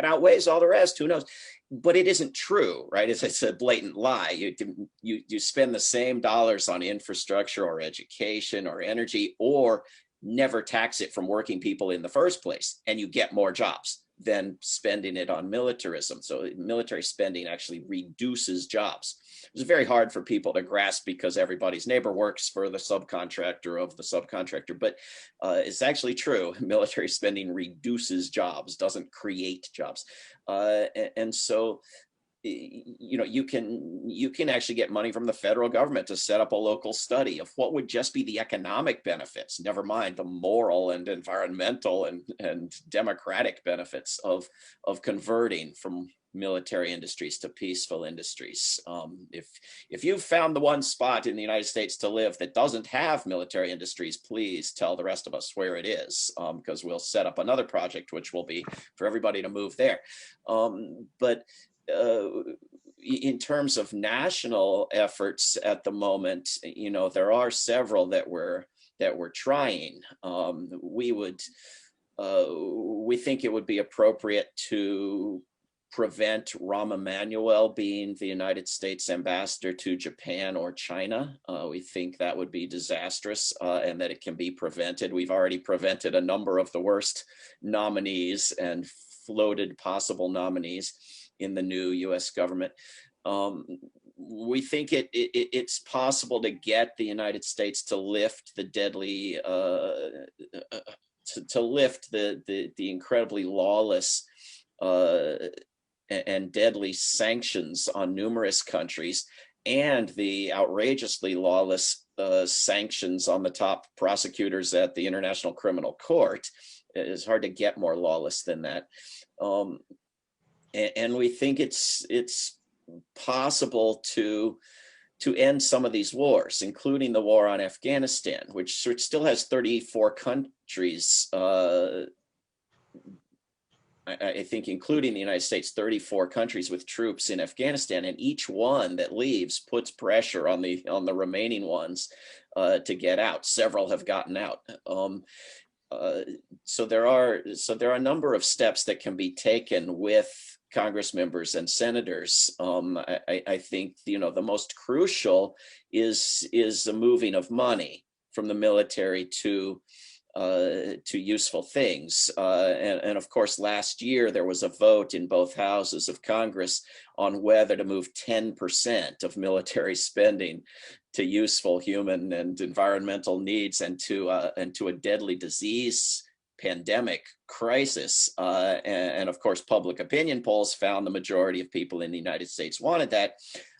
outweighs all the rest. Who knows? But it isn't true, right? It's a blatant lie. You spend the same dollars on infrastructure or education or energy, or never tax it from working people in the first place, and you get more jobs than spending it on militarism. So military spending actually reduces jobs. It's very hard for people to grasp because everybody's neighbor works for the subcontractor of the subcontractor, but it's actually true. Military spending reduces jobs, doesn't create jobs. And so, you know, you can actually get money from the federal government to set up a local study of what would just be the economic benefits, never mind the moral and environmental and democratic benefits of converting from military industries to peaceful industries. If you've found the one spot in the United States to live that doesn't have military industries, please tell the rest of us where it is, because we'll set up another project which will be for everybody to move there. But in terms of national efforts at the moment, you know, there are several that we're trying. We think it would be appropriate to prevent Rahm Emanuel being the United States ambassador to Japan or China. We think that would be disastrous, and that it can be prevented. We've already prevented a number of the worst nominees and floated possible nominees in the new US government. We think it's possible to get the United States to lift the deadly to lift the incredibly lawless and deadly sanctions on numerous countries, and the outrageously lawless sanctions on the top prosecutors at the International Criminal Court. It's hard to get more lawless than that. And we think it's possible to end some of these wars, including the war on Afghanistan, which still has 34 countries, I think, including the United States, 34 countries with troops in Afghanistan, and each one that leaves puts pressure on the remaining ones to get out. Several have gotten out. So there are a number of steps that can be taken with Congress members and senators. I think the most crucial is the moving of money from the military to useful things. And of course, last year there was a vote in both houses of Congress on whether to move 10% of military spending to useful human and environmental needs and to a deadly disease pandemic crisis. And of course, public opinion polls found the majority of people in the United States wanted that.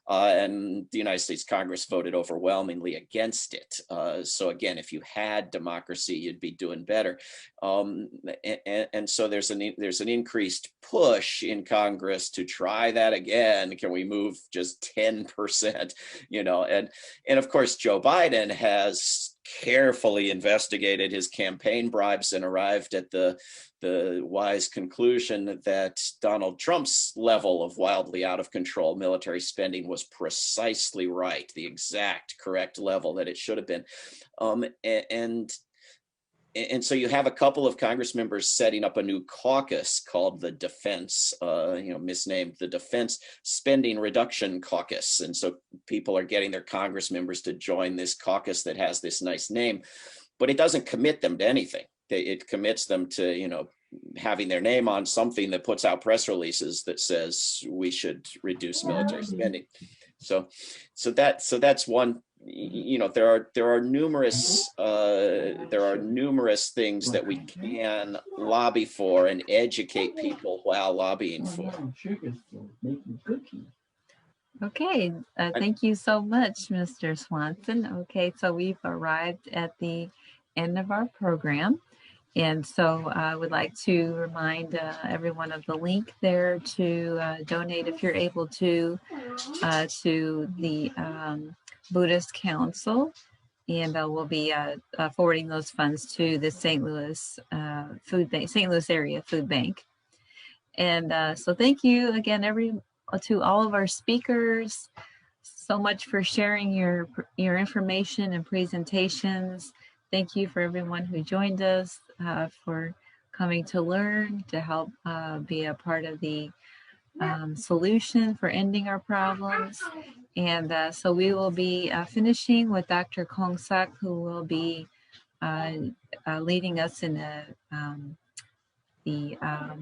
And the United States Congress voted overwhelmingly against it. So again, if you had democracy, you'd be doing better. And so there's an increased push in Congress to try that again. Can we move just 10%? And of course, Joe Biden has carefully investigated his campaign bribes and arrived at the wise conclusion that Donald Trump's level of wildly out of control military spending was precisely right, the exact correct level that it should have been. And so you have a couple of Congress members setting up a new caucus called the Defense, misnamed the Defense Spending Reduction Caucus. And so people are getting their Congress members to join this caucus that has this nice name, but it doesn't commit them to anything. It commits them to, having their name on something that puts out press releases that says we should reduce military spending. So that's one. There are numerous things that we can lobby for and educate people while lobbying for. Okay, thank you so much, Mr. Swanson. Okay, so we've arrived at the end of our program. And so I would like to remind everyone of the link there to donate, if you're able to the Buddhist Council. And we'll be forwarding those funds to the St. Louis Food Bank, St. Louis area food bank. And so thank you again, to all of our speakers, so much for sharing your information and presentations. Thank you for everyone who joined us, for coming to learn, to help be a part of the solution for ending our problems. And so we will be finishing with Dr. Kongsak, who will be leading us in the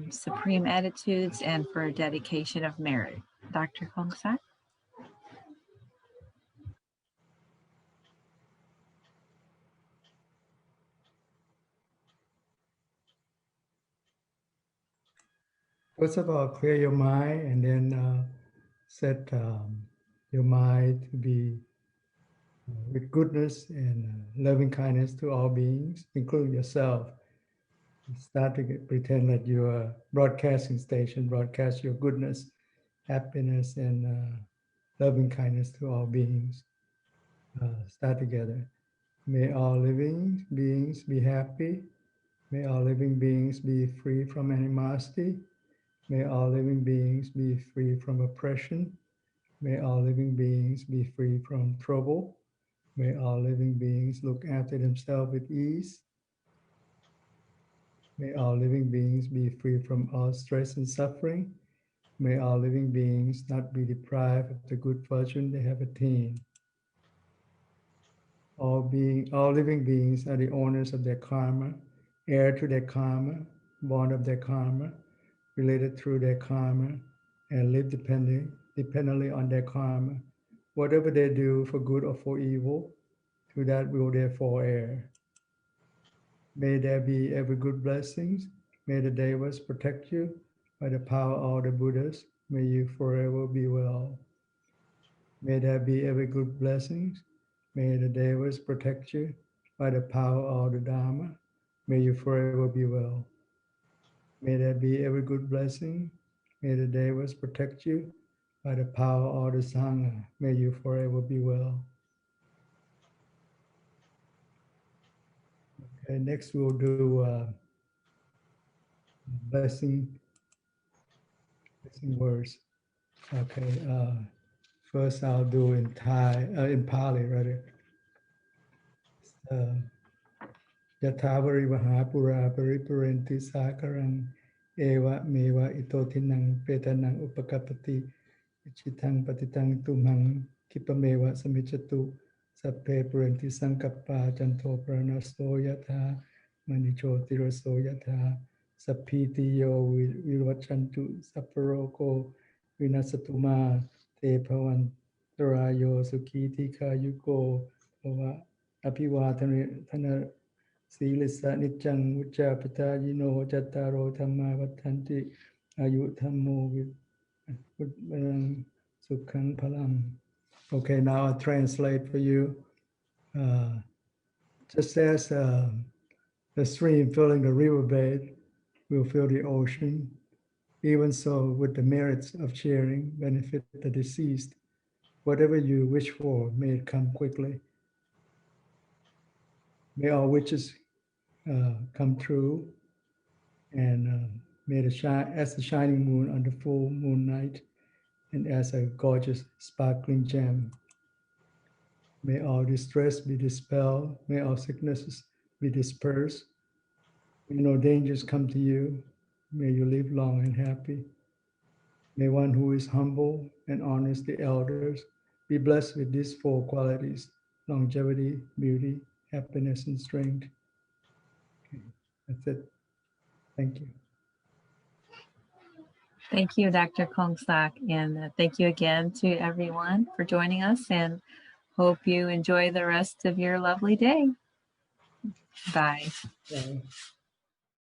Supreme Attitudes and for dedication of merit. Dr. Kongsak. First of all, clear your mind and then set your mind to be with goodness and loving kindness to all beings, including yourself. Start to pretend that you're a broadcasting station, broadcast your goodness, happiness, and loving kindness to all beings. Start together. May all living beings be happy. May all living beings be free from animosity. May all living beings be free from oppression. May all living beings be free from trouble. May all living beings look after themselves with ease. May all living beings be free from all stress and suffering. May all living beings not be deprived of the good fortune they have attained. All living beings are the owners of their karma, heir to their karma, born of their karma, related through their karma, and live dependently on their karma. Whatever they do for good or for evil, to that will therefore err. May there be every good blessings. May the Devas protect you. By the power of the Buddhas, may you forever be well. May there be every good blessings. May the Devas protect you. By the power of the Dharma, may you forever be well. May there be every good blessing. May the Devas protect you. By the power of the Sangha, may you forever be well. Okay, next we'll do blessing words. Okay, first I'll do in Thai, in Pali rather. Yathavari Mahapura Paripurenti Sakaram Eva Meva Itotinang Petanang Upakapati Ichitang Patitang Tumang Kipameva Samichatu Sape Purenti Sankappa Janto Pranasto Yatha Manicho Tiraso Yatha Sapiti Yo Virvachantu Saparoko Vinasatuma Te Pavan Tarayo Sukiti Kayuko Bhava Apivatana Silisa Nichang Ucha Patayino Jataro Thamma Vatanti Ayu Thammo Sukhang Palam. Okay, now I'll translate for you. Just as the stream filling the riverbed will fill the ocean, even so with the merits of sharing benefit the deceased. Whatever you wish for, may it come quickly. May all wishes come true, and may the shine as the shining moon on the full moon night, and as a gorgeous sparkling gem. May all distress be dispelled. May all sicknesses be dispersed. May no dangers come to you. May you live long and happy. May one who is humble and honors the elders be blessed with these four qualities: longevity, beauty, happiness, and strength. Okay, that's it. Thank you. Thank you, Dr. Kongsak, and thank you again to everyone for joining us, and hope you enjoy the rest of your lovely day. Bye. Bye.